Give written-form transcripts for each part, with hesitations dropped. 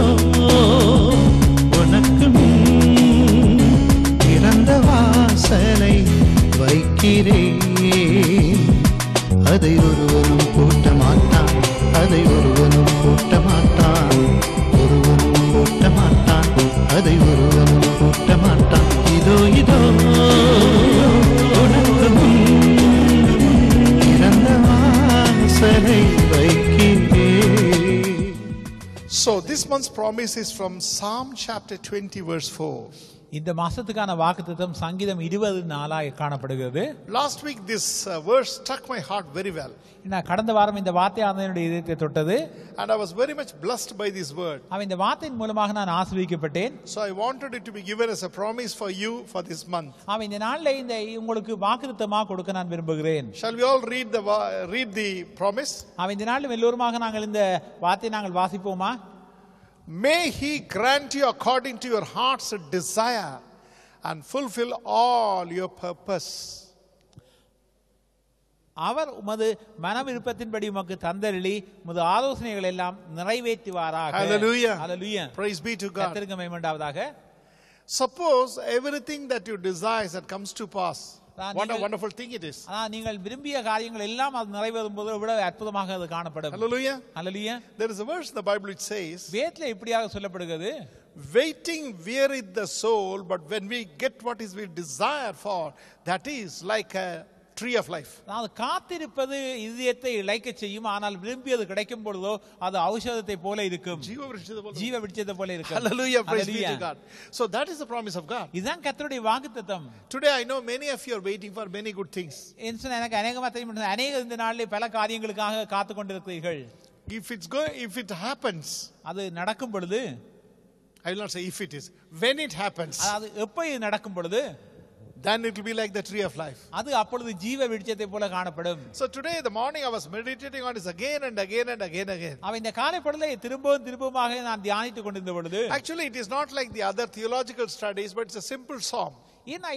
இதோ உனக்கு திறந்த வாசலை வைக்கிறேன். அதை ஒருவனும் பூட்ட மாட்டான், அதை ஒருவனும் பூட்ட மாட்டான், ஒருவனும் பூட்ட மாட்டான், அதை ஒருவனும் பூட்ட மாட்டான். இதோ இதோ உனக்கு திறந்த வாசலை வைக்கிறேன். So this month's promise is from Psalm chapter 20 verse 4. இந்த மாசத்துக்கான வாக்குத்தத்தம் சங்கீதம் 20:4 காணப்படுகிறது. Last week this verse struck my heart very well. கடந்த வாரம் இந்த வார்த்தை என்னுடைய இதயத்தை தொட்டது. And I was very much blessed by this word. இந்த வார்த்தையின் மூலமாக நான் ஆசீர்வதிக்கப்பட்டேன். So I wanted it to be given as a promise for you for this month. இந்த நாள்ல இந்த உங்களுக்கு வாக்குத்தத்தமாக கொடுக்க நான் விரும்புகிறேன். Shall we all read the promise? இந்த நாள்ல எல்லோருமாக நாங்கள் இந்த வார்த்தையை நாங்கள் வாசிப்போமா? May he grant you according to your heart's desire and fulfill all your purpose. அவர் உமது மனவிருப்பத்தின்படி உமக்கு தந்தருளி உமது ஆலோசனைகள் எல்லாம் நிறைவேற்றுவாராக. Hallelujah. Hallelujah. Praise be to God. கர்த்தருக்கு மகிமை உண்டாவதாக. Suppose everything that you desire that comes to pass. What a wonderful thing it is. நீங்கள் விரும்பிய காரியங்கள் எல்லாம் அது நிறைவேறும்போது எவ்வளவு அற்புதமாக அது காணப்படும். Hallelujah. Hallelujah. There is a verse in the Bible which says, வேதத்திலே இப்படியாக சொல்லப்படுகிறது, waiting wearieth the soul, but when we get what is we desire for, that is like a tree of life. அது காத்திருப்பது இதயத்தை இளைக்க செய்யும், ஆனால் விரும்பியது கிடைக்கும் பொழுதோ அது ஔஷதத்தை போல இருக்கும், ஜீவ விருட்சத்தை போல இருக்கும். Hallelujah. Praise be to God. So that is the promise of God. இதுதான் கர்த்தருடைய வாக்குத்தத்தம். Today I know many of you are waiting for many good things. எனக்கு அநேகமாக தெரியும், அநேக இந்த நாளிலே பல காரியங்களுக்காக காத்து கொண்டிருக்கிறீர்கள். If it happens, அது நடக்கும் பொழுது, I will not say if it is, when it happens, அது எப்போ இது நடக்கும் பொழுது, then it will be like the tree of life. அது அப்பொழுது ஜீவ விருட்சத்தை போல காணப்படும். So today in the morning I was meditating on this again and again and again. இந்த காலை பொழுது திரும்பமாக நான் தியானித்துக் கொண்டிருந்த பொழுது, actually it is not like the other theological studies, but it's a simple psalm.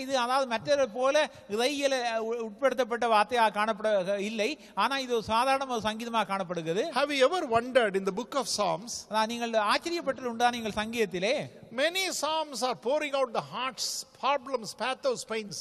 இது அதாவது மற்றதை போல இறையியல உட்படுத்தப்பட்ட வார்த்தையாக காணப்பட இல்லை, ஆனா இது ஒரு சாதாரண ஒரு சங்கீதமாக காணப்படுகிறது. Have you ever wondered in the book of Psalms, நீங்கள் ஆச்சரியப்பட்டிருந்தா நீங்கள் சங்கீதத்திலே many psalms are pouring out the heart's problems, pathos, pains.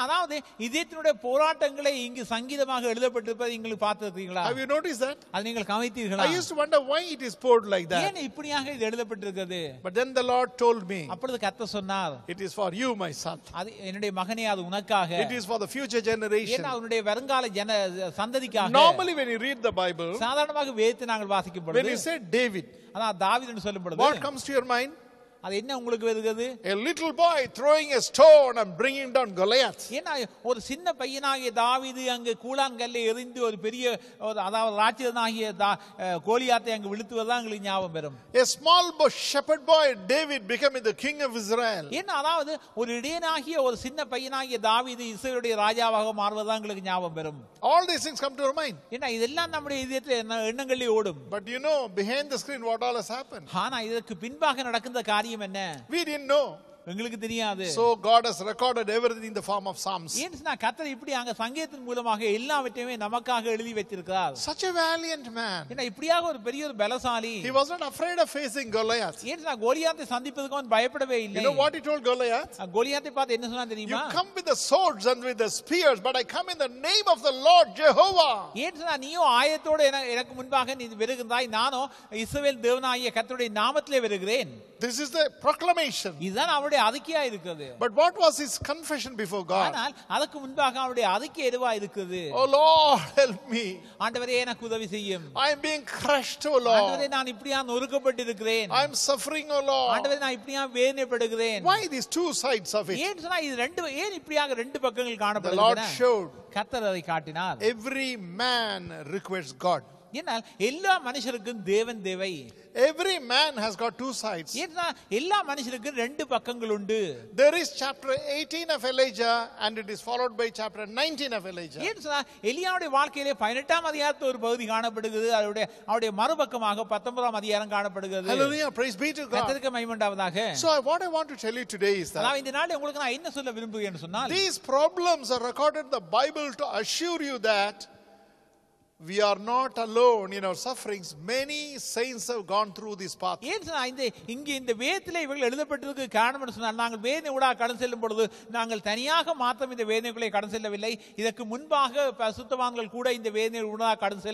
அதாவது இதயத்தினுடைய போராட்டங்களை இங்கு சங்கீதமாக எழுதப்பட்டிருப்பதை நீங்கள் பார்த்திருக்கீங்களா? Have you noticed that? அதை நீங்கள் கவனித்தீர்களா? I used to wonder why it is poured like that. ஏன் இப்படியாக இது எழுதப்பட்டிருக்கிறது? But then the Lord told me, அப்பொழுது கர்த்தர் சொன்னார், it is for you my son. அது என்னுடைய மகனே, அது உனக்காக. It is for the future generation. உன்னுடைய வருங்கால சந்ததிக்காக. Normally when you read the Bible, சாதாரணமாக வேதத்தை நாங்கள் வாசிக்கும் பொழுது, when you say David, அதான் தாவீது என்று சொல்லும் பொழுது, what comes to your mind? அது என்ன உங்களுக்கு வருகிறது? A little boy throwing a stone and bringing down Goliath. ஒரு சின்ன பையனாகிய தாவீது அங்கு கூழான் கல்லை எறிந்து ஒரு பெரிய அதாவது ராட்சதனாகிய கோலியாத்தை அங்கு வீழ்த்துவதா உங்களுக்கு ஞாபகம் வரும். A small shepherd boy David becoming the king of Israel. அதாவது ஒரு இடையனாகிய ஒரு சின்ன பையனாகிய தாவீது இஸ்ரவேலுடைய ராஜாவாக மாறுவதா உங்களுக்கு ஞாபகம் வரும். All these things come to our mind. இதெல்லாம் நம்முடைய இதயத்தில் எண்ணங்களிலே ஓடும். But you know, behind the screen what all has happened? ஆனா இதற்கு பின்பாக நடக்கிற காரியம் என்ன? We didn't know. எங்களுக்கு தெரியாது. So God has recorded everything in the form of psalms. கர்த்தர் இப்படி அங்க சங்கீதத்தின் மூலமாக எல்லாவற்றையுமே நமக்காக எழுதி வைத்திருக்கிறார். Such a valiant man. இப்படியாக ஒரு பெரிய ஒரு பலசாலி. He wasn't afraid of facing Goliath. கோலியாத்தை சந்திப்பதற்கு அவன் பயப்படவே இல்லை. You know what he told Goliath? கோலியாத்தை பார்த்து என்ன சொன்னான் தெரியுமா? You come with the swords and with the spears, but I come in the name of the Lord Jehovah. நீயோ ஆயத்தோடு எனக்கு முன்பாக நீ வருகிறாய், நானோ இஸ்ரவேல் தேவனாகிய கர்த்தருடைய நாமத்திலே வருகிறேன். This is the proclamation. இதுதான் அவருடைய அறிக்கையா இருக்குது. But what was his confession before God? ஆனால் அதுக்கு முன்பாக அவருடைய அறிக்கை எதுவா இருக்குது? Oh Lord, help me. ஆண்டவரே எனக்கு உதவி செய்யும். I am being crushed, oh Lord. ஆண்டவரே நான் இப்படியா நொறுக்கப்பட்டிருக்கிறேன். I am suffering, oh Lord. ஆண்டவரே நான் இப்படியா வேதனைப்படுகிறேன். Why these two sides of it? ஏன் இப்படியாக ரெண்டு பக்கங்கள் காணப்படுகின்றன? The Lord showed. கர்த்தர் அதை காட்டினார். Every man requires God. எல்லா மனுஷருக்கும் தேவன் தேவை. Every man has got two sides. எல்லா மனுஷருக்கும் ரெண்டு பக்கங்கள் உண்டு. There is chapter 18 of Elijah and it is followed by chapter 19 of Elijah. எலியாவுடைய வாழ்க்கையிலே 18ஆம் அதிகாரத்துல ஒரு பகுதி காணப்படுகிறது. அவருடைய மறுபக்கமாக 19ஆம் அதிகாரம் காணப்படுகிறது. Hallelujah, praise be to God. கர்த்தருக்கு மகிமை உண்டாவதாக. So what I want to tell you today is that இந்த நாள் உங்களுக்கு நான் என்ன சொல்ல விரும்புகிறேன்னு சொன்னால், these problems are recorded in the Bible to assure you that we are not alone in our sufferings. Many saints have gone through this path. ஏன் சொன்னா இங்கே இந்த வேதத்திலே இவர்கள் எழுதப்பட்டதுக்கு காரணம் என்று சொன்னால் நாங்கள் வேதனை ஊடாக கடந்து செல்லும் பொழுது நாங்கள் தனியாக மாத்திரம் இந்த வேதனைக்குள்ளே கடந்து செல்லவில்லை. இதற்கு முன்பாக பரிசுத்தவான்கள் கூட இந்த வேதனை ஊடாக கடந்து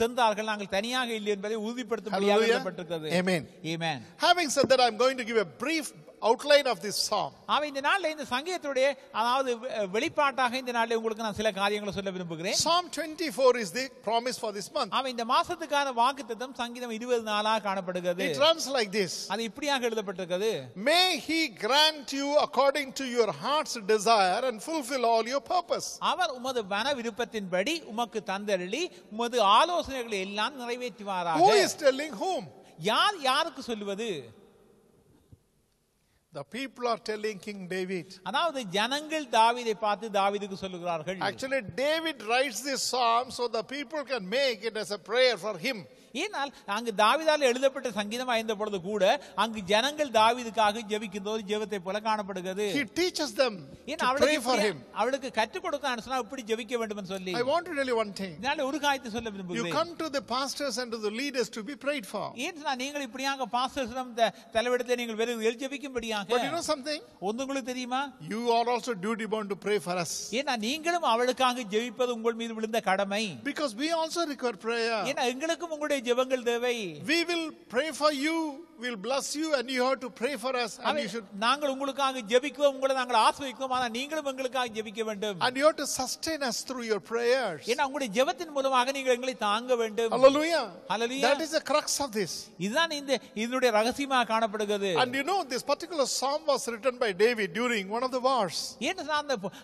சென்றார்கள். நாங்கள் தனியாக இல்லை என்பதை உறுதிப்படுத்தும்படியாக எழுதப்பட்டிருக்கிறது. Amen. Amen. Having said that, I am going to give a brief outline of this psalm. அவன் இந்த நாளில் இந்த சங்கீதத்துடைய அதாவது வெளிப்பாட்டாக இந்த நாளில் உங்களுக்கு நான் சில காரியங்களை சொல்ல விரும்புகிறேன். Psalm 24 is the promise for this month. அவன் இந்த மாசத்துக்கான வாக்குத்தத்தம் சங்கீதம் 24 காணப்படுகிறது. It runs like this. அது இப்படியாக எழுதப்பட்டிருக்கிறது. May he grant you according to your heart's desire and fulfill all your purpose. அவர் உமது மன விருப்பத்தின்படி உமக்கு தந்தருளி உமது ஆலோசனைகளை எல்லாம் நிறைவேற்றுவாராக. Who is telling whom? யார் யாருக்கு சொல்லுவது? The people are telling King David. அதாவது ஜனங்கள் தாவீதை பார்த்து தாவீதுக்கு சொல்லுகிறார்கள். Actually, David writes this psalm so the people can make it as a prayer for him. ஏனால் அங்கு தாவீதால் எழுதப்பட்ட சங்கீதம் ஆய்ந்த பொழுது கூட அங்கு ஜனங்கள் தாவீதுக்காக ஜெபிக்கின்ற ஒரு ஜெபத்தை போல காணப்படுகிறது. He teaches them to pray for him. அவளுக்கு கற்றுக் கொடுக்கிறான் சொன்னா இப்படி ஜெபிக்க வேண்டும் என்று சொல்லி. I want to tell you one thing. நான் ஒரு காரியத்தை சொல்ல விரும்புகிறேன். You come to the pastors and to the leaders to be prayed for. ஏன் சொன்னா நீங்கள் இப்படியாக பாஸ்டர்ஸிடம் தலைவரிடத்தில் நீங்கள் வருவீர்கள் ஜெபிக்கும்படியாக. But you know something? ஒன்று உங்களுக்கு தெரியுமா? You are also duty bound to pray for us. ஏன்னா நீங்களும் அவளுக்காக ஜெபிப்பது உங்கள் மீது விழுந்த கடமை. Because we also require prayer. ஏன்னா எங்களுக்கும் உங்களுடைய ஜெபங்கள் தேவை. We will pray for you, we'll bless you, and you have to pray for us. And you should. நாங்கள் உங்களுக்காக ஜெபிக்குவோம், உங்களை நாங்கள் ஆசீர்வதிக்குவோம், ஆனால் நீங்களும் எங்களுக்காக ஜெபிக்க வேண்டும். And you have to sustain us through your prayers. ஏன்னா உங்களுடைய ஜெபத்தின் மூலமாக நீங்கள் எங்களை தாங்க வேண்டும். Hallelujah. Hallelujah. That is the crux of this. இதுதான் இதனுடைய ரகசியமாக காணப்படுகிறது. And you know, this particular psalm was written by David during one of the wars. ஏன்னா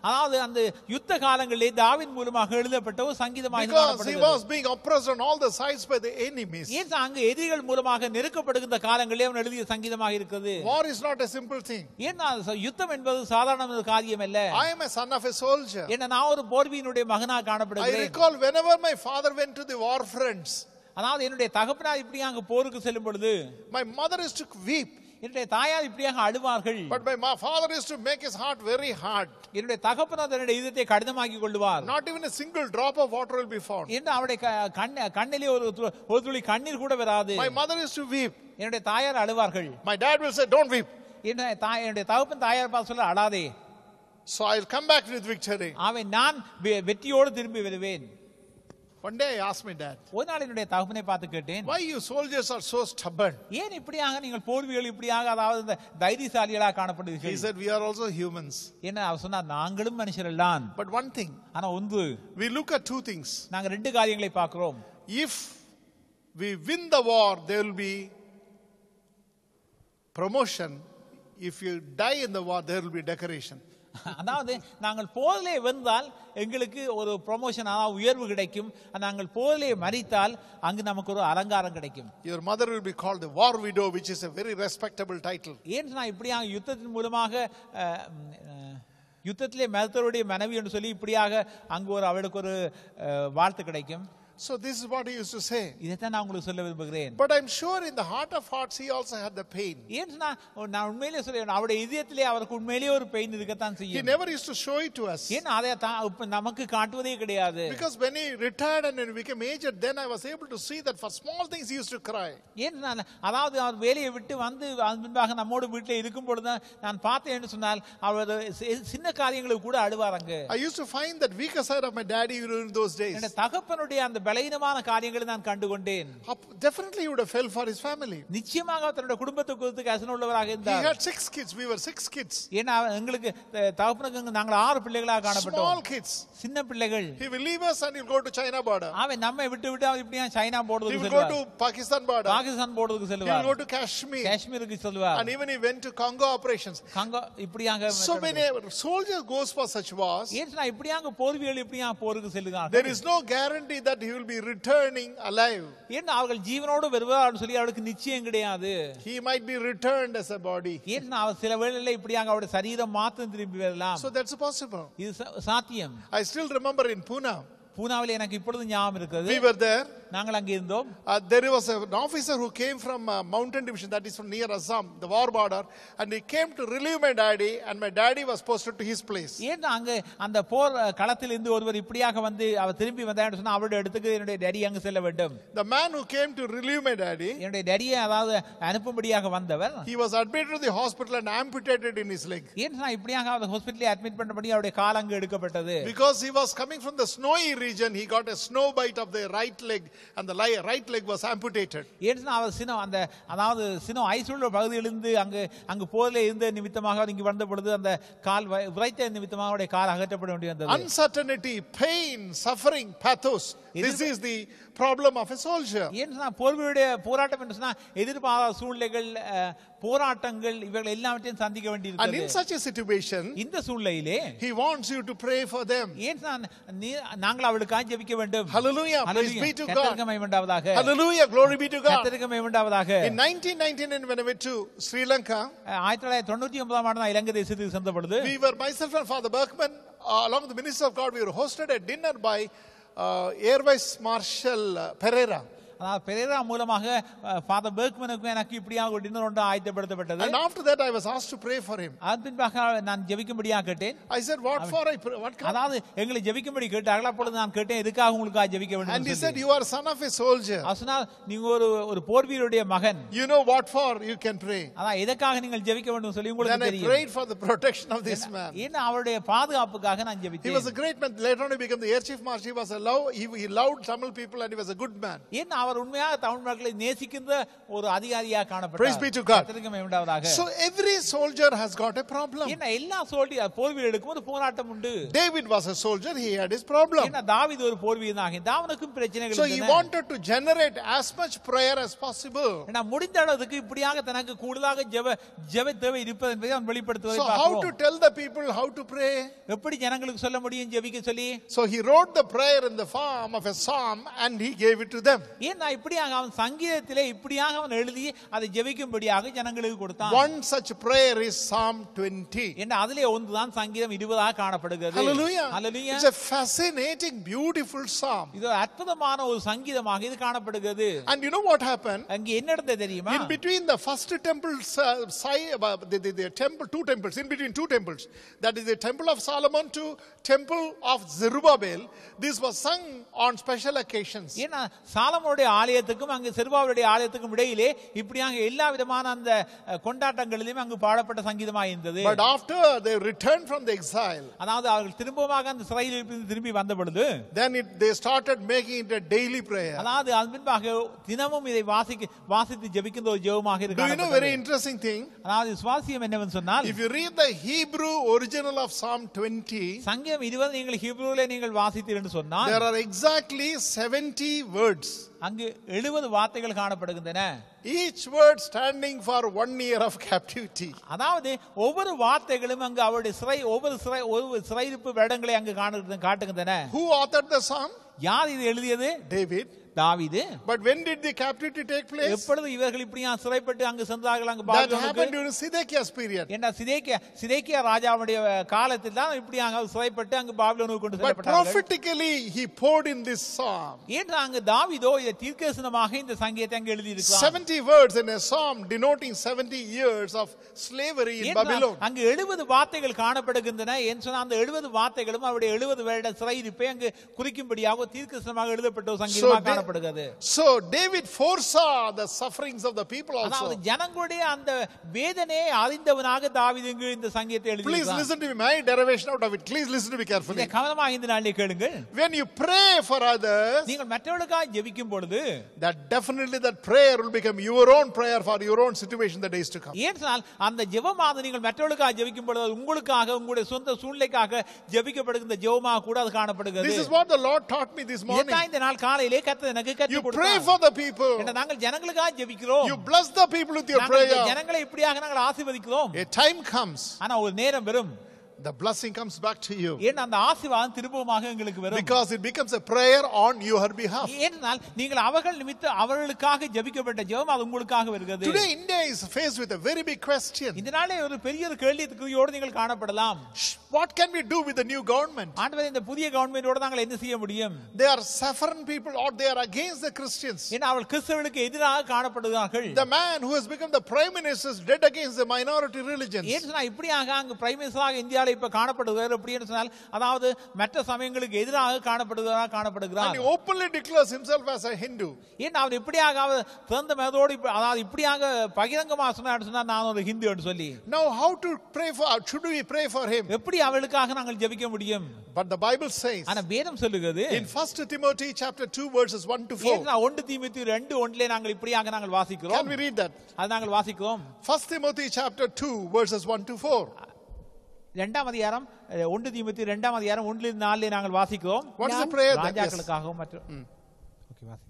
அதாவது அந்த யுத்த காலங்களிலே தாவீது மூலமாக எழுதப்பட்ட ஒரு சங்கீதமாக Because he was being oppressed on all the sides by the enemies. ஏன்னா அங்கு எதிரிகள் மூலமாக நெருக்கப்படுகின்ற காலங்களிலே அவன் எழுதிய சங்கீதமாக இருக்கிறது. War is not a simple thing. ஏன்னா யுத்தம் என்பது சாதாரண காரியம் அல்ல. I am a son of a soldier. ஏன்னா நான் ஒரு போர்வீரனுடைய மகனாக காணப்படுகிறேன். I recall whenever my father went to the war fronts. அதாவது என்னுடைய தகப்பனார் இப்படி அங்கு போருக்கு செல்லும் பொழுது my mother used to weep. என்னுடைய தாயார் இப்படியாக அழுவார்கள். But my father used to make his heart very hard. என்னுடைய தகப்பனார் தன்னுடைய இதயத்தை கடினமாக்கி கொள்வார். Not even a single drop of water will be found. என்று அவருடைய கண்ணிலே ஒரு துளி கண்ணீர் கூட வராது. My mother used to weep. என்னுடைய தாயார் அழுவார்கள். My dad will say, don't weep. என்னுடைய தகப்பன் தாயார் பார்த்து சொல்ல அழாதே. So I'll come back with victory. அவன் நான் வெற்றியோடு திரும்பி வருவேன். One day I asked my dad, ஒரு நாள் என்னுடைய தகப்பனை பார்த்து கேட்டேன், why you soldiers are so stubborn? ஏன் இப்படியாக நீங்கள் போர்வீரர்கள் இப்படியாக அதாவது இந்த தைரியசாலிகளாக காணப்படுவீர்கள்? He said, we are also humans. என்ன அவர் சொன்னார், நாங்களும் மனுஷர்கள்தான். But one thing, ஆனா ஒன்று, we look at two things. நாங்க ரெண்டு காரியங்களை பார்க்கிறோம். If we win the war, there will be promotion. If you die in the war, there will be decoration. அதாவது நாங்கள் போரிலே வென்றால் எங்களுக்கு ஒரு ப்ரமோஷன், அதாவது உயர்வு கிடைக்கும். நாங்கள் போரிலே மரித்தால் அங்கு நமக்கு ஒரு அலங்காரம் கிடைக்கும். Your mother will be called the war widow, which is a very respectable title. ஏன் நான் இப்படியாக யுத்தத்தின் மூலமாக யுத்தத்திலே மருத்துவருடைய மனைவி என்று சொல்லி இப்படியாக அங்கு அவளுக்கு ஒரு வாழ்த்து கிடைக்கும். So this is what he used to say. இதைத்தான் நான் உங்களுக்கு சொல்ல விரும்புகிறேன். But I'm sure in the heart of hearts he also had the pain. ஏன் நான் உண்மையிலே சொல்றேன், அவருடைய இதயத்திலே அவருக்கு உண்மையிலேயே ஒரு பெயின் இருக்கத்தான் செய்யும். He never used to show it to us. ஏன் அதை நமக்கு காட்டுவதே கிடையாது. Because when he retired and when he became aged, then I was able to see that for small things he used to cry. ஏன் அதாவது அவர் வேலையை விட்டு வந்து முன்பாக நம்மோடு வீட்டில் இருக்கும் பொழுது நான் பார்த்தேன் என்று சொன்னால் அவர் சின்ன காரியங்களுக்கு கூட அழுவாரங்க. I used to find that weaker side of my daddy during those days. என் தகப்பனுடைய அந்த பலவீனமான காரியங்களை நான் கண்டுகொண்டேன். Definitely he would have fell for his family. நிச்சயமாக தன்னுடைய குடும்பத்தை குறித்து கசன உள்ளவராக இருந்தார். He had 6 kids. We were 6 kids. ஏன்னா எங்களுக்கு தகப்பனுக்கு நாங்கள் 6 பிள்ளைகளாக காணப்பட்டோம். Small kids. சின்ன பிள்ளைகள். He will leave us and he'll go to China border. அவன் நம்மை விட்டு அவர் இப்படியா சைனா போர்டுக்கு செல்வார். He will go to Pakistan border. Pakistan போர்டுக்கு செல்வார். He will go to Kashmir. காஷ்மீருக்கு செல்வார். And even he went to Congo operations. Congo இப்படியாக. So when a soldier goes for such wars, ஏன்னா இப்படியாக போர்வீரர்கள் இப்படியாக போருக்கு செல்கிறார்கள். there is no guarantee that he will be returning alive. ஏன்னா அவர்கள் ஜீவனோடு வருவார்கள் சொல்லி அவருக்கு நிச்சயம் கிடையாது. He might be returned as a body. ஏன்னா அவர் சில வேளைகளில் இப்படியாக அவருடைய சரீரம் மாத்திரம் திரும்பி வரலாம். So that's possible. இது சாத்தியம். I still remember in Pune. பூனாவில் எனக்கு இப்பொழுது ஞாபகம் இருக்கிறது. We were there. நாங்கள் அங்கே இருந்தோம். There was an officer who came from mountain division, that is from near Assam, the war border, and he came to relieve my daddy, and my daddy was posted to his place. ஏன் அங்கே அந்த போர் களத்தில் இருந்து ஒருவர் இப்படியாக வந்து அவர் திரும்பி வந்தார் சொன்னா அவருடைய இடத்துக்கு என்னுடைய டாடி அங்கு செல்ல வேண்டும். The man who came to relieve my daddy, என்னுடைய டாடியை அதாவது அனுப்பும்படியாக வந்தவர், he was admitted to the hospital and amputated in his leg. ஏன் சொன்னா இப்படியாக அவர் ஹாஸ்பிடலில் அட்மிட் பண்ணபடி அவருடைய கால் அங்கு எடுக்கப்பட்டது. Because he was coming from the snowy region, he got a snow bite of the right leg, and the right leg was amputated. ஏன் சொன்னா அவர் சினோ அந்த அதாவது சினோ ஐசுள்ள பகுதியிலிருந்து அங்கு போரில் இருந்த நிமித்தமாக அவர் இங்கு வந்த பொழுது அந்த கால் உரைத்த நிமித்தமாக அவருடைய கால் அகற்றப்பட வேண்டி வந்தது. Uncertainty, pain, suffering, pathos. This is the problem of a soldier. ஏன் சொன்னா போர்வியுடைய போராட்டம் என்று சொன்னா எதிர்பாராத சூழ்நிலைகள் போராட்டங்கள் இவர்கள் எல்லாவற்றையும் சந்திக்க And வேண்டியிருக்கிறது. in such a situation, இந்த சூழ்நிலையிலே he wants you to pray for them. ஏன் நாங்கள் அவளுக்காக ஜெபிக்க வேண்டும். Hallelujah. Praise be to God. கர்த்தருக்கு மகிமை உண்டாவதாக. Hallelujah. Glory be to God. கர்த்தருக்கு மகிமை உண்டாவதாக. In 1999, when I went to Sri Lanka, 1999 ஆண்டு நான் இலங்கை தேசத்துக்கு சென்ற பொழுது we were, myself and Father Berkman, along with the Minister of God, we were hosted a dinner by Air Vice Marshal Pereira. Perera மூலமாக father பெர்க்மனுக்கு எனக்கு இப்படியாக ஒரு டின்னர் ஒன்று ஆயத்தப்படுத்தப்பட்டது. And after that I was asked to pray for him. அதன் பின்பாக நான் ஜெபிக்கும்படியாக கேட்டேன். I said, what for? What kind? அதாவது எங்களை ஜெபிக்கும்படி கேட்டார்கள். அப்பொழுது நான் கேட்டேன் எதுக்காக உங்களுக்காக ஜெபிக்க வேண்டும். And he said, you are son of a soldier. அதனால நீங்க ஒரு போர் வீரருடைய மகன். You know what for you can pray. அதான் எதற்காக நீங்கள் ஜெபிக்க வேண்டும் சொல்லி உங்களுக்கு தெரியும். Then I prayed for the protection of this man. ஏன்னா அவருடைய பாதுகாப்புக்காக நான் ஜெபித்தேன். He was a great man. Later on he became the air chief marshal. He was he loved Tamil people and he was a good man. ஏன்னா அவர் உண்மையாக தமிழ் மக்களை நேசிக்கின்ற ஒரு அதிகாரியாக காணப்பட்டார். Praise be to God. கர்த்தருக்கு மகிமை உண்டாவதாக. So every soldier has got a problem. ஏன்னா எல்லா போர் வீரருக்கும் ஒரு போராட்டம் உண்டு. David was a soldier, he had his problem. ஏன்னா தாவீது ஒரு போர் வீரனாக தாவீதுக்கும் பிரச்சனைகள் So இருந்தன. he wanted to generate as much prayer as possible. ஏன்னா முடிந்த அளவுக்கு இப்படியாக தனக்கு கூடுதலாக ஜெப தேவை இருப்பது என்பதை அவன் வெளிப்படுத்துவதை So பார்க்கிறோம். how to tell the people how to pray? எப்படி ஜனங்களுக்கு சொல்ல முடியும் ஜெபிக்க சொல்லி? So he wrote the prayer in the form of a psalm and he gave it to them. ஏன்னா இப்படியாக அவன் சங்கீதத்திலே இப்படியாக அவன் எழுதி அதை ஜெபிக்கும்படியாக ஜனங்களுக்கு கொடுத்தான். One such prayer is Psalm 20. ஏன்னா அதிலே ஒன்றுதான் சங்கீதம் 20 காணப்படுகிறது. Hallelujah. Hallelujah. It's a fascinating, beautiful psalm. இது அற்புதமான ஒரு சங்கீதமாக இது காணப்படுகிறது. And you know what happened? அங்க என்ன நடந்தது தெரியுமா? In between the first temple the temple, two temples, in between two temples, that is the temple of Solomon to temple of Zerubbabel, this was sung on special occasions. ஏன்னா சாலமோனுடைய ஆலயத்துக்கும் அங்க செருபாபேலுடைய ஆலயத்துக்கும் இடையிலே இப்படியாக எல்லா விதமான அந்த கொண்டாட்டங்களிலும் அங்கு பாடப்பட்ட சங்கீதமாக இருந்தது. But after they returned from the exile, அதாவது அவர்கள் திரும்பமாக அந்த சிறையிலிருந்து திரும்பி வந்த பொழுது then they started making it a daily prayer. அதாவது அதன் பின்பாக தினமும் இதை வாசித்து ஜெபிக்கின்ற ஒரு ஜெபமாக Do இருக்கு. you know very interesting thing? அதாவது சுவாசியம் என்னவென்று சொன்னால், if you read the Hebrew original of Psalm 20, சங்கீதம் 20 நீங்கள் ஹீப்ரூவிலே நீங்கள் வாசித்தீர்கள் என்று சொன்னால் there are exactly 70 words. அங்கு 70 வார்த்தைகள் காணப்படுகின்றன. Each word standing for 1 year of captivity. அதாவது ஒவ்வொரு வார்த்தைகளும் அங்கு அவருடைய ஒவ்வொரு சிறையிருப்பு வருடங்களை அங்கு காட்டுகின்றன. Who authored the psalm? யார் இது எழுதியது? David. தாவீது. But when did the captivity take place? எப்பொழுது இவர்கள் இப்படியா சிறைப்பட்டு அங்கு சென்றார்கள் அங்கு That பாபிலோனுக்கு? happened during Zedekiah's period. என்ன சிதேக்கியா ராஜாவுடைய காலத்தில் தான் இப்படியாக சிறைப்பட்டு அங்கு பாபிலோனுக்கு கொண்டு But செல்லப்பட்டார்கள். prophetically he poured in this psalm. ஏன் அங்கு தாவீதோ இதை தீர்க்கதரிசனமாக இந்த சங்கீதத்தை அங்கு எழுதி இருக்கிறார். 70 words in a psalm denoting 70 years of slavery in Babylon. அங்கு 70 வார்த்தைகள் காணப்படுகின்றன. என்று சொன்ன அந்த 70 வார்த்தைகளும் அவருடைய 70 வருட சிறையிருப்பை அங்கு குறிக்கும்படியாக தீர்க்கதரிசனமாக எழுதப்பட்ட ஒரு சங்கீதமாக காணப்படுகிறது. So David foresaw the sufferings of the people also. அதாவது ஜனங்களுடைய அந்த வேதனையை அறிந்தவனாக தாவீது இந்த சங்கீதத்தை எழுதினார். Please listen to me, my derivation out of it. Please listen to me carefully. கவனமாக இந்த நாளிலே கேளுங்கள். When you pray for others, நீங்கள் மற்றவர்களுக்காக ஜெபிக்கும் பொழுது that definitely that prayer will become your own prayer for your own situation the days to come. ஏனென்றால் அந்த ஜெபமானது நீங்கள் மற்றவர்களுக்காக ஜெபிக்கும் பொழுது உங்களுக்காக உங்களுடைய சொந்த சூழ்நிலைக்காக ஜெபிக்கப்படுகின்ற ஜெபமாக கூட அது காணப்படுகிறது. This is what the Lord taught me this morning. இந்த நாள் காலையிலே கர்த்தர் எனக்கு கற்றுக் You கொடுத்தார். pray for the people. நாங்கள் ஜனங்களுக்காக ஜெபிக்கிறோம். You bless the people with your prayer. ஜனங்களை இப்படியாக நாங்கள் ஆசீர்வதிக்கிறோம். A time comes ஆனா ஒரு நேரம் வரும். the blessing comes back to you. ஏன்னா அந்த ஆசீர்வாதம் திரும்பமாக எங்களுக்கு வரும். Because it becomes a prayer on your behalf. ஏனென்றால் நீங்கள் அவர்கள் நிமித்தம் அவர்களுக்காக ஜெபிக்கப்பட்ட ஜெபம் அது உங்களுக்காக வருகிறது. Today India is faced with a very big question. இந்த நாளே ஒரு பெரிய ஒரு கேள்விக்குறியோடு நீங்கள் காணப்படலாம். What can we do with the new government? ஆண்டவரே இந்த புதிய கவர்மெண்டோட நாங்கள் என்ன செய்ய முடியும்? They are saffron people or they are against the Christians. ஏன்னா அவர்கள் கிறிஸ்தவர்களுக்கு எதிராக காணப்படுகிறார்கள். The man who has become the prime minister is dead against the minority religions. ஏன் சொன்னா இப்படியாக அங்கு பிரைம் மினிஸ்டராக இந்தியாவில் இப்ப காணப்படுகிறார் அப்படின்னு சொன்னால் அதாவது மற்ற சமயங்களுக்கு எதிராக காணப்படுகிறார். And he openly declares himself as a Hindu. ஏன் அவர் இப்படியாக அவர் திறந்த மனதோடு அதாவது இப்படியாக பகிரங்கமாக சொன்னா நான் ஒரு ஹிந்து என்று சொல்லி. Now how to pray for, should we pray for him? எப்படி அவளுக்காக நாங்கள் ஜெபிக்க முடியும்? But the Bible says ஆனா வேதம் சொல்லுகிறது in 1 Timothy chapter 2 verses 1 to 4. 1 தீமோத்தேயு 2:1 நாங்கள் இப்படியாக நாங்கள் வாசிக்கிறோம். Can we read that? அது நாங்கள் வாசிக்கிறோம். 1 Timothy chapter 2 verses 1 to 4. இரண்டாம் அதிகாரம் 1 தீமோத்தேயு 2ஆம் அதிகாரம் 1-4 நாங்கள் வாசிக்கிறோம். What is the prayer that? ராஜாக்களுக்காகவும் மற்றும் ஓகே வாசி.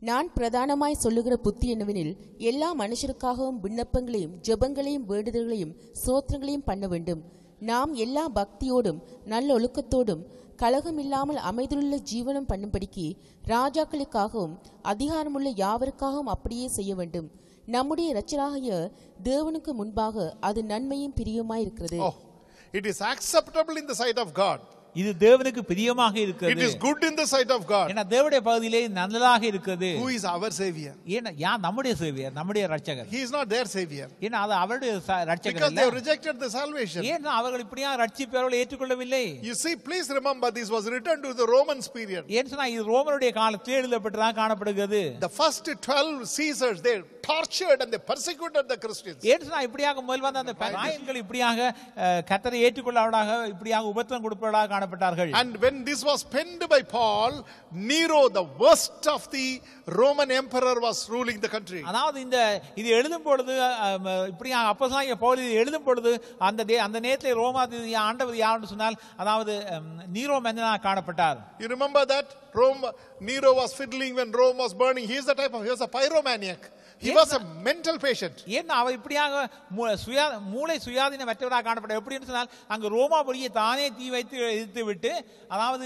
நான் பிரதானமாய் சொல்லுகிற புத்தி என்னவெனில் எல்லா மனுஷருக்காகவும் விண்ணப்பங்களையும் ஜெபங்களையும் வேண்டுதல்களையும் ஸ்தோத்திரங்களையும் பண்ண வேண்டும். நாம் எல்லா பக்தியோடும் நல்ல ஒழுக்கத்தோடும் கலகமில்லாமல் அமைதியுள்ள ஜீவனம் பண்ணும்படிக்கு ராஜாக்களுக்காகவும் அதிகாரமுள்ள யாவருக்காகவும் அப்படியே செய்ய வேண்டும். நம்முடைய இரட்சகராகிய தேவனுக்கு முன்பாக அது நன்மையும் பிரியமாயிருக்கிறது. Oh, it is acceptable in the sight of God. இது தேவனுக்கு பிரியமாக இருக்கிறது. It is good in the sight of God. ஏன்னா தேவனுடைய பகுதியிலே நல்லதாக இருக்கிறது. Who is our savior? ஏன்னா யார் நம்முடைய சேவியர், நம்முடைய இரட்சகர். He is not their savior. ஏன்னா அது அவருடைய இரட்சகர் Because அல்ல. they have rejected the salvation. ஏன்னா அவர்கள் இப்படியா இரட்சிப்பை அவர்கள் ஏற்றுக்கொள்ளவில்லை. You see, please remember this was written to the Romans period. ஏன்னு சொன்னா இது ரோமருடைய காலத்தில் எழுதப்பட்டதாக காணப்படுகிறது. The first 12 Caesars, they tortured and they persecuted the Christians. ஏன்னு சொன்னா இப்படியாக முதல் வந்த அந்த ராயன்கள் இப்படியாக கர்த்தரை ஏற்றுக்கொள்ளாதவராக இப்படியாக உபத்திரம் கொடுப்பவராக காணப்பட்டார்கள். And when this was penned by Paul, Nero, the worst of the Roman emperor, was ruling the country. அதாவது இந்த இது எழுதும் பொழுது இப்படியாக அப்போஸ்தலனாகிய பவுல் இது எழுதும் பொழுது அந்த நேரத்தில் ரோமாதிபதி ஆண்டவர் யாருன்னு சொன்னால் அதாவது நீரோ மன்னனாக காணப்பட்டார். You remember that? Nero was fiddling when Rome was burning. He was a pyromaniac. He was a mental patient. ஏன்னா அவர் இப்படியாக மூளை சுயாதீனமற்றவராக காணப்பட்டார். எப்படின்னு சொன்னால் அங்கு ரோமாபுரியை தானே தீ வைத்து எதிர்த்து விட்டு அதாவது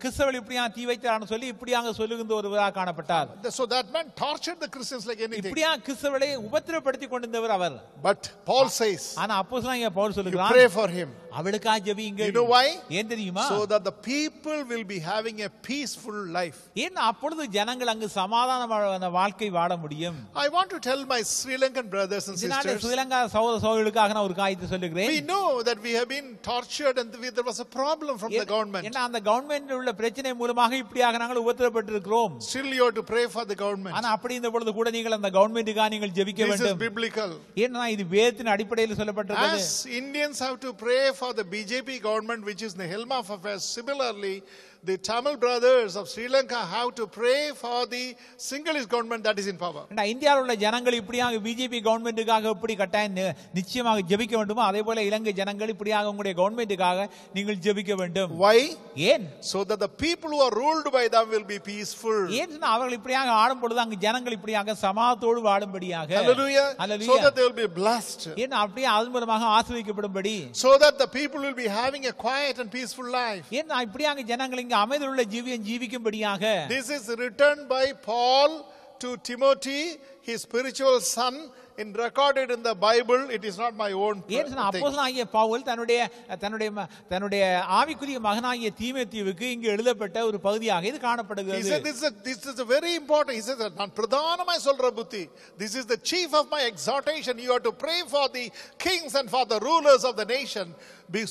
கிறிஸ்தவர்கள் இப்படியாக தீ வைத்தார்னு சொல்லி இப்படியாக சொல்லுகின்ற ஒருவராக காணப்பட்டார். So that man tortured the Christians like anything. இப்படியாக கிறிஸ்தவர்களை உபத்திரப்படுத்தி கொண்டிருந்தவர் அவர். But Paul says, ஆனா அப்போஸ்தலனாகிய பவுல் சொல்லுகிறார், you pray for him. அவளுக்காக ஜெபியுங்கள். You know why? ஏன் தெரியுமா? So that the people will be having a peaceful life. ஏன்னா அப்பொழுது ஜனங்கள் அங்கு சமாதானமான வாழ்க்கை வாழ முடியும். I want to tell my Sri Lankan brothers and sisters, Sri Lanka சகோதர சகோதரிகளுக்காக நான் ஒரு காரியத்தை சொல்லுகிறேன். we know that we have been tortured and there was a problem from the government. ஏன்னா அந்த கவர்மெண்ட் உள்ள பிரச்சனை மூலமாக இப்படியாக நாங்கள் உபத்திரப்பட்டிருக்கிறோம். Still you have to pray for the government. ஆனா அப்படி இந்த பொழுது கூட நீங்கள் அந்த கவர்மெண்ட்டுக்காக நீங்கள் ஜெபிக்க வேண்டும். This is biblical. ஏன்னா இது வேதத்தின் அடிப்படையில் சொல்லப்பட்டிருக்கிறது. As Indians have to pray for the BJP government which is in the helm of affairs, similarly the Tamil brothers of Sri Lanka have to pray for the Sinhalese government that is in power. இந்தியாவில் உள்ள ஜனங்கள் இப்படியாக BJP கவர்மெண்ட்டுக்காக எப்படி கட்டாயம் நிச்சயமாக ஜெபிக்க வேண்டுமோ அதே போல இலங்கை ஜனங்கள் இப்படியாக உங்களுடைய கவர்மெண்ட்டுக்காக நீங்கள் ஜெபிக்க வேண்டும். Why? ஏன்? So that the people who are ruled by them will be peaceful. ஏன் அவர்கள் இப்படியாக ஆடும் பொழுது அங்கு ஜனங்கள் இப்படியாக சமாதானத்தோடு வாழும்படியாக. Hallelujah. So that they will be blessed. ஏன் அப்படியே அதன் மூலமாக ஆசீர்வதிக்கப்படும்படி. So that the people will be having a quiet and peaceful life. ஏன் இப்படியாக ஜனங்கள் அமைதியுள்ள ஜீவியம் ஜீவிக்கும்படியாக. This is written by Paul to Timothy, his spiritual son, in recorded in the Bible. It is not my own thing. அப்போஸ்தலனாகிய பவுல் தன்னுடைய ஆவிக்குரிய மகனாகிய தீமோத்தேயுவுக்கு இங்கு எழுதப்பட்ட ஒரு பகுதியாக இது காணப்படுகிறது. He said this is a very important. He says நான் பிரதானமாய் சொல்ற புத்தி. This is the chief of my exhortation. You have to pray for the kings and for the rulers of the nation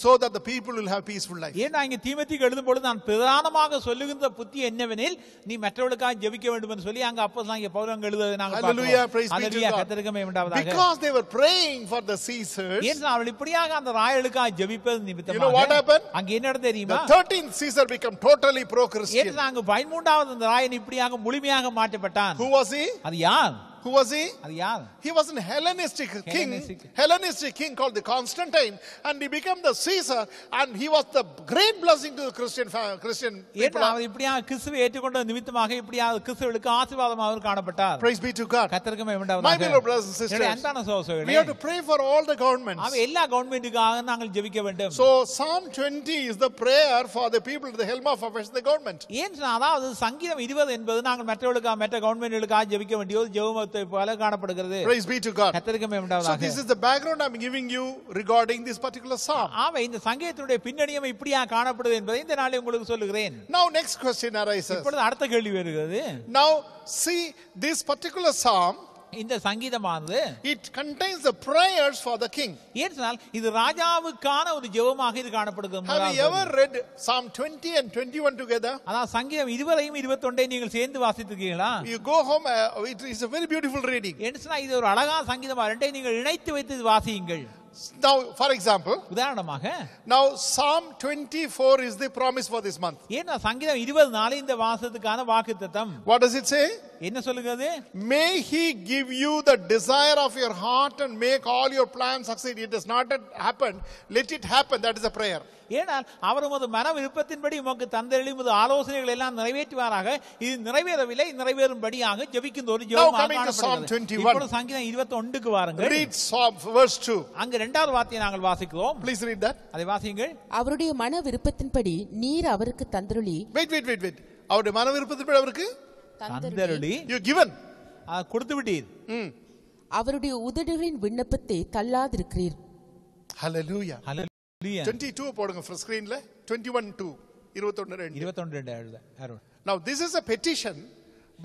so that the people will have peaceful life. ஏன்னா இங்க தீமோத்தேயுக்கு எழுதும் பொழுது நான் பிரதானமாக சொல்லுகின்ற புத்தி என்னவெனில் நீ மற்றவர்களுக்காக ஜெபிக்க வேண்டும் என்று சொல்லி அங்க அப்போஸ்தலனாகிய பவுல் அங்க எழுதுவதை நாங்கள் பார்க்கிறோம். Hallelujah, praise be to God. கர்த்தருக்கு மகிமை உண்டாவதாக. Because they were praying for the Caesars. ஏன்னா அவர்கள் இப்படியாக அந்த ராயலுக்காக ஜெபிப்பது நிமித்தமாக. You know what happened? அங்க என்ன நடந்தது தெரியுமா? The 13th Caesar became totally pro-Christian. ஏன்னா அங்க 13வது அந்த ராயன் இப்படியாக முழுமையாக மாற்றப்பட்டான். Who was he? அது யார்? Who was he? அது யார்? He was a Hellenistic king called the Constantine, and he became the Caesar, and he was the great blessing to the Christian people. அவர் இப்படியா கிறிஸ்துவை ஏற்றுக்கொண்ட நிமித்தமாக இப்படியா கிறிஸ்துவுக்கு ஆசீர்வாதமாக அவர் காணப்பட்டார். Praise be to God. கர்த்தருக்கு மகிமை உண்டாவதாக. My beloved brothers and sisters, அன்பான சகோதரர்களே, we have to pray for all the governments. அவ எல்லா கவர்மெண்ட்டுக்காக நாங்கள் ஜெபிக்க வேண்டும். So Psalm 20 is the prayer for the people at the helm of affairs in the government. ஏன் அதாவது சங்கீதம் 20 என்பது நாங்கள் மற்றவர்களுக்காக மற்ற கவர்மெண்ட்களுக்காக ஜெபிக்க வேண்டிய ஒரு ஜெபத்தை போல காணப்படுகிறது. Praise be to God. கர்த்தருக்கு மகிமை உண்டாவதாக. So this is the background I'm giving you regarding this particular psalm. ஆமா, இந்த சங்கீதத்தினுடைய பின்னணியம் இப்படியா காணப்படுது என்பதை இந்த நாளை உங்களுக்கு சொல்லுகிறேன். Now next question arises. இப்பொழுது அடுத்த கேள்வி வருகிறது. Now see this particular psalm, இந்த சங்கீதமானது it contains the prayers for the king. ஏனென்றால் இது ராஜாவுக்கான ஒரு ஜெபமாக இது காணப்படுகிறது. Have you ever read Psalm 20 and 21 together? அதாவது சங்கீதம் 20ஐயும் 21ஐயும் நீங்கள் சேர்ந்து வாசித்திருக்கீங்களா? You go home, it is a very beautiful reading. ஏனென்றால் இது ஒரு அழகான சங்கீதமா, ரெண்டையும் நீங்கள் இணைத்து வைத்து வாசியுங்கள். Now for example, உதாரணமாக now Psalm 24 is the promise for this month. ஏன்னா சங்கீதம் 24 இந்த வாசத்துக்கான வாக்குத்தத்தம். What does it say? என்ன சொல்லுகிறது? May he give you the desire of your heart and make all your plans succeed. It has not yet happened. Let it happen. That is a prayer. ஏனால் அவர் உமது மன விருப்பத்தின்படி உமக்கு தந்தருளி உமது ஆலோசனைகள் எல்லாம் நிறைவேற்றுவாராக. இது நிறைவேறவில்லை, நிறைவேறும்படியாக ஜெபிக்கின்ற ஒரு ஜெபமாக காணப்படுகிறது. இப்பொழுது சங்கீதம் 21க்கு வாருங்கள். Read Psalm verse 2. அங்க இரண்டாவது வார்த்தையை நாங்கள் வாசிக்கிறோம். Please read that. அதை வாசியுங்கள். அவருடைய மன விருப்பத்தின்படி நீர் அவருக்கு தந்தருளி. Wait. அவருடைய மன விருப்பத்தின்படி அவருக்கு தந்தருளி. You given. கொடுத்து விட்டீர். அவருடைய உதடுகளின் விண்ணப்பத்தை தள்ளாதிருக்கிறீர். Hallelujah. Hallelujah. 22 போடுங்க ஸ்கிரீன்ல. 21:2 21:2. Now this is a petition,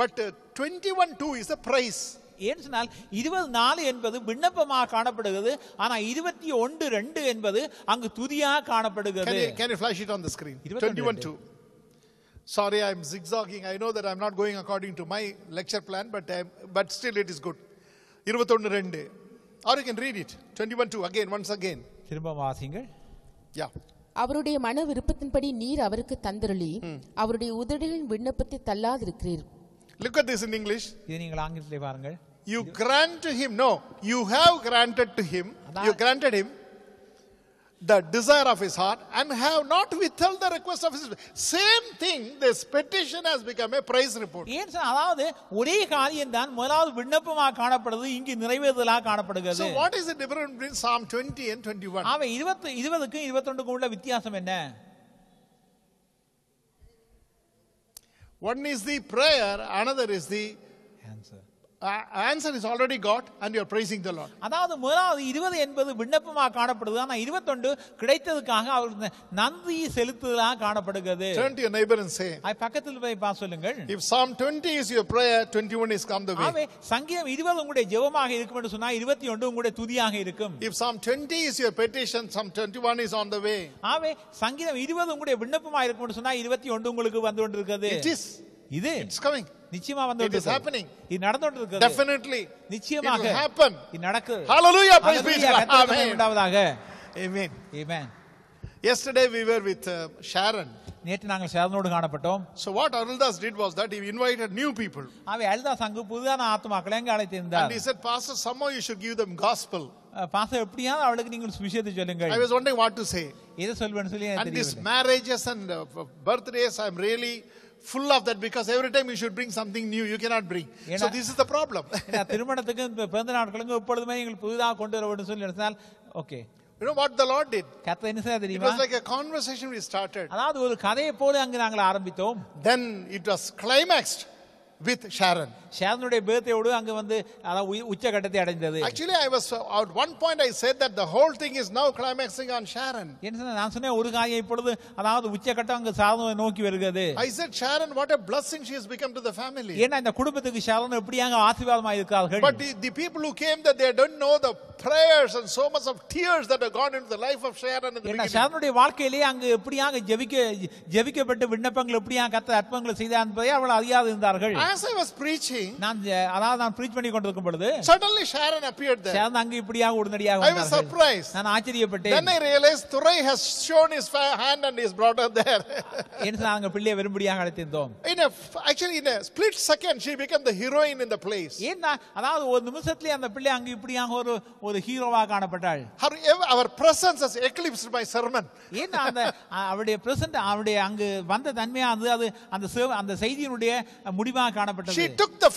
but 21:2 is a praise. ஏன் சொன்னால் 24 என்பது விண்ணப்பமாக காணப்படுகிறது, ஆனா 21:2 என்பது அங்கு துதியாக காணப்படுகிறது. Can you flash it on the screen? 21:2. Sorry, I'm zigzagging. I know that I'm not going according to my lecture plan, but still it is good. 21:2. Or you can read it. 21:2 again, once again. திரும்ப வாசிங்கள். Yeah. அவருடைய மன விருப்பத்தின்படி நீர் அவருக்கு தந்தருளி அவருடைய உதடுகளின் விண்ணப்பத்தை தள்ளாதிருக்கிறீர். Look at this in English. இதை நீங்கள் ஆங்கிலத்திலே பாருங்கள். You grant to him. No, you have granted to him. You granted him the desire of his heart and have not withheld the request of his. Same thing, this petition has become a praise report. ஏன் அதாவது ஒரே காரியம் தான் முதலாவது விண்ணப்பமாக காணப்படுது, இங்கு நிறைவேறுதலாக காணப்படுகிறது. So what is the difference between Psalm 20 and 21? ஆவே 20க்கும் 21க்கும் உள்ள வித்தியாசம் என்ன? One is the prayer, another is the answer. Answer is already got and you are praising the Lord. அதாவது முதலாவது 20 என்பது விண்ணப்பமாக காணப்படுது, ஆனா 21 கிடைத்ததுக்காக அவர் நன்றி செலுத்துதலாக காணப்படுகிறது. Turn to your neighbor and say, பக்கத்தில் போய் சொல்லுங்கள். If Psalm 20 is your prayer, 21 is come the way. ஆவே சங்கீதம் 20 உங்களுடைய ஜெபமாக இருக்கும் என்று சொன்னா 21 உங்களுடைய துதியாக இருக்கும். If Psalm 20 is your petition, Psalm 21 is on the way. ஆவே சங்கீதம் 20 உங்களுடைய விண்ணப்பமாக இருக்கும் என்று சொன்னா 21 உங்களுக்கு வந்து கொண்டிருக்கிறது. It is. It's coming. நிச்சயமா வந்து It is happening. இது நடந்து கொண்டிருக்கிறது. Definitely. நிச்சயமாக it will happen. இது நடக்குது. Hallelujah. Praise be to God. Amen. Amen. Yesterday we were with Sharon. நேற்று நாங்கள் ஷாரனோடு காணப்பட்டோம். So what Aruldas did was that he invited new people. ஆவே அல்தாஸ் அங்கு புதிதான ஆத்துமாக்களை அங்கு அழைத்திருந்தார். And he said, Pastor, somehow you should give them gospel. Pastor எப்படியாவது அவளுக்கு நீங்கள் சுவிசேஷத்தை சொல்லுங்கள். I was wondering what to say. எதை சொல்வேன்னு சொல்லி எனக்கு தெரியவில்லை. And these marriages and birthdays, I'm really full of that because every time you should bring something new. You cannot bring. So this is the problem. திருமணத்துக்கு பிறந்த நாட்களுக்கு எப்பொழுதுமே நீங்கள் புதிதாக கொண்டு வர வேண்டும் சொல்லி சொன்னால் okay. You know what the Lord did? கர்த்தர் என்ன செய்தார் தெரியுமா? It was like a conversation we started. அதாவது ஒரு கதையை போல அங்கு நாங்கள் ஆரம்பித்தோம். Then it was climaxed with Sharon. ஷாரனுடைய பேர்த்தையோடு அங்கு வந்து உச்சகட்டத்தை அடைந்தது. Actually, at one point I said that the whole thing is now climaxing on Sharon. என்ன நான் சொன்னேன் ஒரு காரியம் இப்பொழுது அதாவது உச்சகட்டம் அங்கு ஷாரனை நோக்கி வருகிறது. I said, Sharon, what a blessing she has become to the family. ஏன்னா இந்த குடும்பத்துக்கு ஷாரன் எப்படியாக ஆசீர்வாதமாக இருக்கிறார்கள். But the people who came that they don't know the prayers and so much of tears that have gone into the life of Sharon in the என்ன beginning. ஷாரோனுடைய வாழ்க்கையிலே அங்கு எப்படியாக ஜெபிக்கப்பட்ட விண்ணப்பங்கள் எப்படியாக கர்த்தர் அற்புதங்களை செய்தார் என்பதை அவர்கள் அறியாது இருந்தார்கள். As I was preaching, நான் பிரீச் பண்ணி கொண்டிருக்கும் பொழுது suddenly Sharon appeared there. Sharon அங்கு இப்படியாக உடனடியாக I was வந்தார்கள். surprised. நான் ஆச்சரியப்பட்டேன். Then I realized Thurai has shown his hand and he's brought her there. என்ன நாங்க பிள்ளையை வரும்படியாக அழைத்திருந்தோம். Actually in a split second she became the heroine in the place. ஏன்னா அதாவது ஒரு நிமிஷத்திலே அந்த பிள்ளை அங்கு இப்படியாக ஒரு ஹீரோவா காணப்பட்டாள். Our presence has eclipsed my sermon. ஏன்னா அந்த அவருடைய பிரசன்ட் அவருடைய அங்கு வந்த தன்மையானது அது அந்த செய்தியினுடைய முடிவாக காணப்பட்டது. She took the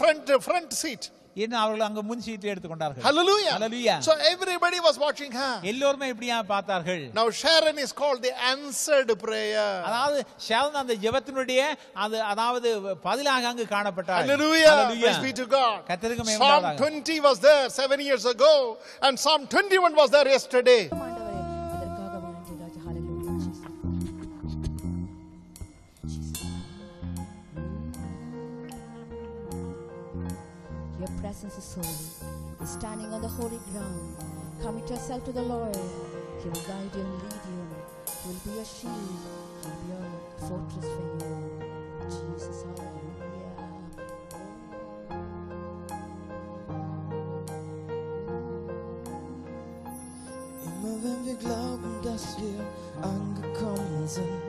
front seat. ஏன்னா அவர்கள் அங்க முன் சீட்டை எடுத்துக்கொண்டார்கள். Hallelujah. Hallelujah. So everybody was watching her. எல்லோருமே இப்படியா பார்த்தார்கள். Now Sharon is called the answered prayer. அதாவது ஷாரோன் அந்த ஜெபத்தினுடைய அதாவது பதிலாக அங்கு காணப்பட்டாள். Hallelujah. Praise be to God. கர்த்தருக்கு மகிமை Psalm உண்டாவதாக. 20 was there 7 years ago and Psalm 21 was there yesterday. Your presence is holy. You're standing on the holy ground. Commit yourself to the Lord. He will guide you and lead you. He will be your shield. He will be your fortress for you. Jesus, hallelujah. Immer wenn wir glauben, dass wir angekommen sind.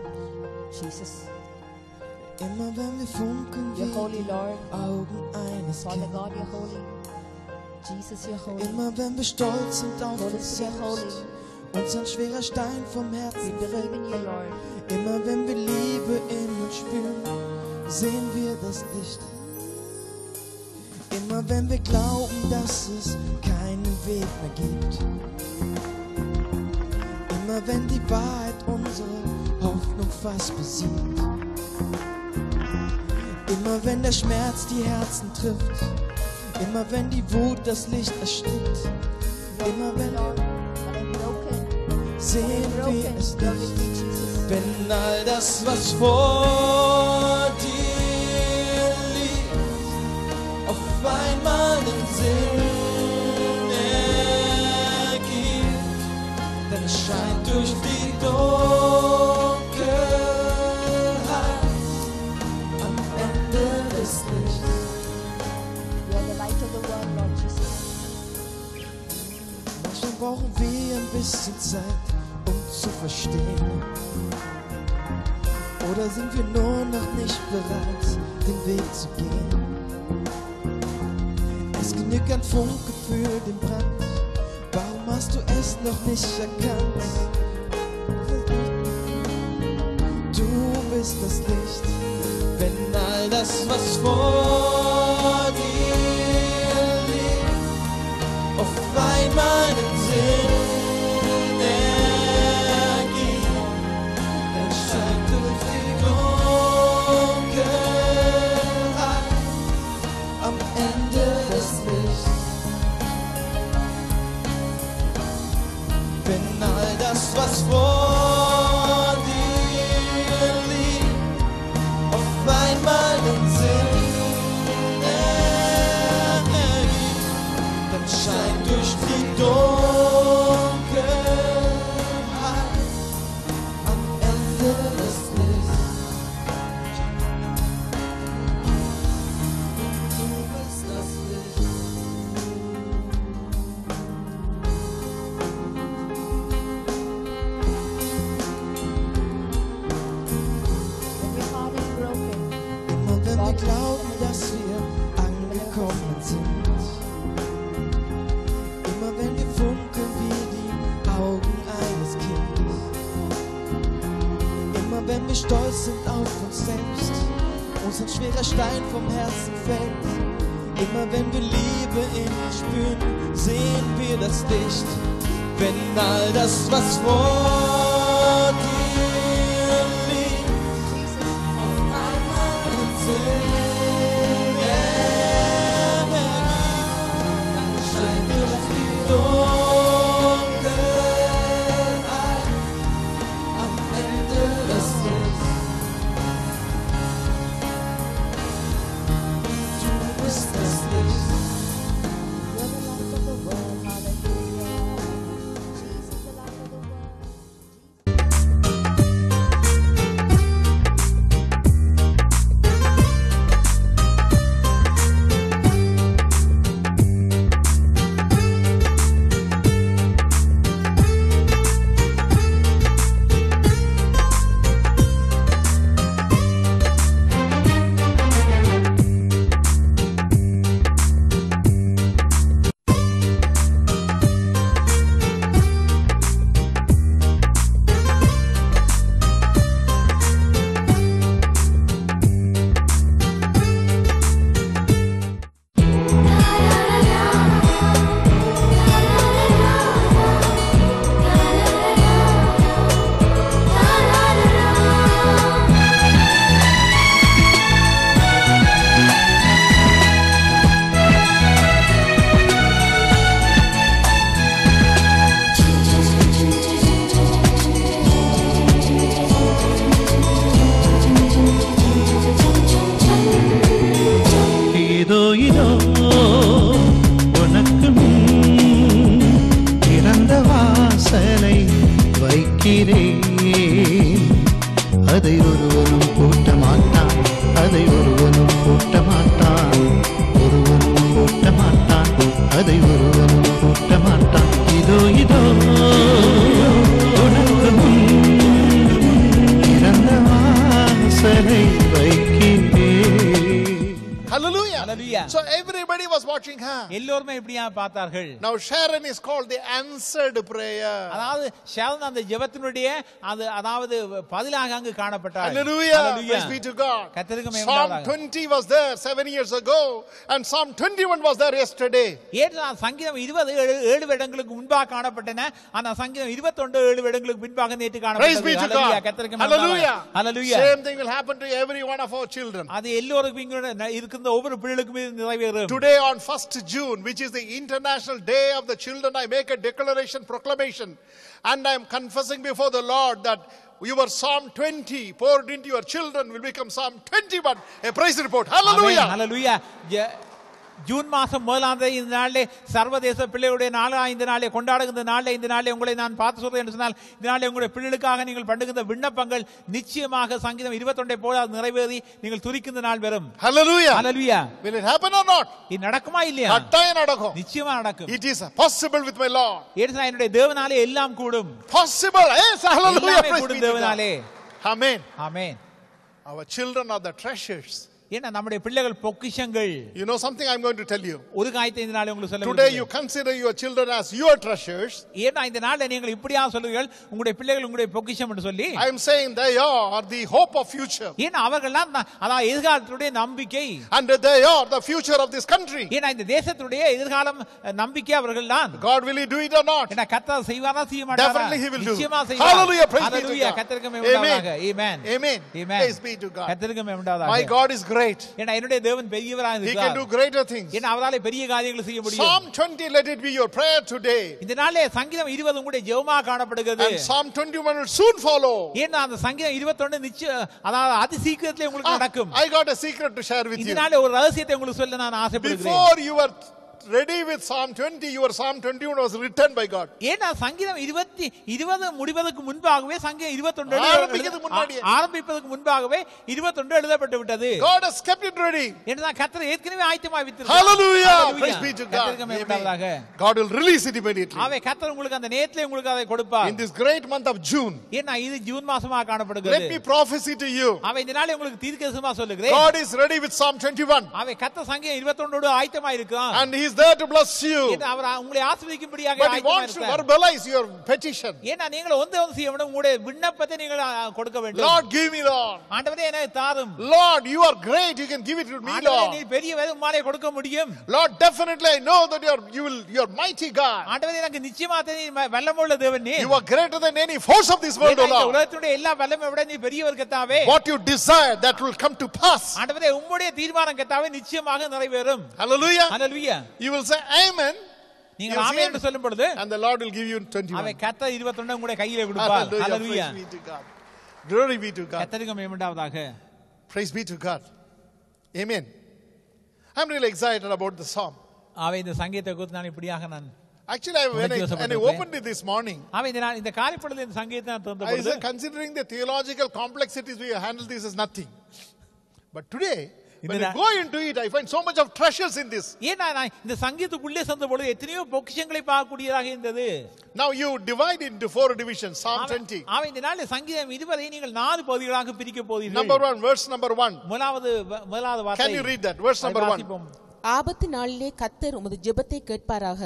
Jesus, Immer wenn wir funkeln wie you're holy, die Lord. Augen eines Father Kindes. God, you're holy. Jesus, you're holy. Immer wenn wir stolz sind auf Holy uns Spirit, holy. selbst, uns ein schwerer Stein vom We Herzen believe in fällt. you, Lord. Immer wenn wir Liebe in uns spüren, sehen wir das Licht. Immer wenn wir glauben, dass es keinen Weg mehr gibt. Immer wenn die Wahrheit unsere Hoffnung fast besiegt. Immer wenn der Schmerz die Herzen trifft. Immer wenn die Wut das Licht erstickt. Immer wenn Lord, but I'm broken. sehen wir Broken. es Lord, nicht. with you, Jesus. Wenn all das, was vor dir liegt, auf einmal den Sinn ergibt, denn es scheint durch die Dunkelheit am Ende des Lichts. You are the light of the world, Lord Jesus. Manchmal brauchen wir ein bisschen Zeit, um zu verstehen. Oder sind wir nur noch nicht bereit, den Weg zu gehen? Es genügt ein Funke für den Brand. Warum hast du es noch nicht erkannt? Du bist das Licht, wenn all das, was vor dir liegt, auf einmal den Sinn ergibt, dann scheint durch die Dunkelheit am Ende des Lichts. Wenn all das, was vor dir liegt, auf einmal den Sinn ergibt, dann scheint durch die Dunkelheit am Ende des Lichts. Du bist das Licht. When your heart is broken, Immer wenn wir glauben, dass wir angekommen sind. Immer wenn wir funkeln wie die Augen eines Kindes. Immer wenn wir stolz sind auf uns selbst, uns ein schwerer Stein vom Herzen fällt. Immer wenn wir Liebe in uns spüren, sehen wir das Licht. Wenn all das, was vor dir liegt, auf einmal den Sinn ergibt, dann scheint durch die Dunkelheit am Ende des Lichts. Du bist das Licht. you're the light of the world. Hallelujah. So everybody was watching her. எல்லோருமே இப்படியா பார்த்தார்கள். Now Sharon is called the answered prayer. அதாவது Sharon அந்த ஜெபத்தினுடைய அது அதாவது பதிலாக அங்கு காணப்பட்டார். Hallelujah. Praise be to God. கர்த்தருக்கு மகிமை Psalm உண்டாவதாக. 20 was there 7 years ago and Psalm 21 was there yesterday. ஏற்ற சங்கீதம் 20 7 வருடங்களுக்கு முன்பாக காணப்பட்டன. ஆனா சங்கீதம் 21 7 வருடங்களுக்கு முன்பாக நேற்று Praise be காணப்பட்டது. to God. கர்த்தருக்கு மகிமை உண்டாவதாக. Hallelujah. Same thing will happen to every one of our children. அது எல்லோருக்கும் இங்க இருக்கின்ற ஒவ்வொரு பிள்ளைகளுக்கும் இது நிறைவேறும். Today on 1st June, which is the International Day of the Children, I make a declaration, proclamation, and I am confessing before the Lord that your Psalm 20 poured into your children will become Psalm 21, a praise report. Hallelujah. Hallelujah. June மாதம் முதலாம் தேதி இந்த நாளிலே சர்வதேச பிள்ளைகளுடைய நாளாக இந்த நாளை கொண்டாடுகின்ற நாளில் இந்த நாளை உங்களை நான் பார்த்து சொல்றேன் என்று சொன்னால் இந்த நாளை உங்களுடைய பிள்ளைகளுக்காக நீங்கள் பண்ணுகின்ற விண்ணப்பங்கள் நிச்சயமாக சங்கீதம் 21 போல நிறைவேறி நீங்கள் துதிக்கின்ற நாள் வரும். Hallelujah. Hallelujah. Will it happen or not? இது நடக்குமா இல்லையா? கட்டாயம் நடக்கும். நிச்சயமா நடக்கும். It is possible with my Lord. ஏன்னா என்னுடைய தேவனாலே எல்லாம் கூடும். Possible. Yes, hallelujah. Praise be to தேவனாலே. God. Amen. Amen. Our children are the treasures. ஏன்னா நம்முடைய பிள்ளைகள் பொக்கிஷங்கள். You know something I'm going to tell you. ஒரு காரியத்தை இந்த நாளை உங்களுக்கு சொல்ல Today you consider your children as your treasures. ஏன்னா இந்த நாள்ல நீங்கள் இப்படியா சொல்லுவீர்கள் உங்களுடைய பிள்ளைகள் உங்களுடைய பொக்கிஷம் என்று சொல்லி. I am saying they are the hope of future. ஏன்னா அவர்கள்லாம் அதாவது எதிர்காலத்துடைய நம்பிக்கை. And they are the future of this country. ஏன்னா இந்த தேசத்துடைய எதிர்காலம் நம்பிக்கை அவர்கள்தான். God will he do it or not? ஏன்னா கர்த்தர் செய்வாரா செய்ய மாட்டாரா? Definitely he will do. நிச்சயமா செய்வார். Hallelujah. Praise be to Hallelujah. God. கர்த்தருக்கு மகிமை உண்டாவதாக. Amen. Amen. Amen. Praise be to God. கர்த்தருக்கு மகிமை உண்டாவதாக. My God is great. ஏன்னா என்னுடைய தேவன் பெரியவராக He இருக்கிறார். can do greater things. ஏன்னா அவராலே பெரிய காரியங்களை செய்ய முடியும். Psalm 20, let it be your prayer today. இந்த நாளிலே சங்கீதம் 20 உங்களுடைய ஜெபமாக காணப்படுகிறது. And Psalm 21 will soon follow. ஏன்னா அந்த சங்கீதம் 21 நிச்சயம் அதாவது அதி சீக்கிரத்திலே உங்களுக்கு நடக்கும். I got a secret to share with you. இந்த நாளிலே ஒரு ரகசியத்தை உங்களுக்கு சொல்ல நான் ஆசைப்படுகிறேன். Before you were ready with Psalm 20, your Psalm 21 was written by God. ஏன்னா சங்கீதம் 20 முடிவதற்கு முன்பாகவே சங்கீதம் 21 ஆரம்பிப்பதற்கு முன்பாகவே 21 எழுதப்பட்டு விட்டது. God has kept it ready. ஏன்னா கர்த்தர் ஏற்கனவே ஆயத்தமாக வைத்திருக்கிறார். Hallelujah. Praise be to God. God will release it immediately. ஆவே கர்த்தர் உங்களுக்கு அந்த நேரத்திலே உங்களுக்கு அதை கொடுப்பார். In this great month of June. ஏன்னா இது ஜூன் மாசமாக காணப்படுகிறது. Let me prophesy to you. ஆவே இந்த நாளே உங்களுக்கு தீர்க்கதரிசனமா சொல்லுகிறேன். God is ready with Psalm 21. ஆவே கர்த்தர் சங்கீதம் 21 ஆயத்தமாக இருக்கிறார். And he is there to bless you. அவர் உங்களை ஆசீர்வதிக்கும்படியாக But he wants to verbalize your petition. ஏன்னா நீங்கள் ஒன்று செய்ய வேண்டும் உங்களுடைய விண்ணப்பத்தை நீங்கள் கொடுக்க வேண்டும். Lord, give me, Lord. ஆண்டவரே எனக்கு தாரும். Lord, you are great. You can give it to me, Lord. ஆண்டவரே நீ பெரியவரே உம்மாலே கொடுக்க முடியும். Lord, definitely I know that you're mighty God. ஆண்டவரே எனக்கு நிச்சயமாக நீ வல்லமையுள்ள தேவன் நீ. You are greater than any force of this world, O Lord. உலகத்துடைய எல்லா வல்லமையை விட நீ பெரியவர் கர்த்தாவே. What you desire, that will come to pass. ஆண்டவரே உம்முடைய தீர்மானம் கர்த்தாவே நிச்சயமாக நிறைவேறும். Hallelujah. Hallelujah. You will say amen. நீங்கள் ஆமென் என்று சொல்லும் பொழுது and the Lord will give you 21. அவன் கர்த்தர் 21 உங்களுடைய கையிலே கொடுப்பார். Hallelujah. Praise be to God. Glory be to God. கர்த்தருக்கு மகிமை உண்டாவதாக. Praise be to God. Amen. I'm really excited about the psalm. அவன் இந்த சங்கீதத்தை குறித்து நான் இப்படியாக நான் Actually, when I opened it this morning, அவன் இந்த காரியப்பொழுது இந்த சங்கீதத்தை நான் திறந்த I பொழுது was considering the theological complexities we handle this as nothing. But today, when I go into it, I find so much of treasures in this. ஏன்னா நான் இந்த சங்கீதத்துக்குள்ளே சென்ற பொழுது எத்தனையோ பொக்கிஷங்களை பார்க்கக்கூடியதாக இருந்தது. Now you divide into 4 divisions. Psalm 20. அவன் இந்த நாளில் சங்கீதம் 20 நீங்கள் 4 பகுதிகளாக பிரிக்க போகிறீர்கள். Number 1, verse number 1. முதலாவது வார்த்தை. Can you read that? Verse number 1. ஆபத்து நாளிலே கர்த்தர் உமது ஜெபத்தை கேட்பாராக.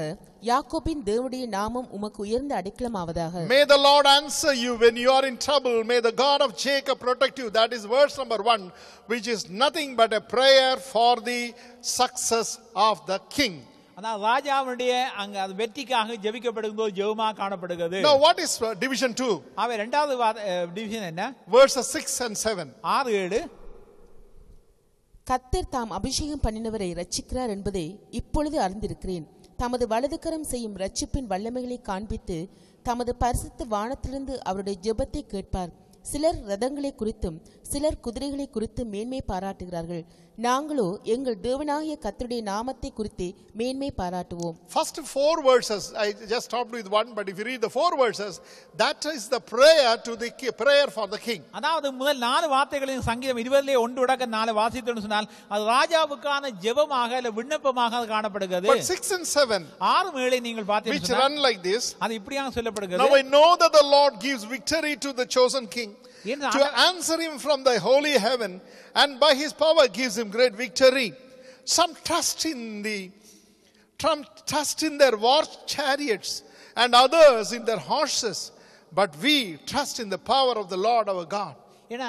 யாக்கோபின் தேவனுடைய நாமம் உமக்கு உயர்ந்த அடைக்கலமாவதாக. May the Lord answer you when you are in trouble. May the God of Jacob protect you. That is verse number 1, which is nothing but a prayer for the success of the king. அதான் ராஜாவுடைய அங்க அது வெற்றிக்காக ஜெபிக்கப்படுகிற ஜெபமா காணப்படுகிறது. Now what is division 2? அவன் இரண்டாவது division என்ன? Verses 6 and 7. 6 7. கர்த்தர் தாம் அபிஷேகம் பண்ணினவரை ரட்சிக்கிறார் என்பதை இப்பொழுது அறிந்திருக்கிறேன். தமது வலதுகரம் செய்யும் ரட்சிப்பின் வல்லமைகளை காண்பித்து தமது பரிசுத்த வானத்திலிருந்து அவருடைய ஜெபத்தை கேட்பார். சிலர் ரதங்களை குறித்தும் சிலர் குதிரைகளை குறித்து மேன்மை பாராட்டுகிறார்கள். நாங்களோ எங்கள் தேவனாகிய கர்த்தருடைய நாமத்தை குறித்து மேன்மை பாராட்டுவோம். First 4 verses, I just stopped with 1, but if you read the 4 verses, that is the prayer to the prayer for the king. அதாவது முதல் 4 வார்த்தைகளின் சங்கீதம் 20லே 1 4 வாசித்தோம்னு சொன்னால் அது ராஜாவுக்கான ஜெபமாக இல்ல விண்ணப்பமாக காணப்படுகிறது. But 6 and 7, 6 மேலே நீங்கள் பார்த்தீங்கன்னா which run like this. அது இப்படியாக சொல்லப்படுகிறது. Now I know that the Lord gives victory to the chosen king, to answer him from the holy heaven, and by his power gives him great victory. Some trust in their war chariots and others in their horses. But we trust in the power of the Lord our God. ஏன்னா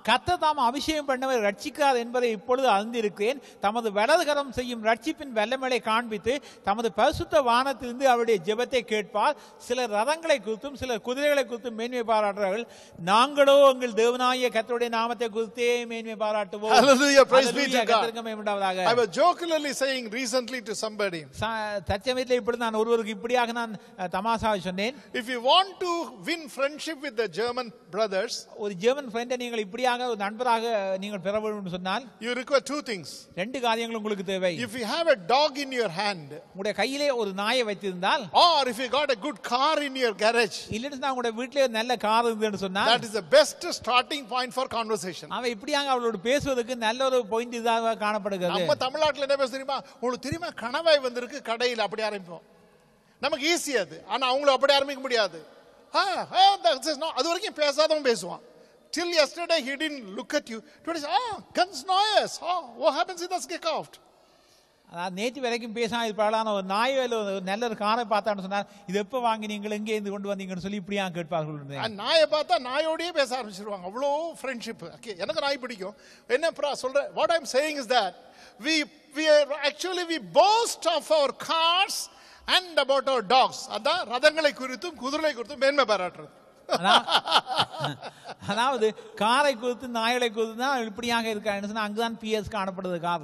கர்த்தர் தாம் அபிஷேகம் பண்ணவர் ரட்சிக்கிறார் என்பதை இப்பொழுது அறிந்திருக்கிறேன். தமது வலதுகரம் செய்யும் ரட்சிப்பின் வல்லமையை காண்பித்து தமது பரிசுத்த வானத்திலிருந்து அவருடைய ஜெபத்தை கேட்பார். சிலர் ரதங்களை குறித்தும் சிலர் குதிரைகளை குறித்தும் மேன்மை பாராட்டுகிறார்கள். நாங்களோ எங்கள் தேவனாகிய கர்த்தருடைய நாமத்தை குறித்தே மேன்மை பாராட்டுவோம். Hallelujah, praise be to God. கர்த்தருக்கு மகிமை உண்டாவதாக. I was jokingly saying recently to somebody, தற்சமயத்தில் இப்படி நான் ஒருவருக்கு இப்படியாக நான் தமாஷாவை சொன்னேன். if you want to win friendship with the German brothers, ஒரு ஜெர்மன் ஃப்ரெண்டை நீங்கள் இப்படியாக ஒரு நண்பராக நீங்கள் பெற வேண்டும் என்று சொன்னால் you require two things. ரெண்டு காரியங்கள் உங்களுக்கு தேவை. If you have a dog in your hand, உங்களுடைய கையிலே ஒரு நாயை வைத்திருந்தால், or if you got a good car in your garage, இல்லைன்னா உங்களுடைய வீட்டிலே ஒரு நல்ல கார் இருந்துன்னு சொன்னால், that is the best starting point for conversation. அவன் இப்படியாக அவளோட பேசுவதற்கு நல்ல ஒரு பாயிண்ட் இதாக காணப்படுகிறது. நம்ம தமிழ்நாட்டில் என்ன பேச தெரியுமா? உங்களுக்கு தெரியுமா கணவாய் வந்திருக்கு கடையில், அப்படி ஆரம்பிப்போம். நமக்கு ஈஸி அது. ஆனா அவங்களும் அப்படி ஆரம்பிக்க முடியாது. அது வரைக்கும் பேசாதவன் பேசுவான். Till yesterday he didn't look at you. Today, ganz Neues. What happens if that's gekauft? நேற்று வரைக்கும் பேசாம இருப்பாளான ஒரு நாய் நல்ல ஒரு காரை பார்த்தான்னு சொன்னார், இது எப்போ வாங்கினீங்க, எங்கே இருந்து கொண்டு வந்தீங்கன்னு சொல்லி இப்படியா கேட்பார்கள். நாயை பார்த்தா நாயோடய பேச ஆரம்பிச்சிருவாங்க. அவ்வளோ ஃப்ரெண்ட்ஷிப். எனக்கு நாய் பிடிக்கும். என்ன சொல்றேன், what I'm saying is that we boast of our cars and about our dogs. அதான் ரதங்களை குறித்தும் குதிரை குறித்தும் மேன்மை பாராட்டுறது. அதாவது காரை குறித்து நாய்களை குறித்து தான் இப்படியாக இருக்காங்க. அங்குதான் பிஎஸ் காணப்படுது கார்.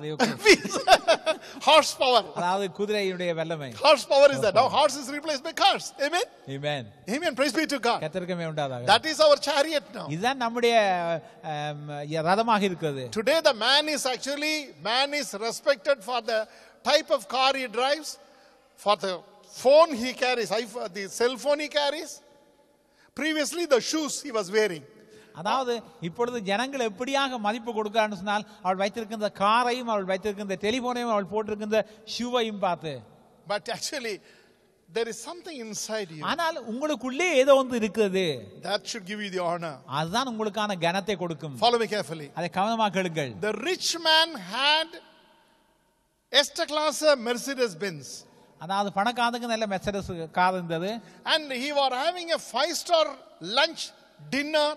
ஹார்ஸ் பவர், அதாவது குதிரையுடைய வல்லமை. Horse power is that. Now horse is replaced by cars. Amen. Amen. Amen. Praise be to God. கர்த்தருக்கு மகிமை உண்டாவதாக. That is our chariot now. இதுதான் நம்முடைய ரதமாக இருக்கிறது. Today the man is respected for the type of car he drives, for the phone he carries, the cell phone he carries. Previously the shoes he was wearing. அதாவது இப்பொழுது ஜனங்கள் எப்படியாக மதிப்பு கொடுக்கிறான்னு சொன்னால், அவள் வைத்திருக்கின்ற காரையும் அவள் வைத்திருக்கின்ற டெலிபோனையும் அவள் போட்டிருக்கின்ற ஷூவையும் பார்த்து. But actually there is something inside you. ஆனால் உங்களுக்குள்ளே ஏதோ ஒன்று இருக்கிறது. That should give you the honor. அதுதான் உங்களுக்கான கனத்தை கொடுக்கும். Follow me carefully. அதை கவனமாக கேளுங்கள். The rich man had Erste Klasse Mercedes Benz. அதாவது பணக்காரனுக்கு நல்ல மெர்சிடிஸ் கார் இருந்தது. And he was having a 5-star lunch, dinner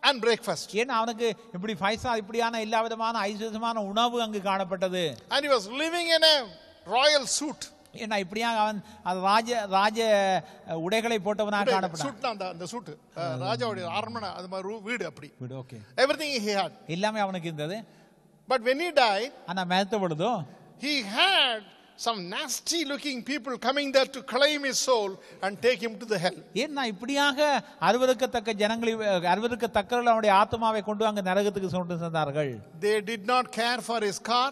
and breakfast. ஏன்னா அவனுக்கு இப்படி 5 ஸ்டார் இப்படியான எல்லா விதமான ஐஸ்வர்யமான உணவு அங்கு காணப்பட்டது. And he was living in a royal suit. ஏன்னா இப்படியாக அவன் ராஜ உடைகளை போட்டவனாக காணப்பட்டான். அந்த சூட் ராஜாவுடைய அரண்மனை அது மாதிரி வீடு அப்படி. ஓகே. Everything he had. எல்லாமே அவனுக்கு இருந்தது. But when he died, ஆனா மரித்த பொழுதோ he had some nasty looking people coming there to claim his soul and take him to the hell. ஏன்னா இப்படியாக அருவருக்கத்தக்க ஜனங்களை அருவருக்கத்தக்கவர்கள் அவருடைய ஆத்மாவை கொண்டு அங்க நரகத்துக்கு கொண்டு சென்றார்கள். They did not care for his car.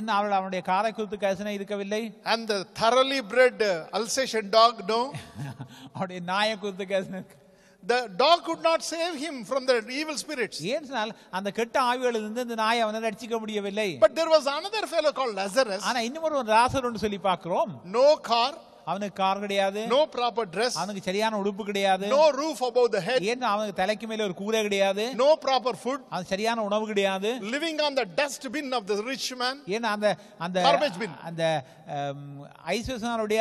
என்ன அவனுடைய காரை குறித்து கரிசனை இருக்கவில்லை. And the thoroughly bred Alsatian dog, no. அவருடைய நாயை குறித்து கரிசனை. The dog could not save him from the evil spirits. ஏனால் அந்த கெட்ட ஆவிகளிலிருந்து இந்த நாயை அவனை ரட்சிக்க முடியவில்லை. But there was another fellow called Lazarus. ஆனா இன்னொரு லாசருன்னு சொல்லி பார்க்கிறோம். No car. அவனுக்கு கார் கிடையாது. No proper dress. அவனுக்கு சரியான உடுப்பு கிடையாது. No roof above the head. ஏன்னா அவனுக்கு தலைக்கு மேல ஒரு கூரை கிடையாது. No proper food. அது சரியான உணவு கிடையாது. Living on the dust bin of the rich man. ஏன்னா அந்த garbage bin. அந்த ஐஸ்வர்யனுடைய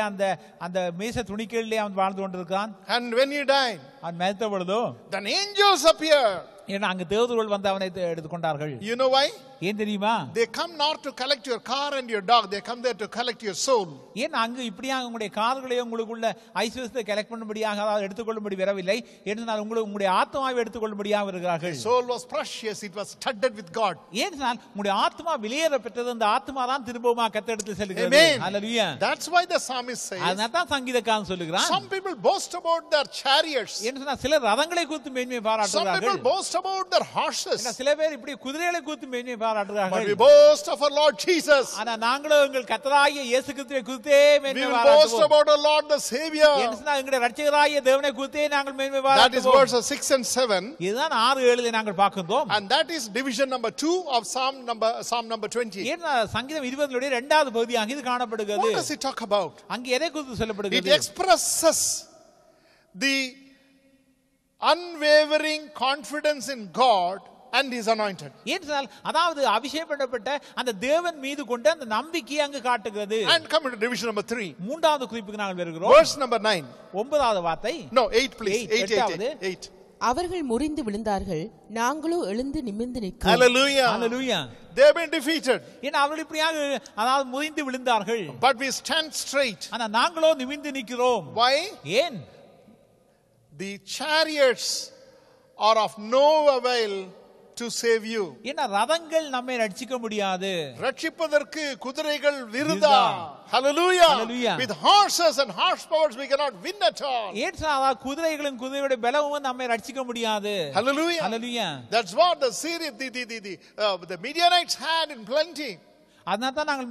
அந்த மேச துணிக்கையிலே அவன் வாழ்ந்து கொண்டிருக்கான். And when he died, அவன் மரித்த பொழுதோ then angels appeared. ஏன்னா அங்க தேவதூதர்கள் வந்து அவனை எடுத்துக்கொண்டார்கள். You know why? ஏன் தெரியுமா? They come not to collect your car and your dog, they come there to collect your soul. ஏன் அங்கு இப்படியாக உங்களுடைய கார்களையோ உங்களுக்குள்ள ஐஸ்வர்யத்தை கலெக்ட் பண்ணும்படியாக அதாவது எடுத்துக்கொள்ளும்படி வரவில்லை. ஏனென்றால் உங்களுடைய ஆத்மாவை எடுத்துக்கொள்ளும்படியாக வருகிறார்கள். Soul was precious, it was studded with God. ஏனென்றால் உங்களுடைய ஆத்மா வெளியேற பெற்றது, அந்த ஆத்மா தான் திரும்பவும் கத்தெடுத்து செல்கிறது. ஹல்லேலூயா. That's why the psalmist says. அதான் சங்கீதக்காரன் சொல்லுகிறான். Some people boast about their chariots. ஏனென்றால் சிலர் ரதங்களை குறித்து மேன்மை பாராட்டுகிறார்கள். Some people boast about their horses. சில பேர் இப்படி குதிரைகளை குறித்து மேன்மை பாராட்டுகிறார்கள். But we boast of our Lord Jesus. ஆனா நாங்களும் எங்கள் கர்த்தராகிய இயேசு கிறிஸ்துவை குறித்தே மேன்மை பாராட்டுவோம். We boast about our Lord the Savior. ஏனென்றால் எங்களுடைய இரட்சகராகிய தேவனை குறித்தே நாங்கள் மேன்மை பாராட்டுவோம். That is verses 6 and 7. இதுதான் 6 7 நாங்கள் பார்க்கிறோம். And that is division number 2 of Psalm number 20. ஏன்னா சங்கீதம் 20 உடைய இரண்டாவது பகுதியாக இது காணப்படுகிறது. What does it talk about? அங்கே எதை குறித்து சொல்லப்படுகிறது? It expresses the unwavering confidence in God and his anointed. ஏனென்றால் அதாவது அபிஷேகப்பட்ட அந்த தேவன் மீது கொண்ட அந்த நம்பிக்கை அங்கு காட்டுகிறது. And come to division number 3. மூன்றாவது குறிப்புக்கு நாங்கள் வருகிறோம். Verse number 9. ஒன்பதாவது வார்த்தை. No, 8 please. 8. அவர்கள் முறிந்து விழுந்தார்கள், நாங்களோ எழுந்து நிமிர்ந்து நிற்கிறோம். Hallelujah. Hallelujah. They have been defeated. ஏன்னா அவர்கள் இப்படியாக அதாவது முறிந்து விழுந்தார்கள். But we stand straight. ஆனா நாங்களோ நிமிர்ந்து நிற்கிறோம். Why? ஏன்? The chariots are of no avail to save you. ஏன்னா ரதங்கள் நம்மை ரட்சிக்க முடியாது. ரட்சிப்பதற்கு குதிரைகள் விருதா. Hallelujah. Hallelujah. With horses and horsepowers we cannot win at all. ஏன்னா குதிரைகளும் குதிரையோட பலமும் நம்மை ரட்சிக்க முடியாது. Hallelujah. Hallelujah. That's what the Syria, the Midianites had in plenty. அதனால்தான் நாங்கள்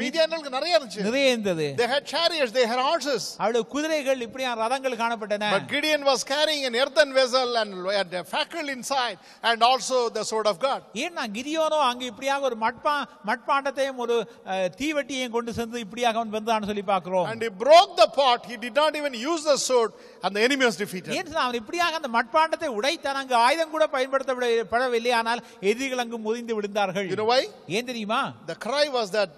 மீதியானர்களுக்கு நிறைய இருந்துச்சு. நிறைய இருந்தது. They had chariots, they had horses. அவருடைய குதிரைகள் இப்படியா ரதங்கள் காணப்பட்டன. But Gideon was carrying an earthen vessel and a fackel inside and also the sword of God. ஏன்னா கிதியோனோ அங்க இப்படியாக ஒரு மட்பாண்டத்தையும் ஒரு தீவெட்டியையும் கொண்டு சென்று இப்படியாக அவன் வந்தான்னு சொல்லி பார்க்கிறோம். And he broke the pot, he did not even use the sword and the enemy was defeated. ஏன்னா அவன் இப்படியாக அந்த மட்பாண்டத்தை உடைத்தான், அங்கு ஆயுதம் கூட பயன்படுத்தப்படவில்லை, ஆனால் எதிரிகள் அங்கு முறிந்து விழுந்தார்கள். You know why? ஏன் தெரியுமா? The cry was that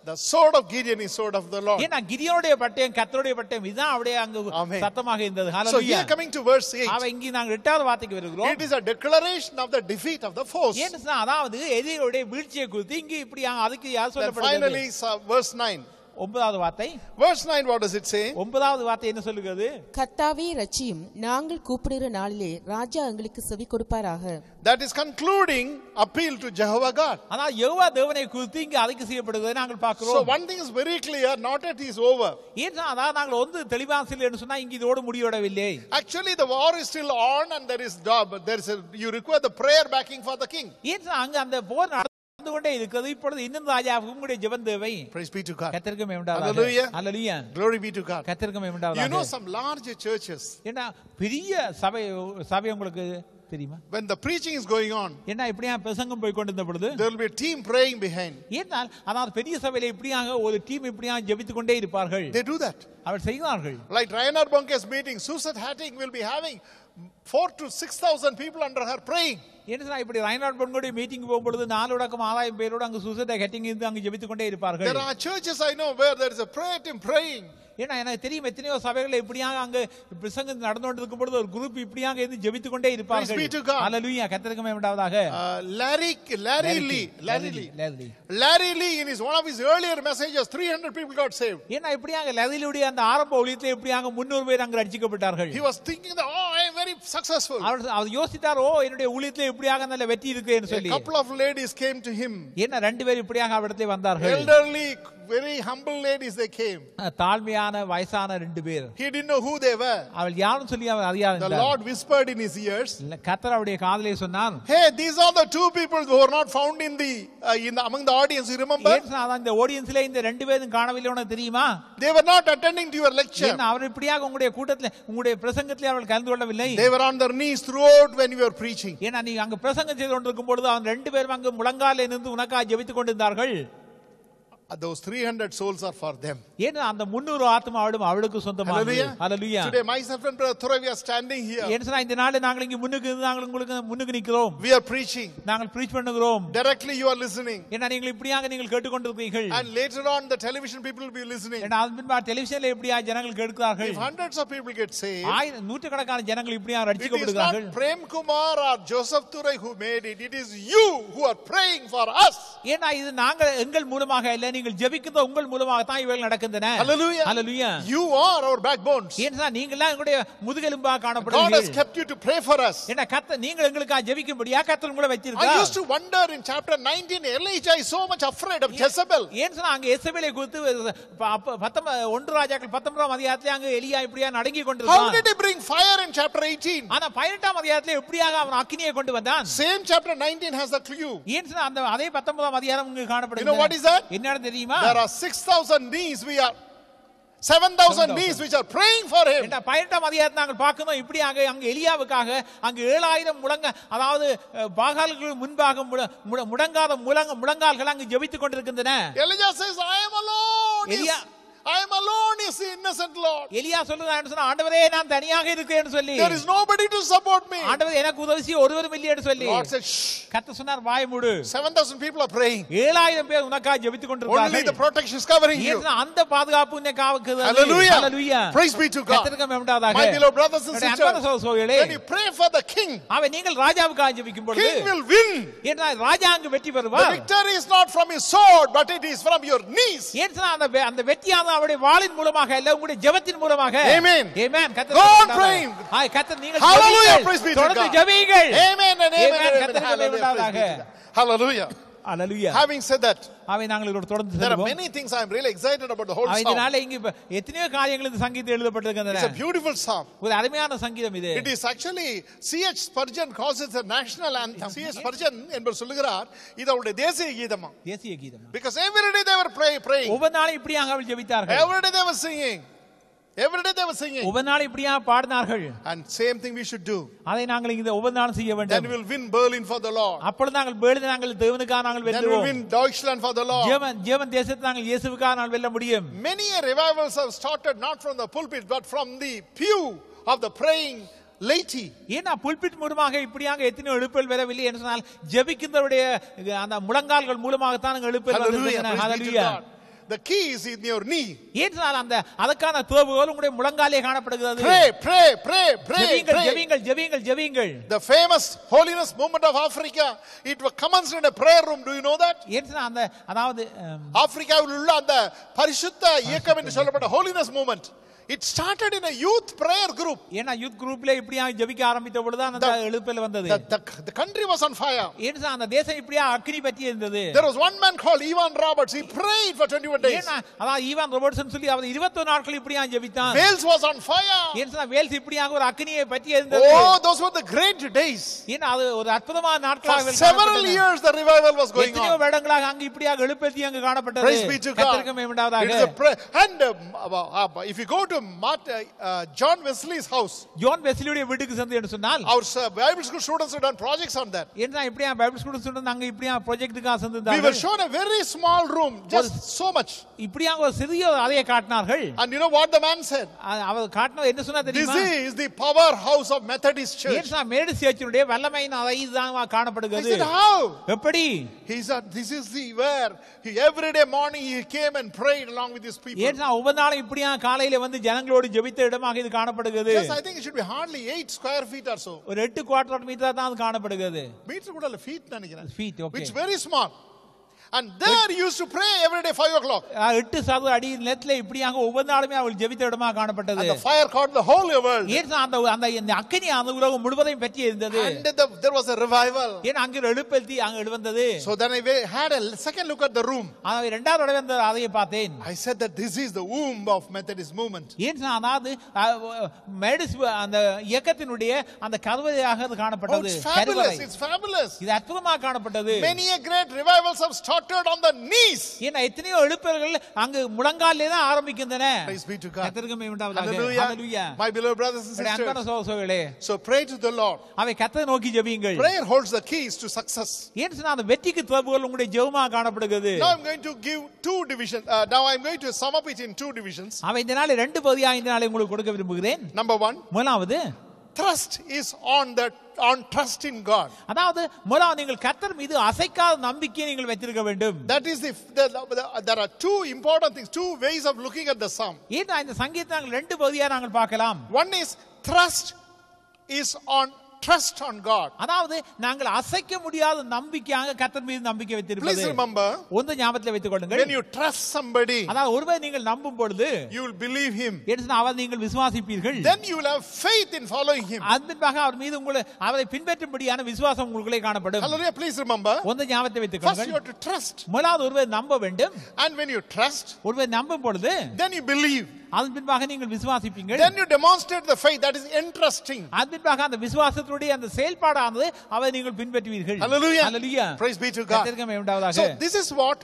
the sword of Gideon is sword of the Lord. ஏன்னா கிதியோனுடைய பட்டயம் கர்த்தருடைய பட்டயம் இதுதான் அப்படியே அங்கு சத்தமாக இருந்தது. So here coming to verse 8. அவ இங்க நாங்கள் 8வது வார்த்தைக்கு வருகிறோம். It is a declaration of the defeat of the foes. ஏன்னா அதாவது எதிரிகளுடைய வீழ்ச்சியை குறித்து இங்க இப்படி அதுக்கு யார் சொல்லப்படுகிறது? Finally verse 9. 9வது வார்த்தை. Verse 9, what does it say? 9வது வார்த்தை என்ன சொல்லுகிறது? கர்த்தாவே ரட்சியும், நாங்கள் கூப்பிடுகிற நாளிலே ராஜா எங்களுக்கு செவி கொடுப்பாராக. That is concluding appeal to Jehovah God. ஆனா யெகோவா தேவனை குறித்து இங்க அதுக்கு செய்யப்படுகிறது நாங்கள் பார்க்கிறோம். So one thing is very clear, not yet is over. ஏன்னா அதாவது நாங்கள் வந்து தெளிவாக சொல்லணும்னு சொன்னா இங்க இதோடு முடிவடையவில்லை. Actually the war is still on and there is you require the prayer backing for the king. ஏன்னா அங்க அந்த போர் நடந்து கொண்டே இருக்கிறது. இப்பொழுது இன்னும் ராஜாவுக்கு உங்களுடைய ஜெபம் தேவை. Praise be to God. கர்த்தருக்கு மகிமை உண்டாவதாக. Hallelujah. Hallelujah. Glory be to God. கர்த்தருக்கு மகிமை உண்டாவதாக. You know some larger churches. ஏன்னா பெரிய சபை உங்களுக்கு தெரியுமா? When the preaching is going on, ஏன்னா இப்படியா பிரசங்கம் போய் கொண்டிருந்த பொழுது there will be a team praying behind. ஏனால் அதாவது பெரிய சபையில இப்படியாக ஒரு டீம் இப்படியா ஜெபித்துக் கொண்டே இருப்பார்கள். They do that. அவர் செய்வார்கள். Like Reinhard Bonke's meeting, Susan Hatting will be having 4,000 to 6,000 people under her praying. ஏன்னா இப்படி ரைனார்ட் பொன்கோடி மீட்டிங் போகும்பொழுது 4,000 பேரோடு அங்கு சுசேதா ஹெட்டிங் இருந்து அங்கு ஜெபித்துக் கொண்டே இருப்பார்கள். There are churches I know where there is a prayer team praying. ஏன்னா எனக்கு தெரியும் எத்தனையோ சபைகள் இப்படியாக அங்கு பிரசங்கம் நடந்து கொண்டிருக்கும் பொழுது ஒரு குரூப் இப்படியாக இருந்து ஜெபித்துக் கொண்டே இருப்பார்கள். ஹalleluya. கர்த்தருக்கு மகிமை உண்டாவதாக. Larry Lee in one of his earlier messages 300 people got saved. ஏன்னா இப்படியாக லாரிலுடைய அந்த ஆரம்ப ஊழியத்திலே இப்படியாக 300 பேர் அங்கு ரட்சிக்கப்பட்டார்கள். He was thinking that I am very successful. அவர் யோசித்தார் என்னுடைய ஊழியத்திலே இப்படியாக நல்ல வெற்றி இருக்குன்னு சொல்லி. A couple of ladies came to him. ஏன்னா ரெண்டு பேர் இப்படியாக அவரிடத்தில் வந்தார்கள். Elderly, very humble ladies they came. தாழ்மையான வயசான ரெண்டு பேர். He didn't know who they were. அவள் யாருன்னு சொல்லி அவர் அறியாத. The Lord whispered in his ears. கர்த்தர் அவருடைய காதிலே சொன்னார். Hey, these are the two people who are not found in the among the audience. You remember? இந்த ஆடியன்ஸ்ல இந்த ரெண்டு பேரும் காணவில்லை உனக்கு தெரியுமா? They were not attending to your lecture. ஏன்னா அவர் இப்படியாக உங்களுடைய கூட்டத்திலே உங்களுடைய பிரசங்கத்திலே அவர்கள் கலந்து கொள்ளவில்லை. They were on their knees throughout when you were preaching. ஏன்னா நீ அங்க பிரசங்கம் செய்து கொண்டிருக்கும் பொழுது அவன் ரெண்டு பேரும் அங்கு முழங்காலில் நின்று உனக்காக ஜெபித்துக் கொண்டிருந்தார்கள். Those 300 souls are for them. ஏன்னா அந்த 300 ஆத்மாவும் அவளுக்கு சொந்தமானது. ஹalleluya. Today myself and brother Thoreau we are standing here. ஏன்னா இந்த நாளே நாங்கள் இங்க முன்னுக்கு நாங்கள் உங்களுக்கு முன்னுக்கு நிக்கிறோம். We are preaching. நாங்கள் preach பண்ணுகிறோம். Directly you are listening. ஏன்னா நீங்கள் இப்படியாக நீங்கள் கேட்டுக்கொண்டிருக்கிறீர்கள். And later on the television people will be listening. ஏன்னா அதுபின்பு டெலிவிஷன்ல இப்படியா ஜனங்கள் கேட்கிறார்கள். If hundreds of people get saved, நூற்றுக்கணக்கான ஜனங்கள் இப்படியா ரட்சிக்கப்படுகிறார்கள். It is not Prem Kumar or Joseph Thurai who made it. It is you who are praying for us. ஏன்னா இது நாங்கள் எங்கள் மூலமாக இல்ல, நீங்கள் ஜெபிக்கிற உங்கள் மூலமாக தான் இவைகள் நடக்கின்றன. Hallelujah. Hallelujah. You are our backbones. ஏன்னா நீங்கலாம் எங்களுடைய முதுகெலும்பாக காணப்படுகிறீர்கள். God has kept you to pray for us. ஏன்னா கர்த்தர் நீங்கள் எங்களுக்காக ஜெபிக்கும்படியா கர்த்தர் உங்களை வச்சிருக்கார். I used to wonder in chapter 19 Elijah is so much afraid of Jezebel. ஏன்னா அங்க எசபேலை குறித்து 1 ராஜாக்கள் 19ஆம் அதிகாரத்திலே அங்க எலியா இப்படியா நடுங்கி கொண்டிருந்தான். How did he bring fire in chapter 18? ஆனா 18ஆம் அதிகாரத்திலே எப்படியாக அவன் அக்கினியை கொண்டு வந்தான்? Same chapter 19 has the clue. ஏன்னா அந்த அதே 19ஆம் அதிகாரம் இங்க காணப்படுகிறது. You know what is that? என்னன்னு தெரியுமா? There are 6,000 knees 7,000 knees which are praying for him. இந்த 18ஆம் அதிகாரத்தை நாங்கள் பார்க்கணும். இப்படியாக அங்க எலியாவுக்காக அங்க 7,000 அதாவது பாகால்களுக்கு முன்பாக முடங்காத முழங்கால்கள் அங்கு ஜெபித்துக் கொண்டிருக்கின்றன. Elijah says I am alone. I am alone is the innocent Lord. எலியா சொல்றான்னு சொன்னா ஆண்டவரே நான் தனியாக இருக்கேன்னு சொல்லி There is nobody to support me. ஆண்டவரே எனக்கு உதவி செய்ய ஒருவரும் இல்லைன்னு சொல்லி Lord said, shh. கர்த்தர் சொன்னார் வாய் மூடு. 7,000 people are praying. 7000 பேர் உனக்காக ஜெபித்துக் Only the கொண்டிருக்கிறார்கள். protection is covering you. ஏன்னா அந்த பாதுகாப்பு உன்னை காக்குது. Hallelujah. Hallelujah. Praise be to God. கர்த்தருக்கு மகிமையுண்டாவதாக. My beloved brothers and அன்பான sisters, சகோதரர்களே, when you pray for the king, அவன் நீங்கள் ராஜாவுக்காக ஜெபிக்கும் பொழுது king will win. ஏன்னா ராஜா அங்கு வெற்றி The பெறுவார். victory is not from his sword, but it is from your knees. ஏன்னா அந்த வெற்றியானது அவருடைய வாளின் மூலமாக அல்ல உங்களுடைய ஜெபத்தின் மூலமாக. Amen. Amen. Go on praying. Hi கர்த்தர் நீங்கள் Hallelujah. Praise be to தொடர்ந்து God. ஜெபியுங்கள். Amen and amen. Amen. Amen. கர்த்தருக்கு Hallelujah. மகிமையுண்டாவதாக. Praise be to God. Hallelujah. Hallelujah. Having said that, அவை நாங்கள் இதோடு தொடர்ந்து there are செல்வோம். many things I am really excited about the whole psalm. இதனால இங்க எத்தனையோ காரியங்கள் இந்த சங்கீதத்தில் எழுதப்பட்டிருக்கின்றன. It's a beautiful psalm. ஒரு அருமையான சங்கீதம் இது. It is actually C.H. Spurgeon calls it the national anthem. C.H. Spurgeon என்பவர் சொல்லுகிறார் இது அவருடைய தேசிய கீதமா. தேசிய கீதம். Because every day they were praying. ஒவ்வொரு நாளும் இப்படியாக அவர்கள் ஜெபித்தார்கள். Every day they were singing. Every day they were singing. ஒவ்வொரு நாளும் இப்படியாக பாடினார்கள். And same thing we should do. அதை நாங்கள் இந்த ஒவ்வொரு நாளும் செய்ய Then வேண்டும். we will win Berlin for the Lord. அப்பொழுது நாங்கள் பேர்லின் நாங்கள் தேவனுக்காக நாங்கள் Then we will வெல்லுவோம். win Deutschland for the Lord. German தேசத்தை நாங்கள் இயேசுவுக்காக நாங்கள் வெல்ல முடியும். Many revivals have started not from the pulpit but from the pew of the praying laity. ஏன்னா புல்பிட் மூலமாக இப்படியாக எத்தனையோ எழுப்புதல் வரவில்லை என்று சொன்னால் ஜெபிக்கின்றவருடைய அந்த முழங்கால்கள் மூலமாகத்தான் எழுப்புதல் Hallelujah. வந்திருக்கின்றன. Praise be to hallelujah. God. The key is in your knee. ஏனால் அந்த அதற்கான தேவைகள் உங்களுடைய முழங்காலே காணப்படுகிறது. Pray, pray, pray, pray, ஜெபிங்கள் pray. ஜெபிங்கள் ஜெபிங்கள் ஜெபிங்கள். The famous holiness movement of Africa, it was commenced in a prayer room. Do you know that? ஏன்னா அந்த அதாவது ஆப்பிரிக்காவில் உள்ள அந்த பரிசுத்த இயக்கம் என்று சொல்லப்பட்ட holiness movement, it started in a youth prayer group. ஏன்னா யூத் குரூப்ல இப்படியாக ஜெபிக்க ஆரம்பித்த பொழுது அந்த எழுப்புதல் வந்தது. The country was on fire. ஏன்னா அந்த தேசம் இப்படியா அக்னி பற்றி இருந்தது. There was one man called Ivan Roberts. He prayed for 21 days. ஏன்னா அதான் ஈவான் ராபர்ட்சன் சொல்லி அவர் 21 நாட்கள் இப்படியாக ஜெபித்தான். Wales was on fire. ஏன்னா வேல்ஸ் இப்படியாக ஒரு அக்னியை பற்றி இருந்தது. Oh, those were the great days. ஏன்னா அது ஒரு அற்புதமான For நாட்களாக several years the revival was going எத்தனையோ on. வருடங்களாக அங்கு இப்படியாக எழுப்பதி அங்கு காணப்பட்டது. Praise be to God. கர்த்தருக்கு மகிமையுண்டாவதாக. It is a prayer. And if you go to John Wesley's house, John வெஸ்லியுடைய வீட்டுக்கு சென்று என்று சொன்னால் our Bible school students have done projects on that. ஏன்னா இப்படியா பைபிள் ஸ்கூல் ஸ்டூடண்ட் அங்க இப்படியா ப்ராஜெக்ட்டுக்காக We were சென்றிருந்தார்கள். shown a very small room, just so much. இப்படியாக ஒரு சிறிய அறையை காட்டினார்கள். And you know what the man said? அவர் காட்டினது என்ன சொன்னா This தெரியுமா? is the powerhouse of Methodist Church. ஏன்னா மேடு சேர்ச்சினுடைய வல்லமையின் அறை இதுதான் I காணப்படுகிறது. said, how? எப்படி? He said, this is the where every day morning he came and prayed along with his people. ஏன்னா ஒவ்வொரு நாளும் இப்படியா காலையில வந்து ஜனங்களோடு ஜெபித்த இடமாக இது காணப்படுகிறது. Yes, I think it should be hardly 8 square feet or so. ஒரு 8 குவார்டர் மீட்டர் தான் அது காணப்படுகிறது. Meter கூட இல்ல, feet நினைக்கிறேன். Feet, okay. Which very small. And there he used to pray every day 5 o'clock. 8 சதுர அடி நிலத்துல இப்படியாக ஒவ்வொரு நாளுமே அவள் ஜெபித்த இடமாக காணப்பட்டது. And the fire caught the whole world. ஏன்னா அந்த இந்த அக்கினி அந்த உலகம் முழுவதையும் பற்றி இருந்தது. And there was a revival. ஏன்னா அங்க எழுப்பி அங்க எழுவந்தது. So then I had a second look at the room. அதை இரண்டாவது தடவை அந்த அதையை பார்த்தேன். I said that this is the womb of Methodist movement. ஏன்னா அதாவது மேடிஸ் அந்த இயக்கத்தினுடைய அந்த கருவறையாக அது Oh, காணப்பட்டது. it's fabulous. It's fabulous. இது அற்புதமாக காணப்பட்டது. Many a great revivals have started on the knees. ஏன்னா எத்தனையோ எழுப்புதல்கள் அங்கு முழங்காலிலே தான் ஆரம்பிக்கின்றன. Praise be to God. கர்த்தருக்கு மகிமை உண்டாவதாக. Hallelujah. Hallelujah. My beloved brothers and அன்பான sisters. சகோதரர்களே, So pray to the Lord. அவை கர்த்தரை நோக்கி ஜெபியுங்கள். Prayer holds the keys to success. ஏன்னு சொன்னா அந்த வெற்றிக்கு திறவுகோல் உங்களுடைய ஜெபமாக காணப்படுகிறது. Now I'm going to give two divisions. Now I'm going to sum up it in two divisions. அவை இந்த நாள் 2 பகுதியாக இந்த நாளை உங்களுக்கு கொடுக்க விரும்புகிறேன். Number one, முதலாவது trust is on trust in God. அதாவது முதலாவது நீங்கள் கர்த்தர் மீது அசைக்காத நம்பிக்கையை நீங்கள் வைத்திருக்க வேண்டும். That is there are two important things, two ways of looking at the psalm. ஏன்னா இந்த சங்கீதத்தை நாங்கள் 2 பகுதியாக நாங்கள் பார்க்கலாம். One is trust on God. அதாவது நாங்கள் அசைக்க முடியாத நம்பிக்கையாக கர்த்தர் மீது நம்பிக்கை வைத்திருப்பது. Please remember, ஒன்று ஞாபகத்தில் வைத்துக் கொள்ளுங்கள். when you trust somebody, அதாவது ஒருவர் நீங்கள் நம்பும் பொழுது you will believe him. அவர் நீங்கள் விசுவாசிப்பீர்கள். Then you will have faith in following him. அன்பின்பாக அவர் மீது அவரை பின்பற்றும்படியான விசுவாசம் உங்களுக்குள்ளே காணப்படும். Hallelujah. Please remember, ஒன்று ஞாபகத்தில் வைத்துக் first you கொள்ளுங்கள். have to trust. முதலாவது ஒருவர் நம்ப வேண்டும். And when you trust, ஒருவர் நம்பும் பொழுது then you believe. அதன் பின்பாக நீங்கள் விசுவாசிப்பீர்கள். Then you demonstrate the faith, that is entrusting. அதன் பின்பாக அந்த விசுவாசத்துடைய அந்த செயல்பாடானது அதை நீங்கள் பின்பற்றுவீர்கள். Hallelujah. Hallelujah. Praise be to God. கர்த்தருக்கு மகிமை உண்டாவதாக. So this is what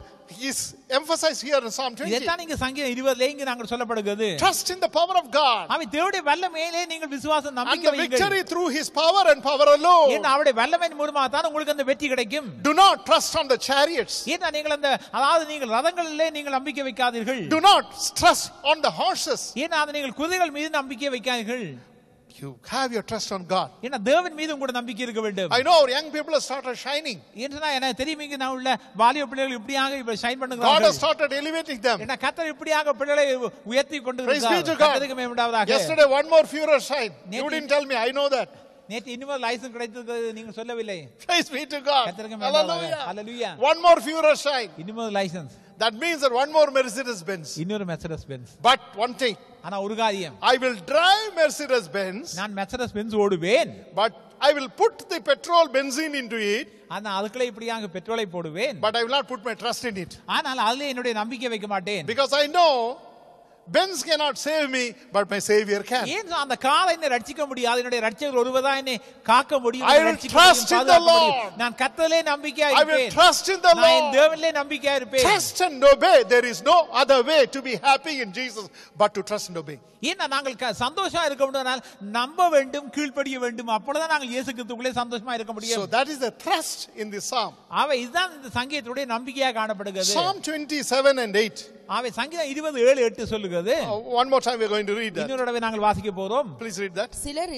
is emphasized here in Psalm 20. இதைத்தான் இங்க சங்கீதம் 20 இங்க நாங்கள் சொல்லப்படுகிறது. Trust in the power of God. அவன் தேவனுடைய வல்லமையிலே நீங்கள் விசுவாசம் And நம்பிக்கை the வையுங்கள். victory through his power and power alone. ஏன்னா அவருடைய வல்லமையின் மூலமாக தான் உங்களுக்கு அந்த வெற்றி கிடைக்கும். Do not trust on the chariots. ஏன்னா நீங்கள் அந்த அதாவது நீங்கள் ரதங்களிலே நீங்கள் நம்பிக்கை வைக்காதீர்கள். Do not trust on the horses. ஏன்னா அதை நீங்கள் குதிரைகள் மீது நம்பிக்கை வைக்காதீர்கள். You have your trust on God. ஏன்னா தேவன் மீது உங்களோட நம்பிக்கை இருக்க வேண்டும். I know our young people have started shining. ஏன்னா எனக்கு தெரியும் இங்க நான் உள்ள வாலிப பிள்ளைகள் இப்படியாக இப்ப ஷைன் God has பண்ணுகிறார்கள். started elevating them. ஏன்னா கர்த்தர் இப்படியாக பிள்ளைகளை உயர்த்தி கொண்டு Praise be to இருக்கிறார். God. கர்த்தருக்கு மகிமை உண்டாவதாக. Yesterday one more furious shine. You didn't tell me. I know that. நேற்று இன்னொரு லைசன்ஸ் கிடைத்தது நீங்க சொல்லவில்லை. Praise be to God. கர்த்தருக்கு மகிமை உண்டாவதாக. Hallelujah. ஹalleluya. One more furious shine. இன்னொரு licence. That means that one more Mercedes Benz. இன்னொரு Mercedes Benz. But one thing. ஆனா ஒரு காரியம். I will drive Mercedes Benz. நான் மெர்சிடஸ் பென்ஸ் ஓடுவேன். But I will put the petrol benzene into it. ஆனா அதுக்குள்ள இப்படியாக பெட்ரோலை போடுவேன். But I will not put my trust in it. ஆனால் அதுல என்னுடைய நம்பிக்கை வைக்க மாட்டேன். Because I know Benz cannot save me, but my Savior can. ஏன் அந்த காரை என்னை ரட்சிக்க முடியாது. என்னுடைய ரட்சகர் ஒருவர்தான் என்னை காக்க முடியும். I will trust in the Lord. நான் கர்த்தரிலே நம்பிக்கையா I will இருப்பேன். trust in the நான் என் Lord. தேவனிலே நம்பிக்கையா இருப்பேன். Trust and obey. There is no other way to be happy in Jesus but to trust and obey. ஏன்னா நாங்கள் சந்தோஷமா இருக்க முடியாதனால் நம்ப வேண்டும், கீழ்ப்படிய வேண்டும். அப்பொழுதுதான் நாங்கள் இயேசு கிறிஸ்துவுக்குள்ளே சந்தோஷமா இருக்க So முடியும். that is the trust in this psalm. ஆவே இதுதான் இந்த சங்கீதத்துடைய நம்பிக்கையா காணப்படுகிறது. Psalm 27 and 8. ஆவே சங்கீதம் 27:8 சொல்லுகிறது. One more time we are going to read that. இன்னொரு தடவை நாங்கள் வாசிக்க போறோம். Please read that. சிலர்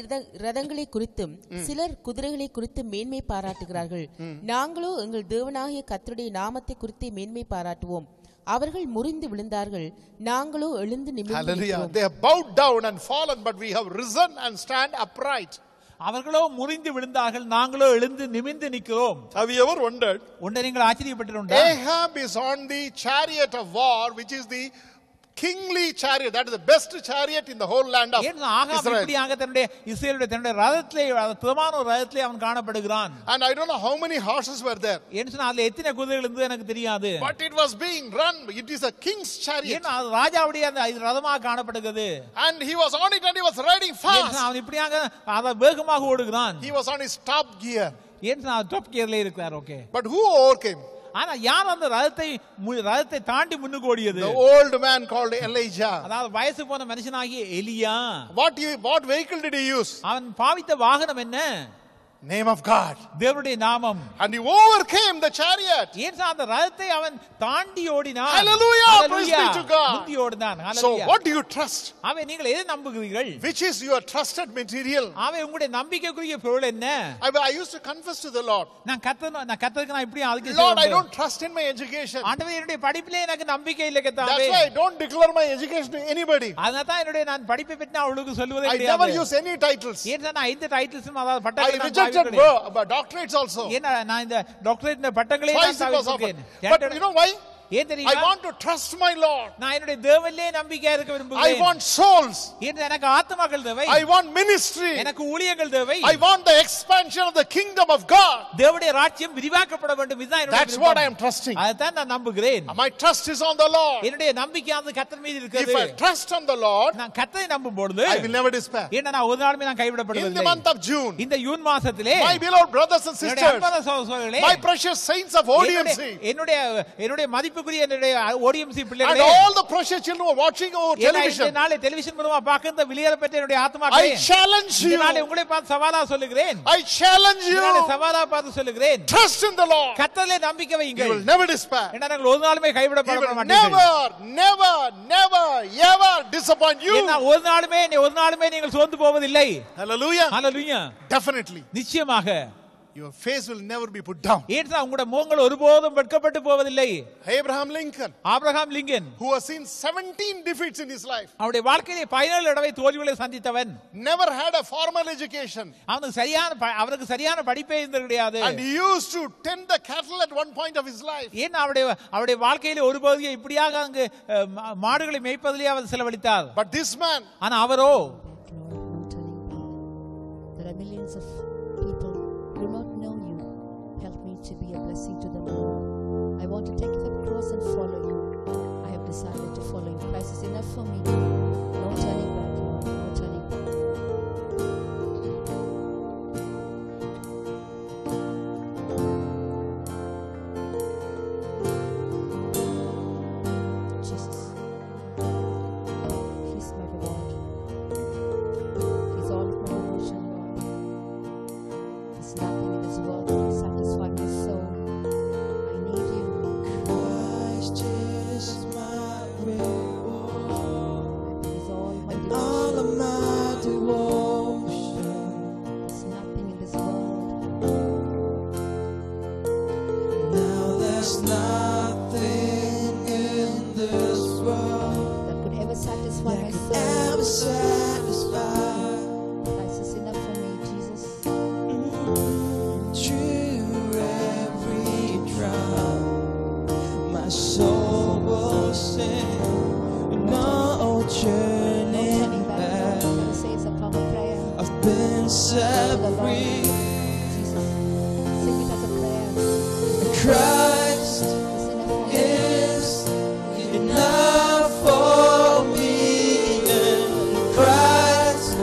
ரதங்களை குறித்தும் சிலர் குதிரைகளை குறித்தும் மேன்மை பாராட்டுகிறார்கள். நாங்களோ எங்கள் தேவனாகிய கர்த்தருடைய நாமத்தை குறித்து மேன்மை பாராட்டுவோம். அவர்கள் முறிந்து விழுந்தார்கள், நாங்களோ எழுந்து நிமிர்ந்து Hallelujah. நிற்கிறோம். They have bowed down and fallen, but we have risen and stand upright. அவர்களோ முறிந்து விழுந்தார்கள், நாங்களோ எழுந்து நிமிர்ந்து நிற்கிறோம். Have you ever wondered? ஒன்றை நீங்கள் ஆச்சரியப்பட்டிருந்தா? Ahab is on the chariot of war, which is the kingly chariot. That is the best chariot in the whole land of ஏன் ஆகாப் Israel. இப்படியாக தன்னுடைய ரதத்திலே பிரதான ஒரு ரதத்திலே அவன் காணப்படுகிறான். And I don't know how many horses were there. ஏன் சொன்னா அதுல எத்தனை குதிரைகள் இருந்தது எனக்கு தெரியாது. But it was being run. It is a king's chariot. ஏன் அது ராஜாவுடைய அந்த ரதமாக காணப்படுகிறது. And he was on it and he was riding ஏன் fast. அவன் இப்படியாக அத வேகமாக ஓடுகிறான். He was on his top gear. ஏன் டாப் கியர்ல இருக்கிறார். ஓகே. But who overcame? ஆனா யார் அந்த ரதத்தை தாண்டி முன்னுக்கு ஓடியது? The old man called Elijah. அதாவது வயசு போன மனுஷனாகிய எலியா. What vehicle did he use? அவன் பாவித்த வாகனம் என்ன? Name of God. தேவனுடைய நாமம். And he overcame the chariot. ஏன் அந்த ரதத்தை அவன் தாண்டி ஓடினான். Hallelujah. Praise be to God. முந்தி ஓடினான். So hallelujah. what do you trust? அவன் நீங்கள் எதை நம்புகிறீர்கள்? Which is your trusted material? அவன் உங்களுடைய நம்பிக்கைக்குரிய பொருள் என்ன? I used to confess to the Lord. நான் கர்த்தருக்கு நான் இப்படி அதுக்கு Lord, I don't trust in my education. ஆண்டவரே என்னுடைய படிப்பிலே எனக்கு நம்பிக்கை இல்லை கர்த்தாவே. That's why I don't declare my education to anybody. அதனால தான் என்னுடைய நான் படிப்பை பற்றி நான் அவளுக்கு சொல்வதே I கிடையாது. never use any titles. ஏன் நான் இந்த டைட்டில்ஸும் அதாவது I பட்டங்களை நான் rejected பாவிக்கிறேன். doctorates also. ஏன் நான் இந்த டாக்டரேட் பட்டங்களை Twice நான் it was offered. தவிர்க்கிறேன். But you know why? ஏன் I தெரியுமா? want to trust my Lord. நான் என்னுடைய தேவனிலே நம்பிக்கையா இருக்க I விரும்புகிறேன். want souls. ஏன் எனக்கு ஆத்துமாக்கள் தேவை. I want ministry. எனக்கு ஊழியங்கள் தேவை. I want the expansion of the kingdom of God. தேவனுடைய ராஜ்யம் விரிவாக்கப்பட வேண்டும். இதுதான் என்னுடைய That's what I விருப்பம். am trusting. அதைத்தான் நான் நம்புகிறேன். My trust is on the Lord. என்னுடைய நம்பிக்கையானது கர்த்தர் மீது If இருக்கிறது. I trust on the Lord, நான் கர்த்தரை நம்பும் பொழுது I will never despair. ஏன்னா நான் ஒரு நாளுமே நான் In the கைவிடப்படுவதில்லை. month of June, இந்த June மாசத்திலே my beloved brothers and என்னுடைய sisters, அன்பான சகோதரர்களே, my precious saints of ODMC, என்னுடைய மதிப்புக்குரிய என்னுடைய ODMC and பிள்ளைகளே, all the precious children who are watching over இந்த television, நாளை டெலிவிஷன் மூலமா பார்க்கிற விலையேற பெற்ற என்னுடைய ஆத்மாக்களே, I challenge இந்த you. நாளை உங்களை பார்த்து சவாலா சொல்லுகிறேன். I challenge இந்த நாளை you. சவாலா பார்த்து சொல்லுகிறேன். Trust in the Lord. கர்த்தரிலே நம்பிக்கை You வையுங்கள். will never despair. ஏன்னா நாங்கள் ஒரு நாளுமே He கைவிடப்பட will மாட்டீர்கள். never, ever disappoint you. ஏன்னா ஒரு நாளுமே நீங்கள் சோர்ந்து போவதில்லை. Hallelujah. ஹalleluya. Definitely. நிச்சயமாக Your face will never be put down. ஏன்னா உங்களுடைய முகங்கள் ஒருபோதும் வெட்கப்பட்டு போவதில்லை. Abraham Lincoln, Abraham Lincoln who has seen 17 defeats in his life, அவருடைய வாழ்க்கையிலே 17 தடவை தோல்விகளை சந்தித்தவன். never had a formal education. அவருக்கு சரியான படிப்பே இருந்தது கிடையாது. And he used to tend the cattle at one point of his life. ஏன் அவருடைய வாழ்க்கையிலே ஒரு பகுதியை இப்படியாக அங்கு மாடுகளை மேய்ப்பதிலே அவர் செலவழித்தார். But this man, ஆனா அவரோ Lord, I'm turning back. There are millions of people who do not know you. Help me to be a blessing to them, Lord. I want to take up the cross and follow you. I have decided to follow you. Christ is enough for me. No turning back, Lord. No turning back. been set free. Jesus, sing it as a prayer. Christ is enough for me, and Christ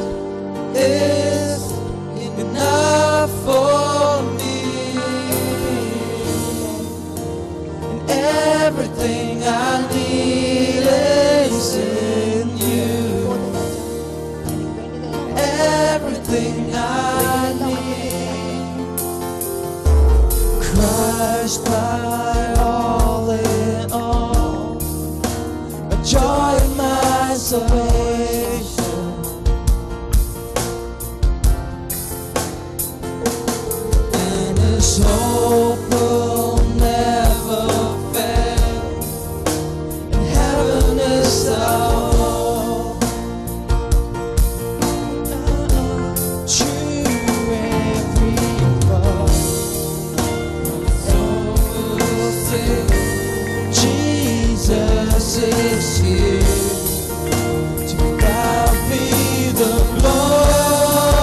is enough for me, and everything I need is in you. Everything I need, Christ my all in all, a joy in my salvation, and His hope will never fail, and heaven is our home. True every thought, Jesus is here. To God be the glory.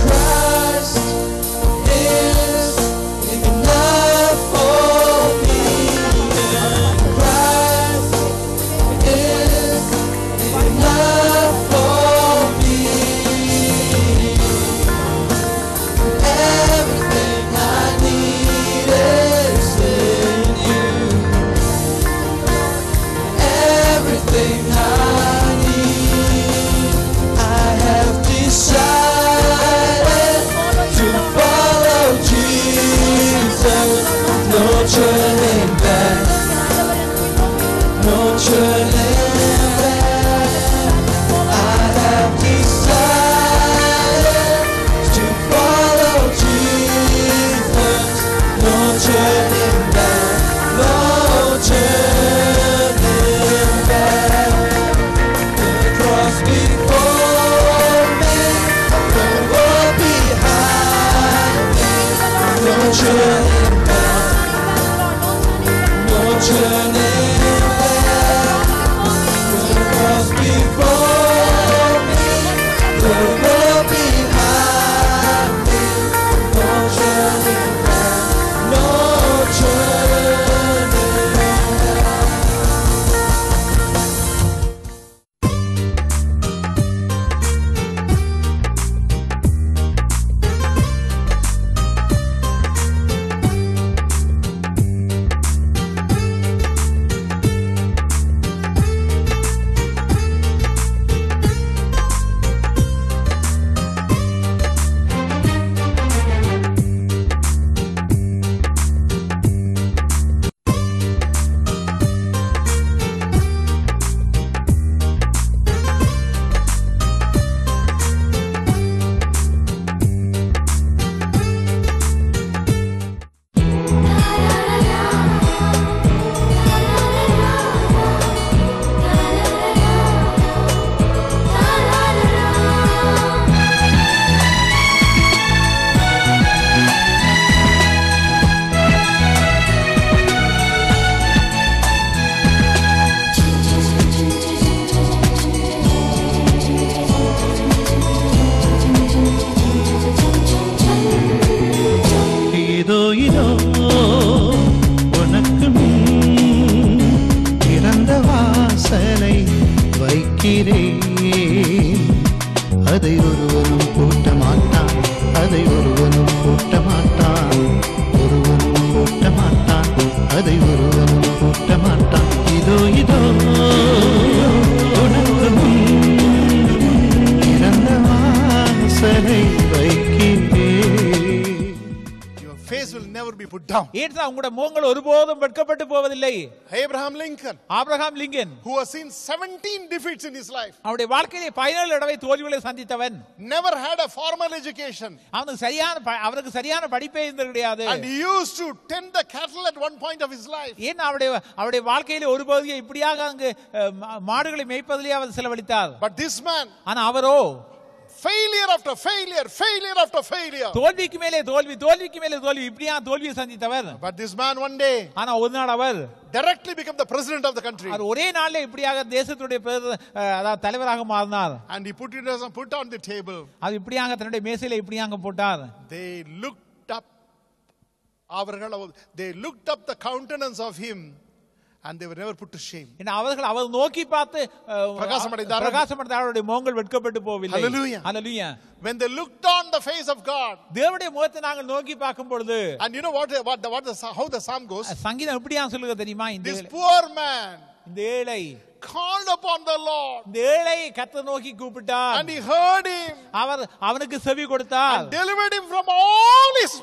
Christ is enough for me. Christ is enough for me. Everything I need is in you. Everything I need, I have decided to follow Jesus. No turning back, no turning back. I have decided to follow Jesus. No turning back, no turning back. The cross before me, the world behind me. No turning back, no turning back. The cross before me, the world behind me. No turning back, no turning back. இதோ இதோ உனக்கு முன் திறந்த வாசலை வைக்கிறேன். அதை ஒருவனும் பூட்ட மாட்டான், அதை ஒருவனும் பூட்ட மாட்டான், ஒருவனும் பூட்ட மாட்டான், அதை ஒருவனும் பூட்ட மாட்டான். இதோ இதோ உனக்கு முன் திறந்த வாசலை வைக்கிறேன். Your face will never be put down. ஏன்தான் உங்களுடைய முகங்கள் ஒருபோதும் வெட்கப்பட்டு போவதில்லை. Abraham Lincoln, Abraham Lincoln, who has seen 17 defeats in his life, அவருடைய வாழ்க்கையிலே 17 தடவை தோல்விகளை சந்தித்தவன். never had a formal education, அவருக்கு சரியான படிப்பே இருந்தது கிடையாது. and he used to tend the cattle at one point of his life. ஏன் அவருடைய வாழ்க்கையிலே ஒரு பகுதியை இப்படியாக அங்கு மாடுகளை மேய்ப்பதிலே அவர் செலவழித்தார். But this man, ஆனா அவரோ failure after failure, failure after failure. தோல்விக்கு மேலே தோல்வி, தோல்விக்கு மேலே தோல்வி, இப்படியா தோல்வியை சந்தித்தவர். But this man one day ஆனா ஒரு நாள் அவர் directly became the president of the country. அவர் ஒரே நாள்ல இப்படியாக தேசத்துடைய அதாவது தலைவராக மாறினார். And he put on the table. அது இப்படியாக தன்னுடைய மேசையில இப்படியாக போட்டார். They looked up the countenance of him, and they were never put to shame. அவர்கள் அவர் நோக்கி பார்த்து பிரகாசமடைந்தார்கள். அவருடைய முகங்கள் வெட்கப்பட்டு போகவில்லை. Hallelujah. Hallelujah. When they looked on the face of God, தேவனுடைய முகத்தை நாங்கள் நோக்கி பார்க்கும் பொழுது, and you know how the psalm goes? சங்கீதம் எப்படியா சொல்லுங்க தெரியுமா? This poor man இந்த ஏழை called upon the Lord, இந்த ஏழை கர்த்தரை நோக்கி கூப்பிட்டார். and he heard him, அவனுக்கு செவி கொடுத்தார், and delivered him from all his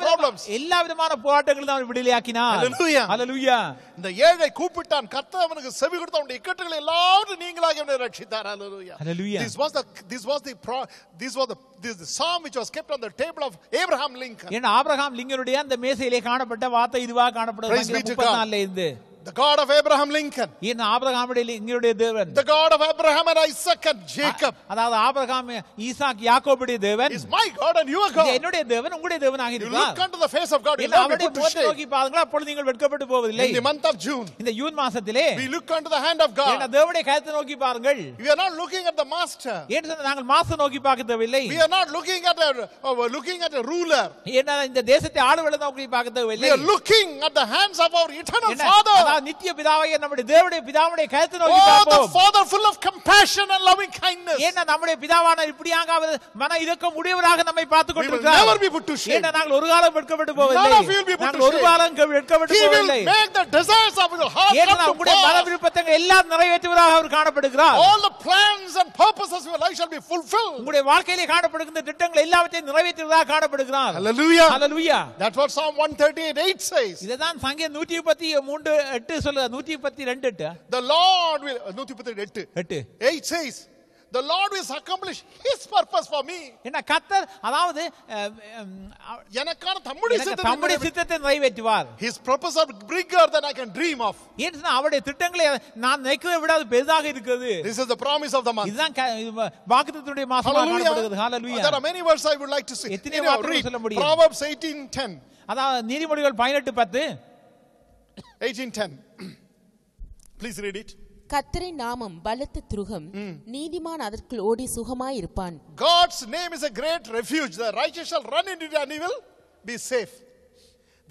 problems. எல்லா விதமான போராட்டங்களிலும் அவனை விடுதலையாக்கினார். Hallelujah. Hallelujah. இந்த ஏழை கூப்பிட்டான், கர்த்தர் அவனுக்கு செவி கொடுத்து அவனுடைய இக்கட்டுகளை எல்லாவற்றையும் நீங்களாக அவனை ரட்சித்தார். Hallelujah. Hallelujah. This was the psalm which was kept on the table of Abraham Lincoln. ஏன்னா ஆபிரகாம் லிங்கனுடைய அந்த மேசையிலே காணப்பட்ட வார்த்தை இதுவா காணப்படுது. 34 இருந்து The God of Abraham Lincoln, ஏன்னா ஆபிரகாமுடைய லிங்கனுடைய தேவன், the God of Abraham and Isaac and Jacob, அதாவது ஆபிரகாம் ஈசாக் யாக்கோபுடைய தேவன் is my God and your God. என்னுடைய தேவன் உங்களுடைய தேவனாக You இருக்கிறார். look unto the face of God, you ஏன்னா will not be அவருடைய put to முகத்தை shame. நோக்கி பாருங்கள், அப்பொழுது நீங்கள் வெட்கப்பட்டு போவதில்லை. In the month of June, இந்த June மாசத்திலே we look unto the hand of ஏன்னா God. தேவனுடைய கரத்தை நோக்கி பாருங்கள். We are not looking at the master. ஏன்னு சொன்னா நாங்கள் மாஸ்டர் நோக்கி பார்க்க தேவையில்லை. We are not looking at a ruler. ஏன்னா இந்த தேசத்தை ஆளுவதை நோக்கி பார்க்க We தேவையில்லை. are looking at the hands of our eternal ஏன்னா, Father. அதாவது நித்திய பிதாவாகிய நம்முடைய தேவனுடைய பிதாவுடைய கரத்தை நோக்கி Oh, the பார்ப்போம். Father full of compassion and loving kindness. ஏன்னா நம்முடைய பிதாவான இப்படியாக அவர் மன இரக்கம் உடையவராக நம்மை பார்த்துக் We will கொண்டிருக்கிறார். never be put to shame. ஏன்னா நாங்கள் ஒரு காலம் வெட்கப்பட்டு போவதில்லை. None of you will be put நாங்கள் to ஒரு shame. காலம் வெட்கப்பட்டு He will போவதில்லை. make the desires of your heart ஏன்னா come to உங்களுடைய மன pass. விருப்பத்தை எல்லாம் நிறைவேற்றுவதாக அவர் காணப்படுகிறார். All the plans and purposes of your life shall be fulfilled. உங்களுடைய வாழ்க்கையிலே காணப்படுகின்ற திட்டங்கள் எல்லாவற்றையும் நிறைவேற்றுவதாக காணப்படுகிறார். Hallelujah. Hallelujah. That's what Psalm 138:8 says. இதுதான் சங்கீதம் 133:8 சொல்லுது. 132:8 The Lord will 138:8 says, the Lord will accomplish his purpose for me. என்ன கர்த்தர் அதாவது எனக்கான தம்முடைய தம்முடைய சித்தத்தை நிறைவேற்றுவார். His purpose are bigger than I can dream of. ஏன்னா அவருடைய திட்டங்களை நான் நினைக்கிறதை விட அது பெரிதாக இருக்குது. This is the promise of the month. இதுதான் வாக்குத்தத்தத்துடைய மாசமாக காணப்படுகிறது. Hallelujah. There are many words I would like to say. எத்தனை வார்த்தைகள் சொல்ல முடியும்? Proverbs 18:10. அதாவது நீதிமொழிகள் 18:10. 18:10. Please read it. கர்த்தரின் நாமம் பலத்த துருகம், நீதிமான் அதற்குள் ஓடி சுகமாயிருப்பான். God's name is a great refuge. The righteous shall run into it and he will be safe.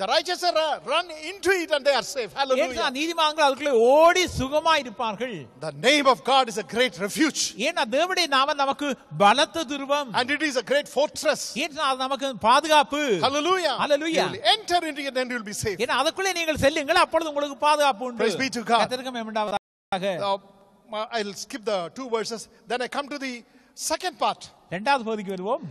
The righteous shall run into it and they are safe. Hallelujah. நீதிமான்கள் அதுக்குள்ளே ஓடி சுகமாயிருப்பார்கள். The name of God is a great refuge. ஏன்னா தேவனுடைய நாமம் நமக்கு பலத்த துருவம். And it is a great fortress. ஏன்னா அது நமக்கு பாதுகாப்பு. Hallelujah. Hallelujah. You will enter into it and you will be safe. ஏன்னா அதுக்குள்ளே நீங்கள் செல்லுங்கள், அப்பொழுது உங்களுக்கு பாதுகாப்பு உண்டு. Praise be to God. கர்த்தருக்கு மகிமை உண்டாவதாக. I'll skip the 2 verses. Then I come to the second part. இரண்டாவது பகுதிக்கு வருவோம்.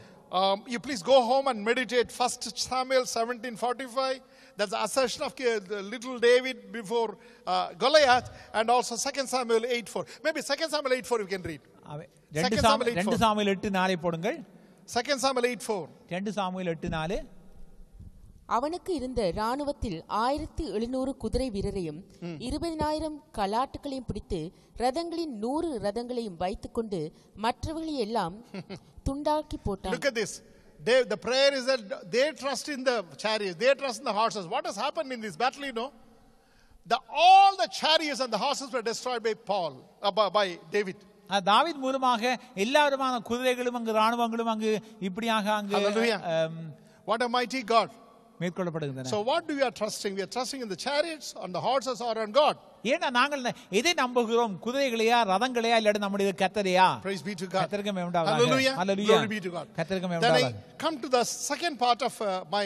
You please go home and meditate 1 Samuel 17:45. That's the assertion of the little David before Goliath, and also 2 Samuel 8:4. Maybe 2 Samuel 8:4 you can read. 2 Samuel 8:4 போடுங்கள். 2 Samuel 8:4. 2 Samuel 8:4. அவனுக்கு இருந்த இராணுவத்தில் 1700 குதிரை வீரரையும் 20,000 கலாட்டுகளையும் பிடித்து ரதங்களின் 100 ரதங்களையும் வைத்துக்கொண்டு மற்றவர்களை எல்லாம் துண்டாக்கி போட்டான். Look at this. The prayer is that they trust in the chariots, they trust in the horses. What has happened in this battle, you know? All the chariots and the horses were destroyed by David. தாவீது மூலமாக எல்லா விதமான குதிரைகளும் அங்கு ராணுவங்களும் அங்கு இப்படியாக அங்கு What a mighty God. மேற்கொள்ளப்படுகின்றன. So what do we are trusting? We are trusting in the chariots, on the horses, or on God? ஏன்னா நாங்கள் எதை நம்புகிறோம்? குதிரைகளையா, ரதங்களையா, இல்ல நம்முடைய கர்த்தரையா? Praise be to God. கர்த்தருக்கு மகிமை உண்டாவதாக. Hallelujah. Hallelujah. Glory be to God. கர்த்தருக்கு மகிமை Then உண்டாவதாக. I come to the second part of my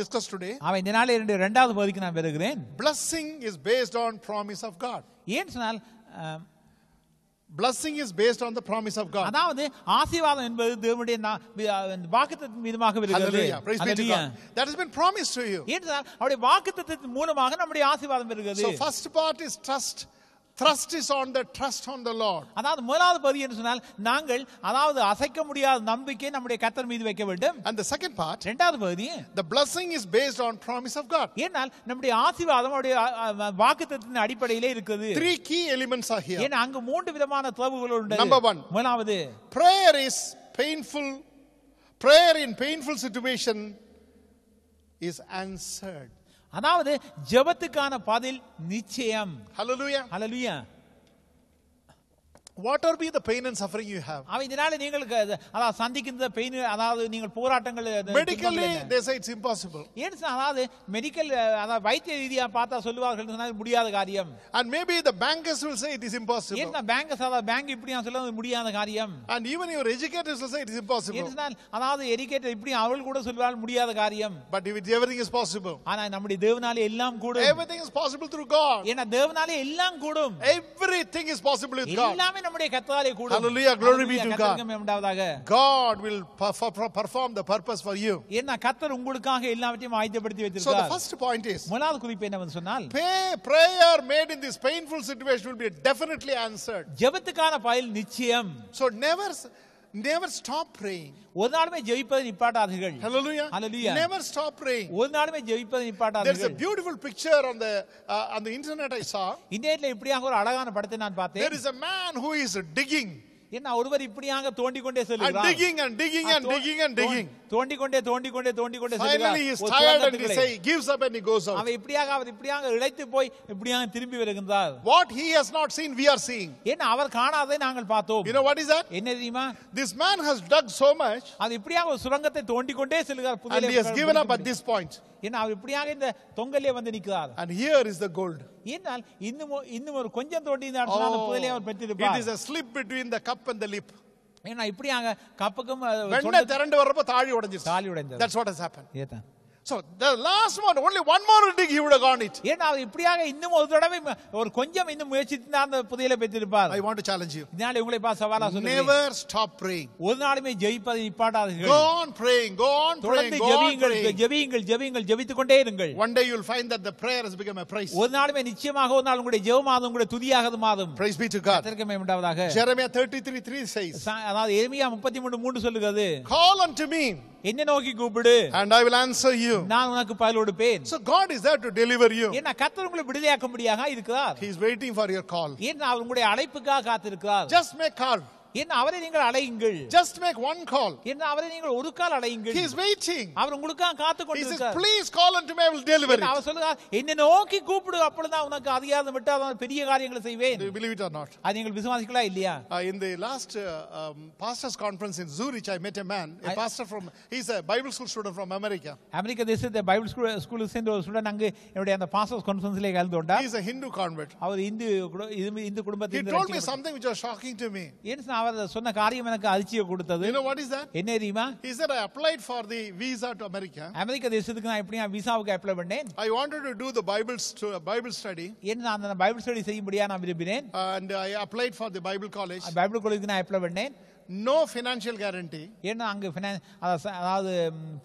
discuss today. அவன் இந்த நாளே இரண்டாவது பகுதிக்கு நான் வருகிறேன். Blessing is based on promise of God. ஏன் சொன்னால் Blessing is based on the promise of God. அதாவது ஆசீர்வாதம் என்பது தேவனுடைய வாக்குத்தத்தத்தின் மீதுமாக வருகிறது. Hallelujah. Praise be to God. That has been promised to you. ஏன் சொன்னால் அவருடைய வாக்குத்தத்தத்தின் மூலமாக நம்முடைய ஆசீர்வாதம் வருகிறது. So first part is trust Thrust is on the trust on the Lord. அதாவது முதலாவது பகுதி என்று சொன்னால் நாங்கள் அதாவது அசைக்க முடியாத நம்பிக்கை நம்முடைய கர்த்தர் மீது வைக்க வேண்டும். And the second part, இரண்டாவது பகுதி, the blessing is based on promise of God. ஏனால் நம்முடைய ஆசீர்வாதம் நம்முடைய வாக்குத்தத்தத்தின் அடிப்படையிலே இருக்குது. 3 key elements are here. ஏன்னா அங்கு 3 விதமான தேவைகள் உண்டு. Number 1, முதலாவது, prayer is painful. Prayer in painful situation is answered. அதாவது ஜெபத்துக்கான பதில் நிச்சயம். Hallelujah. Hallelujah. Whatever be the pain and suffering you have, இதனால நீங்கள் அதாவது சந்திக்கின்ற பெயின், அதாவது நீங்கள் போராட்டங்கள், medically they say it's impossible. ஏன் அதாவது மெடிக்கல் அதாவது வைத்திய ரீதியா பார்த்தா சொல்லுவார்கள் சொன்னால் முடியாத காரியம். And maybe the bankers will say it is impossible. ஏன்னா பேங்க் இப்படி சொல்லுவது முடியாத காரியம். And even your educators will say it is impossible. ஏன் அதாவது எஜுகேட்டர் இப்படி அவர்கள் கூட சொல்வார்கள் முடியாத காரியம். But everything is possible. ஆனா நம்முடைய தேவனாலே எல்லாம் கூடும். Everything is possible through God. ஏன்னா தேவனாலே எல்லாம் கூடும். Everything is possible with God. எல்லாமே நம்முடைய கர்த்தராலே கூடும். Hallelujah, glory be to God. God will perform the purpose for you. ஏன்னா கர்த்தர் உங்களுக்காக எல்லாவற்றையும் ஆயத்தப்படுத்தி So வைத்திருக்கிறார். the first point is, முதலாவது குறிப்பு என்னவென்று சொன்னால், prayer made in this painful situation will be definitely answered. ஜெபத்துக்கான பதில் நிச்சயம். So never stop praying. ஒரு நாளுமே ஜெபிப்பதை நிப்பாட்டாதீர்கள். Hallelujah. Hallelujah. Never stop praying. ஒரு நாளுமே ஜெபிப்பதை There's a நிப்பாட்டாதீர்கள். beautiful picture on the internet I saw. இன்டர்நெட்ல இப்படியாக ஒரு அழகான படத்தை நான் பார்த்தேன். There is a man who is digging. என்ன ஒருவர் இப்படியாக தோண்டிக்கொண்டே And செல்கிறார். digging and digging and digging and digging. தோண்டிக்கொண்டே Finally he is tired and he gives up and he goes out. அவர் இப்படியாக இழைத்து போய் இப்படியாக திரும்பி வருகின்றார். What he has not seen, we are seeing. ஏன்னா அவர் காணாததை நாங்கள் பார்த்தோம். You know what is that? என்ன தெரியுமா? This man has dug so much அது இப்படியாக ஒரு சுரங்கத்தை தோண்டிக்கொண்டே செல்கிறார். and he has given up at this point. ஏன்னா அவர் இப்படியாக இந்த தொங்கலே வந்து நிற்கிறார். And here is the gold. ஏனால் இன்னும் ஒரு கொஞ்சம் தோண்டி இந்த இடத்துல அந்த புதையலை அவர் It பெற்றிருப்பார். is a slip between the cup and the lip. ஏன்னா இப்படியாக கப்புக்கும் வெண்ணை திரண்டு வரப்ப தாழி உடைஞ்சிருச்சு. தாலி உடைந்தது. That's what has happened. ஏதான். So the last one, only one more dig he would have gone it. ஏன்னா அவர் இப்படியாக இன்னும் ஒரு தடவை ஒரு கொஞ்சம் இன்னும் முயற்சித்து அந்த புதையலை பெற்றிருப்பார். I want to challenge you. இதனால உங்களை பார்த்து சவாலா சொல்லுகிறேன். Never stop praying. ஒரு நாளுமே ஜெபிப்பதை நிப்பாட்டாதீர்கள். Go on praying, go on praying, தொடர்ந்து go on ஜெபியுங்கள், praying. ஜெபித்துக் கொண்டே இருங்கள். One day you will find that the prayer has become a praise. ஒரு நாளுமே நிச்சயமாக ஒரு நாள் உங்களுடைய ஜெபமாகும் உங்களுடைய துதியாகது மாதம். Praise be to God. கர்த்தருக்கு மகிமை உண்டாவதாக. Jeremiah 33:3 says, அதாவது எரேமியா 33:3 சொல்லுகிறது, call unto me என்னை நோக்கி கூப்பிடு, and I will answer you. நான் உனக்கு பதில் கொடுப்பேன். So God is there to deliver you. ஏன்னா கர்த்தர் உங்களை விடுதலையாக்கும்படியாக இருக்கிறார். He is waiting for your call. ஏன்னா அவர் உங்களுடைய அழைப்புக்காக காத்திருக்கிறார். Just make call. ஏன்னா அவரை நீங்கள் அழையுங்கள். Just make one call. ஏன்னா அவரை நீங்கள் ஒரு கால் அழையுங்கள். He is waiting. அவர் உங்களுக்காக காத்து He says, கொண்டிருக்கிறார். please call unto me, I will deliver it. அவர் சொல்லுகிறார், என்னை நோக்கி கூப்பிடு, அப்பொழுதுதான் உனக்கு அதிகாரம் விட்டு அவன் பெரிய காரியங்களை செய்வேன். Do you believe it or not? அது நீங்கள் விசுவாசிக்கலாம் இல்லையா? In the last pastors conference in Zurich, I met a man, a pastor from, he's a Bible school student from America. அமெரிக்க தேசத்தை பைபிள் ஸ்கூலுக்கு சென்ற ஒரு ஸ்டூடண்ட் அங்கு என்னுடைய அந்த பாஸ்டர்ஸ் கான்ஃபரன்ஸ்ல கலந்து கொண்டார். He's a Hindu convert. Our Hindu He குடும்பத்தில் told me something which was shocking to me. ஏன்னா அவர் சொன்ன காரியம் எனக்கு அதிர்ச்சியை கொடுத்தது. You know what is that? என்ன தெரியுமா? He said, I applied for the visa to America. அமெரிக்க தேசத்துக்கு நான் எப்படியா விசாவுக்கு அப்ளை பண்ணேன். I wanted to do the Bible study. ஏன்னா நான் அந்த பைபிள் ஸ்டடி செய்யும்படியா நான் விரும்பினேன். And I applied for the Bible college. Bible காலேஜுக்கு நான் அப்ளை பண்ணேன். No financial guarantee. ஏன்னா அங்க அதாவது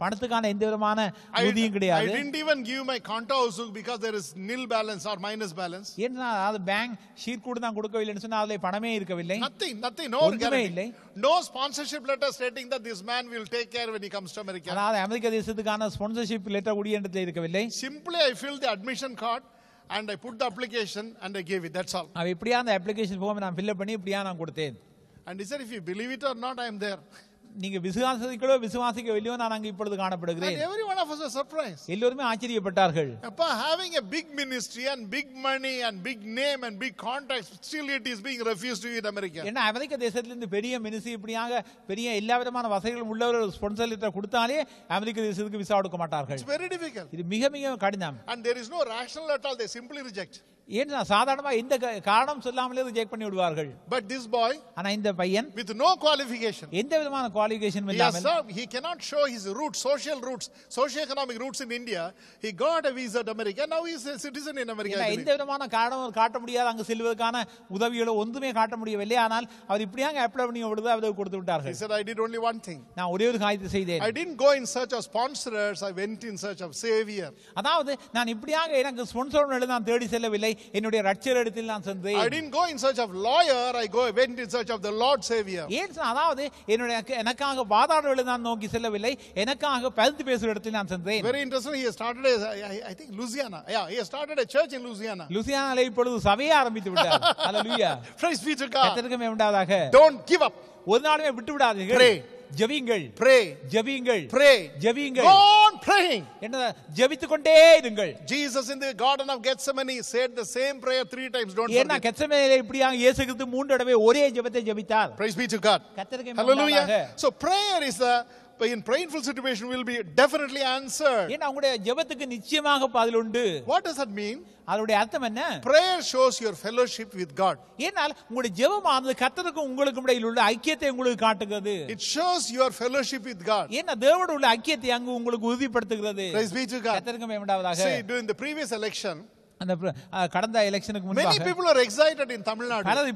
பணத்துக்கான எந்த விதமான உறுதியும் I கிடையாது. didn't even give my Konta Usuk because there is nil balance or minus balance. ஏன்னா அது பேங்க் ஷீட் கூட தான் கொடுக்கவில்லைன்னு சொன்னா அதுல பணமே இருக்கவில்லை. Nothing, no guarantee. No sponsorship letter stating that this man will take care when he comes to America. அதாவது அமெரிக்க தேசத்துக்கான sponsorship letter உரியண்டத்தில் இருக்கவில்லை. Simply I filled the admission card and I put the application and I gave it. That's all. அவ இப்படியா அந்த application form நான் fill பண்ணி இப்படியா நான் கொடுத்தேன். And he said, if you believe it or not, I am there. நீங்க விசுவாசிக்கவில்லையோ நான் அங்க இப்பொழுது காணப்படுகிறேன். And every one of us was surprised. எல்லோருமே ஆச்சரியப்பட்டார்கள். Having a big ministry and big money and big name and big contacts, still it is being refused to you in America. ஏன்னா அமெரிக்க தேசத்திலிருந்து பெரிய ministry இப்படியாக பெரிய எல்லா விதமான வசதிகளும் உள்ளவர் ஸ்பான்சர் லெட்டர் கொடுத்தாலே அமெரிக்க தேசத்துக்கு விசா கொடுக்க மாட்டார்கள். It's very difficult. இது மிக மிக கடினம். And there is no rationale at all. They simply reject. ஏன்னா சாதாரணமா எந்த காரணம் சொல்லாமலே ரிஜெக்ட் பண்ணி விடுவார்கள். But this boy, ஆனா இந்த பையன் with no qualification, எந்த விதமான குவாலிஃபிகேஷன் He இல்லாமல் he cannot show his roots, social roots, socio-economic roots in India. He got a visa to America. Now he is a citizen in America. I எந்த believe. விதமான காரணமும் காட்ட முடியாது, அங்கு செல்வதற்கான உதவிகளோ ஒன்றுமே காட்ட முடியவில்லை. ஆனால் அவர் இப்படியாக அப்ளை பண்ணி விடுது, அவருக்கு கொடுத்து He விட்டார்கள். said, I did only one thing. நான் ஒரே ஒரு காரியத்தை செய்தேன். I didn't go in search of sponsors. I went in search of Savior. அதாவது நான் இப்படியாக எனக்கு ஸ்பான்சர் நான் தேடி செல்லவில்லை, என்னுடைய ரட்சகர் இடத்தில் நான் I சென்றேன். didn't go in search of lawyer. I went in search of the Lord Savior. ஏன் அதாவது எனக்காக வாதாடுவதை நான் நோக்கி செல்லவில்லை, எனக்காக பரிந்து பேசுகிற இடத்தில் நான் சென்றேன். Very interesting. He has started I think Louisiana. Yeah, he has started a church in Louisiana. லூசியானாலே இப்பொழுது சபையை ஆரம்பித்து விட்டார். ஹல்லேலூயா. Praise be to God. கர்த்தருக்கு மகிமை உண்டாவதாக. Don't give up. ஒரு நாளுமே விட்டு விடாதீர்கள். Pray. ஜெபியுங்கள். Pray. ஜெபியுங்கள். Pray. ஜெபியுங்கள். Go on praying. என்ன ஜெபித்துக் கொண்டே இருங்கள். Jesus in the Garden of Gethsemane said the same prayer 3 times. Don't ஏன்னா forget. கெத்செமனேயிலே இப்படியாக இயேசு கிறிஸ்து 3 தடவை ஒரே ஜெபத்தை ஜெபித்தார். Praise be to God. கர்த்தருக்கு மகிமை Hallelujah. உண்டாவதாக. So prayer is in prayerful situation will be definitely answered. ஏன்னா உங்களுடைய ஜெபத்துக்கு நிச்சயமாக பதில் உண்டு. What does that mean? அதனுடைய அர்த்தம் என்ன? Prayer shows your fellowship with God. ஏனால் உங்களுடைய ஜெபமானது கர்த்தருக்கும் உங்களுக்கும் இடையில் உள்ள ஐக்கியத்தை உங்களுக்கு காட்டுகிறது. It shows your fellowship with God. ஏன்னா தேவனோடு உள்ள ஐக்கியத்தை அங்கு உங்களுக்கு உறுதிப்படுத்துகிறது. Praise be to God. கர்த்தருக்கு மகிமை உண்டாவதாக. See, during the previous election, அந்த கடந்த எலெக்ஷனுக்கு many முன்பாக people are excited in Tamil Nadu. பலர்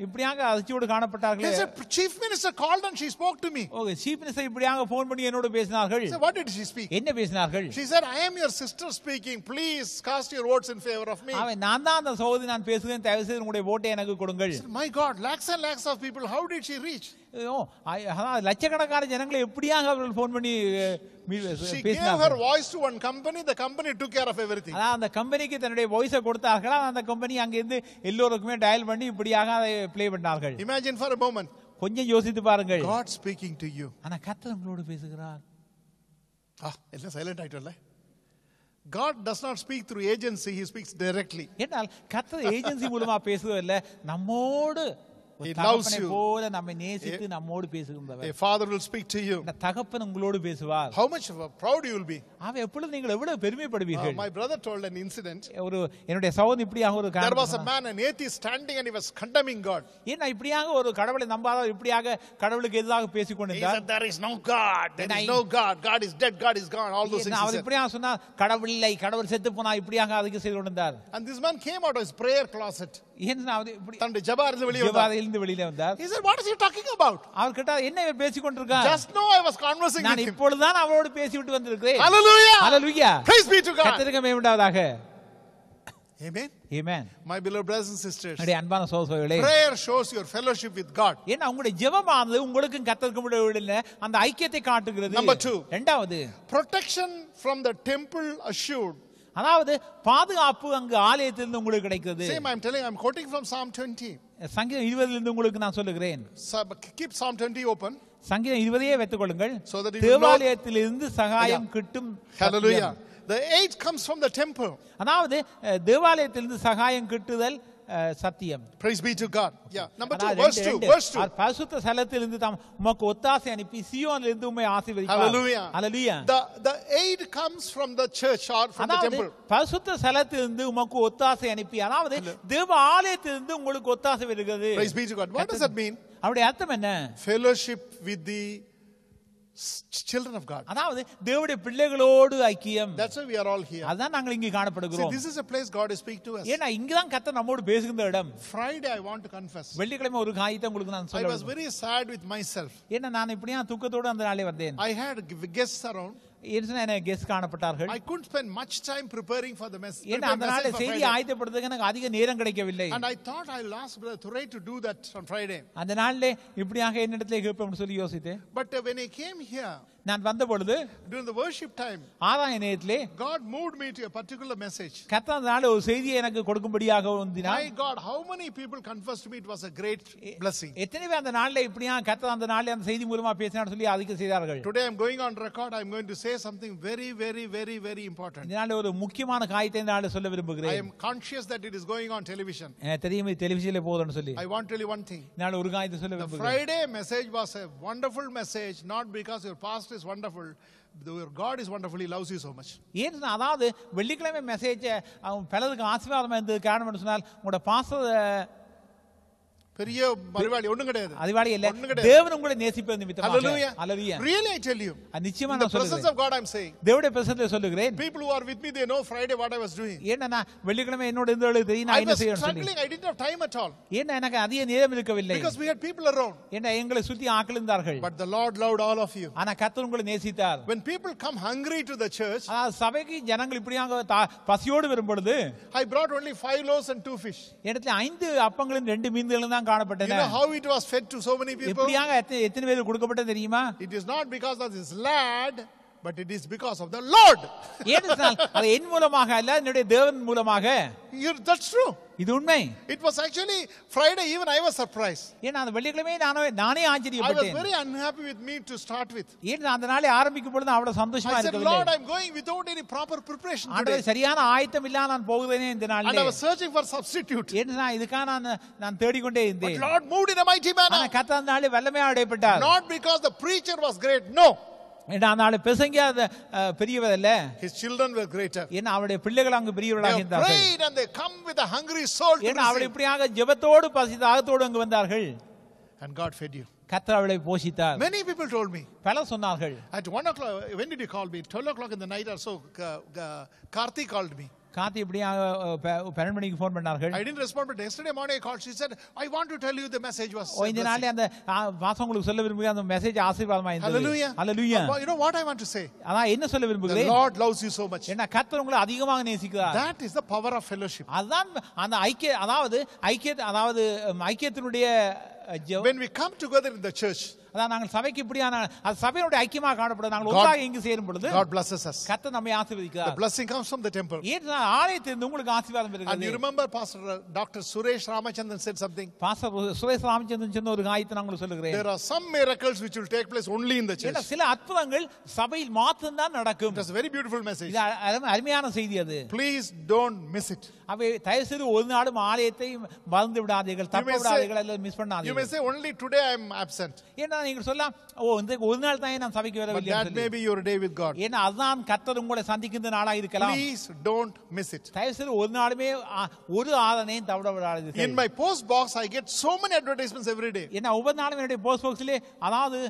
இப்படியாக அதிர்ச்சியோடு காணப்பட்டார்கள். They said, Chief Minister called and she spoke to me. Okay, chief minister இப்படியாக போன் பண்ணி என்னோடு பேசினார்கள். I said, what did she speak? என்ன பேசினார்கள்? She said, I am your sister speaking. Please cast your votes in favor of me. நான் தான் அந்த சகோதரி, நான் பேசுகிறேன், தயவு செய்து உங்களுடைய ஓட்டை எனக்கு கொடுங்கள். My God, lakhs and lakhs of people. How did she reach? லட்சக்கணக்கான ஜனங்களை எப்படியாக அவர்கள் போன் பண்ணி She gave பேசினார்கள். her voice to one company. The company took care of everything. அதான் அந்த கம்பெனிக்கு தன்னுடைய வாய்ஸை கொடுத்தார்கள். அந்த கம்பெனி அங்கிருந்து எல்லோருக்குமே டயல் பண்ணி இப்படியாக அதை play பண்ணார்கள். Imagine for a moment. கொஞ்சம் யோசித்து பாருங்கள். God speaking to you. ஆனா கர்த்தர் உங்களோடு பேசுகிறார். எல்லாம் silent ஆயிட்டல்ல. God does not speak through agency. He speaks directly. ஏனால் கர்த்தர் ஏஜென்சி மூலமா பேசுவதில்லை, நம்மோடு He loves you. போல நம்மை நேசித்து நம்மோடு பேசுகின்றவர். A father will speak to you. அந்த தகப்பன் உங்களோடு பேசுவார். How much proud you will be. அவ எப்பொழுது நீங்கள் எவ்வளவு பெருமைப்படுவீர்கள். My brother told an incident. என்னுடைய சகோதரன் இப்படியாக ஒரு There was a man, an atheist, standing and he was condemning God. ஏன்னா இப்படியாக ஒரு கடவுளை நம்பாதவர் இப்படியாக கடவுளுக்கு எதிராக பேசிக் He கொண்டிருந்தார். said, there is no God. There is no God. God is dead. God is gone. All those things. அவர் இப்படியாக சொன்னா கடவுள் இல்லை, கடவுள் செத்து போனா இப்படியாக அதுக்கு செய்து கொண்டிருந்தார். And this man came out of his prayer closet. ஏன்னா அவர் இப்படி தன்னுடைய ஜெபாரிலிருந்து வெளியே வந்தார். ஜெபாரிலிருந்து வெளியில வந்தார். He said, what is he talking about? அவர் கிட்ட என்ன இவர் பேசிக் கொண்டிருக்கார்? Just now I was conversing நான் with him. இப்பொழுதுதான் அவரோடு பேசிவிட்டு வந்திருக்கிறேன். Hallelujah. Hallelujah. Praise be to God. கர்த்தருக்கு மகிமை உண்டாவதாக. Amen. Amen. My beloved brothers and sisters. என்னுடைய அன்பான சகோதரர்களே, Prayer shows your fellowship with God. ஏன்னா உங்களுடைய ஜெபமானது உங்களுக்கும் கர்த்தருக்கும் இடையில அந்த ஐக்கியத்தை காட்டுகிறது. Number 2. இரண்டாவது, Protection from the temple assured. அதாவது பாதுகாப்பு அங்கு ஆலயத்திலிருந்து உங்களுக்கு கிடைக்கிறது. Same I'm telling, I'm quoting from Psalm 20. சங்கீதம் 20 இருந்து உங்களுக்கு நான் சொல்லுகிறேன். Keep Psalm 20 open. சங்கீதம் 20 வைத்துக் கொள்ளுங்கள். So that you will know. தேவாலயத்திலிருந்து சகாயம் கிட்டும். Hallelujah. The 8 comes from the temple. அதாவது தேவாலயத்திலிருந்து சகாயம் கிட்டுதல் சத்தியம். Praise be to God. Yeah. Number 2, verse 2. Verse 2. பரிசுத்த ஸ்தலத்திலிருந்து தாம் உமக்கு ஒத்தாசை அனுப்பி சீயோனிலிருந்து உம்மை ஆசீர்வதிப்பார். Hallelujah. Hallelujah. The aid comes from the church or from the temple. பரிசுத்த ஸ்தலத்திலிருந்து உமக்கு ஒத்தாசை அனுப்பி, அதாவது தேவ ஆலயத்திலிருந்து உங்களுக்கு ஒத்தாசை வருகிறது. Praise be to God. What does that mean? அவருடைய அர்த்தம் என்ன? Fellowship with the children of God. அதாவது தேவனுடைய பிள்ளைகளோடு ஐக்கியம். That's why we are all here. அதான் நாங்கள் இங்கே See, காணப்படுகிறோம். this is a place God is speaking to us. ஏன்னா இங்கதான் கர்த்தர் நம்மோடு பேசுகின்ற இடம். Friday I want to confess. வெள்ளிக்கிழமை ஒரு காரியத்தை உங்களுக்கு நான் I சொல்ல was very sad with myself. ஏன்னா நான் இப்படியா துக்கத்தோடு அந்த நாளே வந்தேன். I had guests around. Guest காணப்பட்டார்கள். I couldn't spend much time preparing for the message. ஏன்னா அந்த நாளே செய்தி ஆயத்தப்படுறதுக்கு எனக்கு அதிக நேரம் கிடைக்கவில்லை. And I thought I'll ask Brother Thurai to do that on Friday. அந்த நாளிலே இப்படியாக என்னிடத்திலே கேட்போம்னு சொல்லி யோசித்தேன். But when I came here, நான் வந்த பொழுது during the worship time, ஆராய நேரத்திலே God moved me to a particular message. கர்த்தர் அந்த நாளே ஒரு செய்தியை எனக்கு கொடுக்கும்படியாக வந்தினார். My God, how many people confessed to me it was a great blessing. எத்தனை பேர் அந்த நாளிலே இப்படியா கர்த்தர் அந்த நாளிலே அந்த செய்தி மூலமா பேசினார் சொல்லி அதிக செய்தார்கள். Today I'm going on record. I'm going to say something very important. இந்த நாளிலே ஒரு முக்கியமான காரியத்தை இந்த நாளிலே சொல்ல I விரும்புகிறேன். am conscious that it is going on television. தெரியும் டெலிவிஷன்ல போகுதுன்னு சொல்லி. I want to tell you one thing. இந்த நாளிலே ஒரு காரியத்தை சொல்ல The விரும்புகிறேன். Friday message was a wonderful message, not because your pastor is wonderful. Your God is wonderful. He loves you so much. ஏன் சொன்னா, அதாவது வெள்ளிக்கிழமை மெசேஜ் அவன் பலருக்கு ஆசீர்வாதமா இருந்தது காரணம் என்று சொன்னால் உங்களோட பாஸ்டர் பெரிய மறுவாடி ஒண்ணும் கிடையாது. அறிவாளி இல்ல, ஒண்ணும் கிடையாது. தேவன் உங்களை நேசிப்பது நிமித்தமாக. Hallelujah. Hallelujah. Really I tell you, நிச்சயமா in the நான் presence சொல்லுகிறேன், of God I'm saying, தேவனுடைய பிரசன்னத்தில் சொல்லுகிறேன். people who are with me, they know Friday what I was doing. ஏன்னா நான் வெள்ளிக்கிழமை என்னோட இருந்தவர்களுக்கு தெரியும் நான் I என்ன was செய்யணும் சொல்லி. struggling, I didn't have time at all, ஏன்னா எனக்கு அதிக நேரம் இருக்கவில்லை, because we had people around. ஏன்னா எங்களை சுத்தி ஆட்கள் இருந்தார்கள். But the Lord loved all of you. ஆனா கர்த்தர் உங்களை நேசித்தார். When people come hungry to the church, சபைக்கு ஜனங்கள் இப்படியாக பசியோடு வரும் பொழுது, I brought only 5 loaves and 2 fish. இடத்துல 5 அப்பங்களும் 2 மீன்களும் தான் You காணப்பட்டன. know how it was fed to so many people? எப்படியாக எத்தனை பேருக்கு கொடுக்கப்பட்டது தெரியுமா? It is not because of this lad, but it is because of the Lord. ஏனென்றால் அது என் மூலமாக அல்ல, என்னுடைய தேவன் மூலமாக. That's true. இது உண்மை. It was actually Friday, even I was surprised. ஏன்னா அந்த வெள்ளிக்கிழமை நானே I was ஆச்சரியப்பட்டேன். very unhappy with me to start with. ஏன்னா அந்த நாளை ஆரம்பிக்கும் பொழுது அவ்வளவு சந்தோஷமா I said, இருக்கவில்லை. Lord, I'm going without any proper preparation today. ஆண்டவரே, சரியான ஆயத்தம் இல்லாம நான் போகுதேனே இந்த And நாளிலே. I was searching for substitute. ஏன்னா இதுக்காக நான் தேடிக்கொண்டே But இருந்தேன். Lord moved in a mighty ஆனா manner. கர்த்தர் அந்த நாளை வல்லமையா இடைப்பட்டார். Not because the preacher was great. No. ஏன்னா அந்த நாளை பிரசங்கியாத பெரியவர் அல்ல, His children were greater. ஏன்னா அவருடைய பிள்ளைகள் அங்கு They பெரியவர்களாக have இருந்தார்கள். prayed and they come with a hungry soul to ஏன்னா அவள் receive. இப்படியாக ஜெபத்தோடு பசி தாகத்தோடு அங்கு வந்தார்கள். And God fed you. கர்த்தர் அவளை போஷித்தார். Many people told me. பலர் சொன்னார்கள். At 1 o'clock, when did you call me? 12 o'clock in the night or so, Karthi called me. Karthi இப்படியாக 12 மணிக்கு phone பண்ணார்கள். I didn't respond, but yesterday morning I called. She said, I want to tell you the message was. இந்த நாளே அந்த வாசம் உங்களுக்கு சொல்ல விரும்புகிறேன், அந்த மெசேஜ் ஆசீர்வாதமா இருந்தது. Hallelujah. Hallelujah. You know what I want to say? அதான் என்ன சொல்ல The விரும்புகிறேன்? Lord loves you so much. ஏன்னா கர்த்தர் உங்களை அதிகமாக நேசிக்கிறார். That is the power of fellowship. அதான் அந்த ஐக்கியத்தினுடைய When we come together in the church, அதான் நாங்கள் சபைக்கு இப்படியான சபையோட ஐக்கியமாக காணப்படுது. நாங்கள் ஒன்றாக இங்கு சேரும் பொழுது God blesses us. கர்த்தர் நம்மை The ஆசீர்வதிக்கிறார். blessing comes from the temple. ஏன்னா ஆலயத்திலிருந்து உங்களுக்கு ஆசீர்வாதம் And you இருக்கிறது. remember Pastor Dr. Suresh Ramachandran said something. Pastor Suresh Ramachandran சொன்ன ஒரு காரியத்தை நான் உங்களுக்கு சொல்லுகிறேன். There are some miracles which will take place only in the church. ஏன்னா சில அற்புதங்கள் சபையில் மாத்திரம்தான் நடக்கும். It was a very beautiful message. இது அருமையான செய்தி அது. Please don't miss it. அவை தயவு செய்து ஒரு நாளும் ஆலயத்தை மறந்து விடாதீர்கள், தப்ப விடாதீர்கள், அல்லது miss You may பண்ணாதீர்கள். say only today I am absent. ஏன்னா நீங்கள் சொல்லலாம், இந்த ஒரு நாள் தான் நான் சபைக்கு But வரவில்லை that may be your day with God. ஏன்னா அதுதான் கர்த்தர் உங்களை சந்திக்கின்ற நாளா இருக்கலாம். Please don't miss it. தயவு செய்து ஒரு நாளுமே ஒரு ஆதனையும் தவிர விடாதீர்கள். In my post box, I get so many advertisements every day. ஏன்னா ஒவ்வொரு நாளும் என்னுடைய போஸ்ட் பாக்ஸிலே அதாவது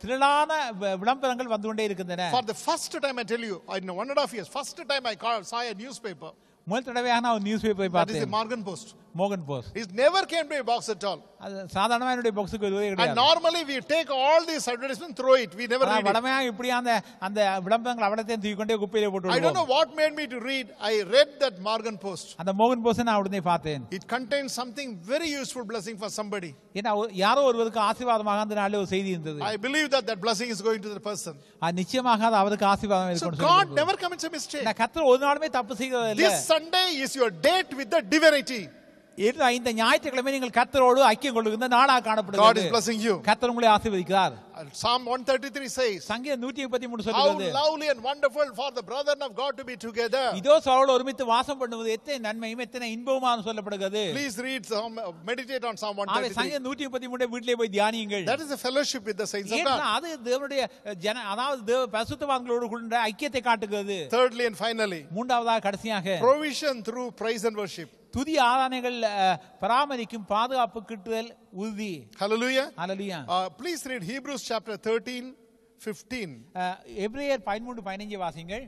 திரளான விளம்பரங்கள் வந்து கொண்டே இருக்கின்றன. For the first time, I tell you, in 1.5 years, first time I saw a newspaper. முதல் தடவையாக நான் ஒரு நியூஸ் பேப்பரை That is the பார்த்தேன், Morgan Post. மோகன் post. It never came to a box at all. அது சாதாரணமா என்னுடைய பாக்ஸுக்கு வருவதே And கிடையாது. normally we take all these advertisements, throw it. We never read it. வடமையாக இப்படி அந்த விளம்பரங்கள் அவலத்தையும் தூக்கி கொண்டே குப்பையிலே போட்டு I don't know விடுவோம். what made me to read. I read that Morgan Post. அந்த மோகன் போஸ்ட் நான் உடனே பார்த்தேன். It contains something very useful blessing for somebody. ஏன்னா யாரோ ஒருவருக்கு ஆசீர்வாதமாக அந்த நாளில் ஒரு செய்தி இருந்தது. I believe that that blessing is going to the person. நிச்சயமாக அது அவருக்கு ஆசீர்வாதம் So இருக்கும்னு God சொல்லுது. never commits a mistake. நான் கர்த்தர் ஒரு நாளுமே தப்பு செய்வதில்லை. This Sunday is your date with the divinity. இந்த ஞாயிற்றுக்கிழமை நீங்கள் கர்த்தரோடு ஐக்கியம் கொள்ளுகின்ற நாளாக God is காணப்படுகிறது. blessing you. கர்த்தர் உங்களை ஆசீர்வதிக்கிறார். Psalm 133 says, சங்கீதம் 133 how சொல்லுகிறது, lovely and wonderful for the brethren of God to be together. இதோ சவுலோடு ஒருமித்து வாசம் பண்ணுவது எத்தனை நன்மையும் எத்தனை இன்பமுமாக சொல்லப்படுகிறது. Please read meditate on Psalm ஆகவே 133. சங்கீதம் 133 வீட்டிலே போய் தியானியுங்கள். That is a fellowship with the saints of ஏன்னா God. அது தேவனுடைய அதாவது பரிசுத்தவான்களோடு கொண்ட ஐக்கியத்தை காட்டுகிறது. Thirdly and finally, மூன்றாவதாக கடைசியாக provision through praise and worship. துதி ஆராதனைகள் பராமரிக்கும் பாதுகாப்பு கிட்டுதல் உறுதி. Hallelujah. Hallelujah. Please read Hebrews chapter 13:15. எபிரேயர் 13:15 வாசிங்கள்.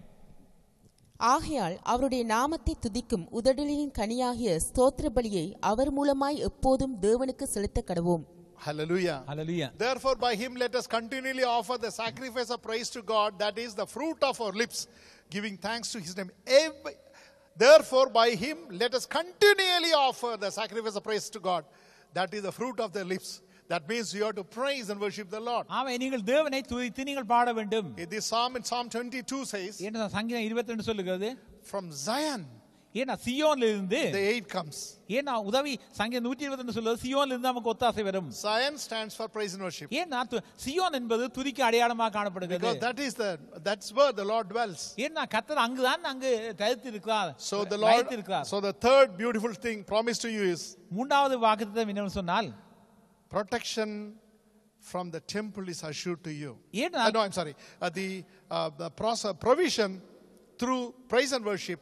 ஆகையால் அவருடைய நாமத்தை துதிக்கும் உதடுகளின் கனியாகிய ஸ்தோத்திர பலியை அவர் மூலமாய் எப்போதும் தேவனுக்கு செலுத்த கடவோம். Hallelujah. Hallelujah. Therefore by him let us continually offer the sacrifice of praise to God, that is the fruit of our lips, giving thanks to his name. Therefore by him let us continually offer the sacrifice of praise to God, that is the fruit of their lips. That means you have to praise and worship the Lord. ஆமென். நீங்கள் தேவனை துதித்து நீங்கள் பாட வேண்டும். This psalm in Psalm 22 says, என்ன சங்கீதம் 22 சொல்லுகிறது, from Zion ஏன்னா சியோன்ல இருந்து the aid comes. ஏன்னா உதவி சங்கீதம் 122 சொல்லுது, சியோன்ல இருந்து நமக்கு ஒத்தாசை வரும். Zion stands for praise and worship. ஏன்னா சியோன் என்பது துதிக்கு அடையாளமாக காணப்படுகிறது. Because that's where the Lord dwells. ஏன்னா கர்த்தர் அங்குதான் அங்கு தரித்து இருக்கிறார். So the Lord, so the third beautiful thing promised to you is மூன்றாவது வாக்குத்தத்தம் என்னன்னு சொன்னால், protection from the temple is assured to you. ஏன்னா No, I'm sorry. The provision through praise and worship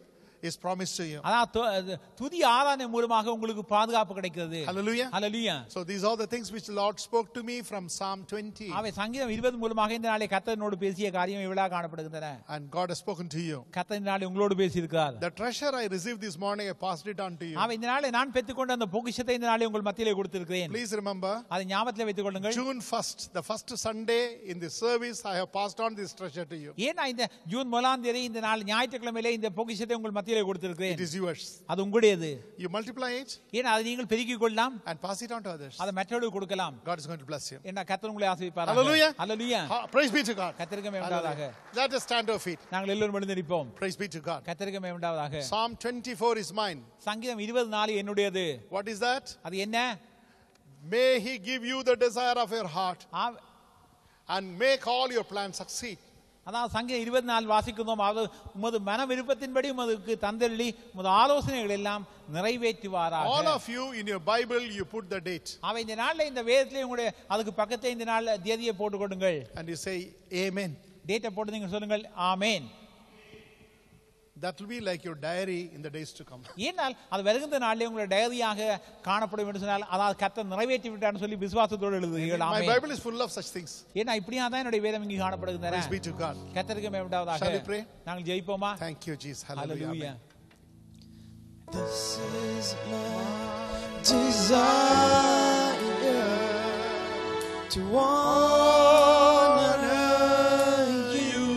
is promised to you. அதான் துதி ஆராதனை மூலமாக உங்களுக்கு பாதுகாப்பு கிடைக்கிறது. Hallelujah. Hallelujah. So these are the things which the Lord spoke to me from Psalm 20. அவை சங்கீதம் 20 மூலமாக இந்த நாளை கர்த்தரோடு பேசிய காரியம் இவ்வளவு காணப்படுகின்றன. And God has spoken to you. கர்த்தர் இந்த நாளை உங்களோடு பேசி இருக்கிறார். The treasure I received this morning, I passed it on to you. அவை இந்த நாளை நான் பெற்றுக்கொண்ட அந்த பொக்கிஷத்தை இந்த நாளை உங்கள் மத்தியிலே கொடுத்திருக்கிறேன். Please remember, அதை ஞாபகத்தில் வைத்துக் கொள்ளுங்கள். June 1st, the first Sunday in the service, I have passed on this treasure to you. ஏன்னா இந்த ஜூன் 1ஆம் தேதி இந்த நாள் ஞாயிற்றுக்கிழமையிலே இந்த பொக்கிஷத்தை உங்கள் மத்தியிலே கொடுத்திருக்கிறேன். It is yours. அது உங்களுடையது. You multiply it ஏன்னா அதை நீங்கள் பெருக்கிக் கொள்ளலாம் and pass it on to others. அதை மற்றவர்களுக்கு கொடுக்கலாம். God is going to bless you. ஏன்னா கர்த்தர் உங்களை ஆசீர்வதிப்பாராக. Hallelujah. Hallelujah. Praise be to God. கர்த்தருக்கு மகிமை உண்டாவதாக. Let us stand to our feet. நாங்கள் எல்லோரும் எழுந்து நிற்போம். Praise be to God. கர்த்தருக்கு மகிமை உண்டாவதாக. Psalm 24 is mine. சங்கீதம் 24 என்னுடையது. What is that? அது என்ன? May He give you the desire of your heart and make all your plans succeed. அதான் சங்கீதம் 24 வாசிக்கிறோம். அது உமது மன விருப்பத்தின்படி உமதுக்கு தந்தருளி உமது ஆலோசனைகள் எல்லாம் நிறைவேற்றுவாராக. All of you in your Bible, you put the date. அவை இந்த நாள்ல இந்த வேதத்திலே உங்களுடைய அதுக்கு பக்கத்துல இந்த நாள்ல தேதியை போட்டு கொடுங்கள். And you say amen. டேட்டை போட்டு நீங்க சொல்லுங்கள் ஆமென். That will be like your diary in the days to come. ஏனால் அது வருகின்ற நாளிலே உங்களுடைய டைரியாக காணப்படும் என்று சொன்னால் அதாவது கர்த்தர் நிறைவேற்றி விட்டார்னு சொல்லி விசுவாசத்தோடு எழுதுங்கள். My amen. Bible is full of such things. ஏனா இப்படியா தான் என்னுடைய வேதம் இங்கே காணப்படுகின்றன. Praise be to God. கர்த்தருக்கு மகிமை உண்டாவதாக. Shall we pray? நாங்கள் ஜெபிப்போமா? Thank you, Jesus. Hallelujah. Hallelujah. This is my desire to honor you.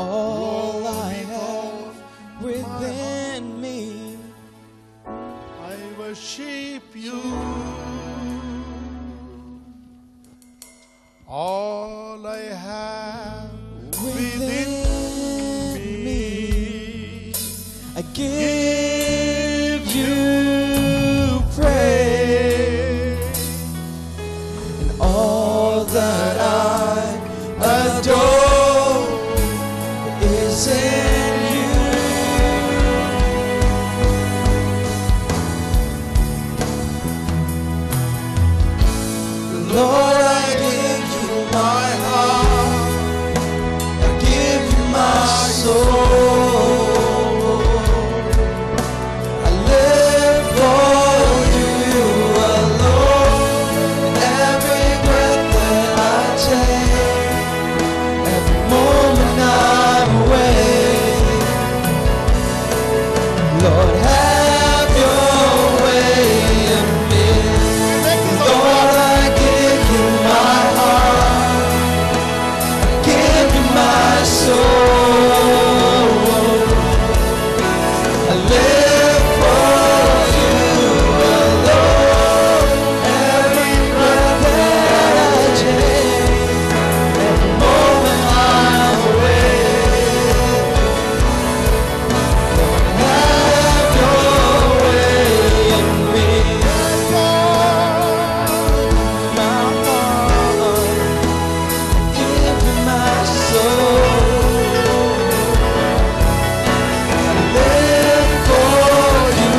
All I have within me, I worship you. All I have within me, I give you praise, and all that I adore is in you. Lord, I give you my heart, I give you my soul, I live for you alone. Every breath that I take, every moment I'm awake, Lord, have your way in me. Lord, I give you my heart, I give you my soul, I live for you alone. Every breath that I take, every moment I'm awake, Lord, have your way in me. My heart, give you my soul, I live for you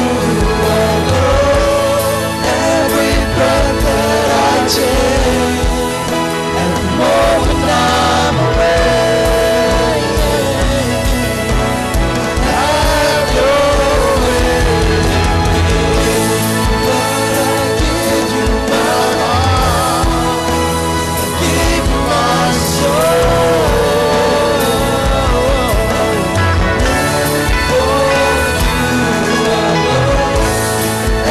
alone. Every breath that I take, every moment I'm awake, have your way in me. Lord, I give you my heart, I give you my soul, for you alone.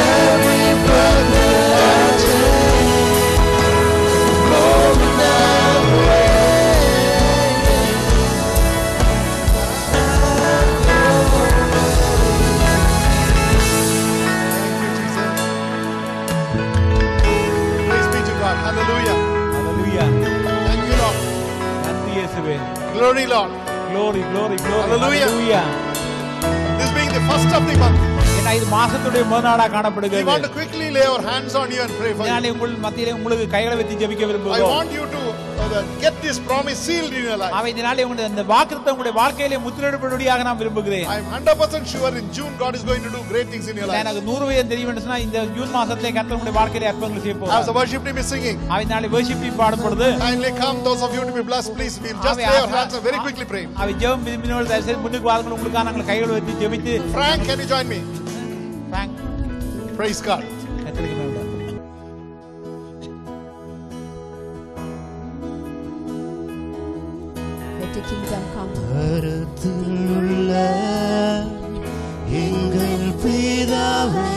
Every breath that I take, moment I'm awake, Praise be to God. Hallelujah. Hallelujah. Thank you, Lord. நன்றி இயேசுவே. Glory, Lord. Glory, glory, glory. Hallelujah. Hallelujah. This being the first of the month, ஏன்னா இது மாசத்துடைய முதல் நாளா we காணப்படுகிறது. want to quickly lay our hands on you and pray for you. உங்கள் மத்தியிலே உங்களுக்கு கைகளை வைத்து ஜெபிக்க I விரும்புகிறோம். want you to get this promise sealed in your life. அவை இதனாலே உங்களுடைய அந்த வாக்குத்தத்தம் உங்களுடைய வாழ்க்கையிலே முத்திரையிடப்படும்படியாக நான் விரும்புகிறேன். I am 100% sure in June God is going to do great things in your life. எனக்கு 100% தெரியும் என்று சொன்னா இந்த ஜூன் மாசத்திலே கர்த்தர் உங்களுடைய வாழ்க்கையிலே அற்புதங்கள் செய்ய போகிறார். As the worship team is singing, அவை இதனாலே worship team பாடும் பொழுது kindly come those of you to be blessed, please. We'll just lay our hands and very quickly pray. அவை ஜெபம் விரும்பினவர்கள் தயவு செய்து முன்னுக்கு வாருங்கள். உங்களுக்காக நாங்கள் கைகளை வைத்து ஜெபித்து. Frank, can you join me? Frank, praise God. கர்த்தருக்கு மகிமை. Let your kingdom come. பரத்திலுள்ள எங்கள் பிதாவே,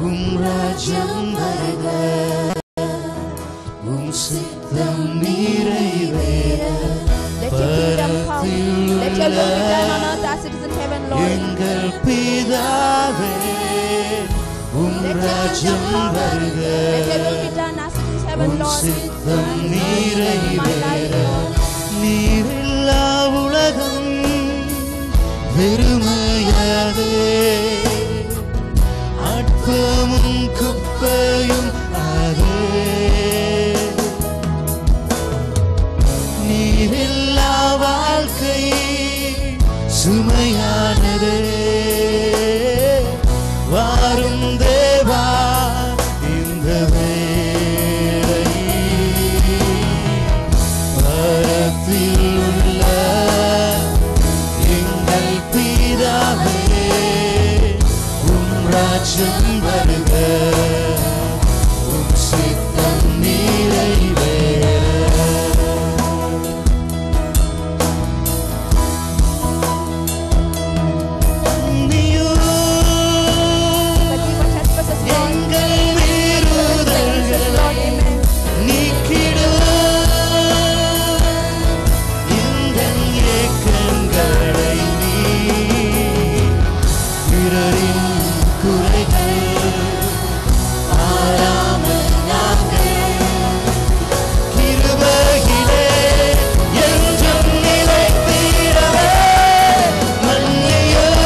உம் ராஜ்யம் வருக, உம் சித்தம் நிறைவேற. Let your kingdom come. Let your will be done on earth as it is in heaven, Lord. எங்கள் பிதாவே, உம் ராஜ்யம் வருக, Let your will be done as it is in heaven, um Lord. சித்தம் My நிறைவேற. life, Lord. நீரில்லா உலகம் வெறுமையாதே, அற்பமும் குப்பையும் அதே. நீரில்லா வாழ்க்கை சுமையானதே, வாரும் தேவா இந்த வேளை. பரத்தில் உள்ள எங்கள் பிதாவே, உம் ராஜ்யம் வருக, உம் சித்தம் நிறைவேற. Forgive our trespasses, Lord. எங்கள் மீறுதல்கள் Lord, amen. நீக்கிடும், எங்கள் ஏக்கங்களை நீர். பிறரின் குறைகள் ஆராமல் நாங்கள் கிருபையிலே என்றும் நிலைத்திடவே. மன்னியும்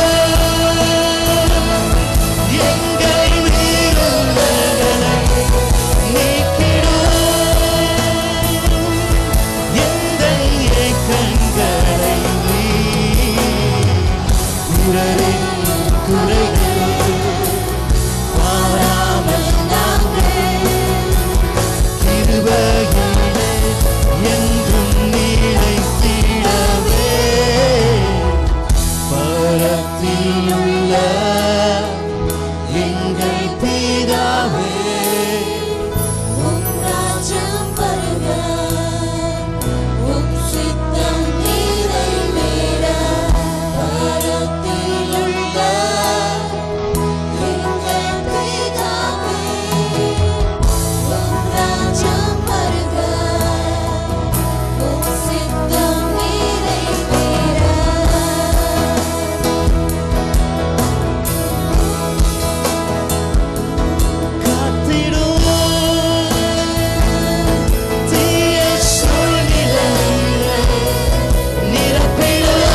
எங்கள் மீறுதல்களை நீக்கிடும், எங்கள் ஏக்கங்களை நீர். பிறரின் குறைகள் பாராமல் நாங்கள் கிருபையிலே என்றும் நிலைத்திடவே. பரத்தில் உள்ள எங்கள் பிதாவே, உம் ராஜ்யம் வருக, உம் சித்தம் நிறைவேற. பரத்தில் உள்ள எங்கள் பிதாவே, உம் ராஜ்யம் வருக, உம் சித்தம் நிறைவேற. காத்திடும் தீய சூழ்நிலைகளை நிரப்பிடும்,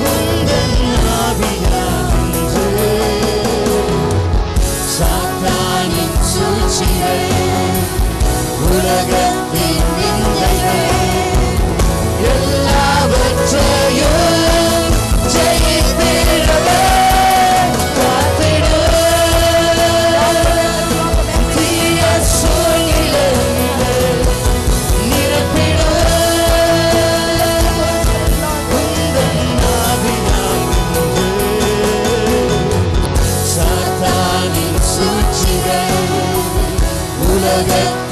உந்தன் ஆவியானது சாத்தானின் சூழ்ச்சிகள், உலகத்தின் நிந்தைகள் எல்லாவற்றையும் ஜெயித்திடவே. காத்திடும் தீய சூழ்நிலைகளை நிரப்பிடும், உந்தன் ஆவியானது சாத்தானின் சூழ்ச்சிகள், உலகத்தின்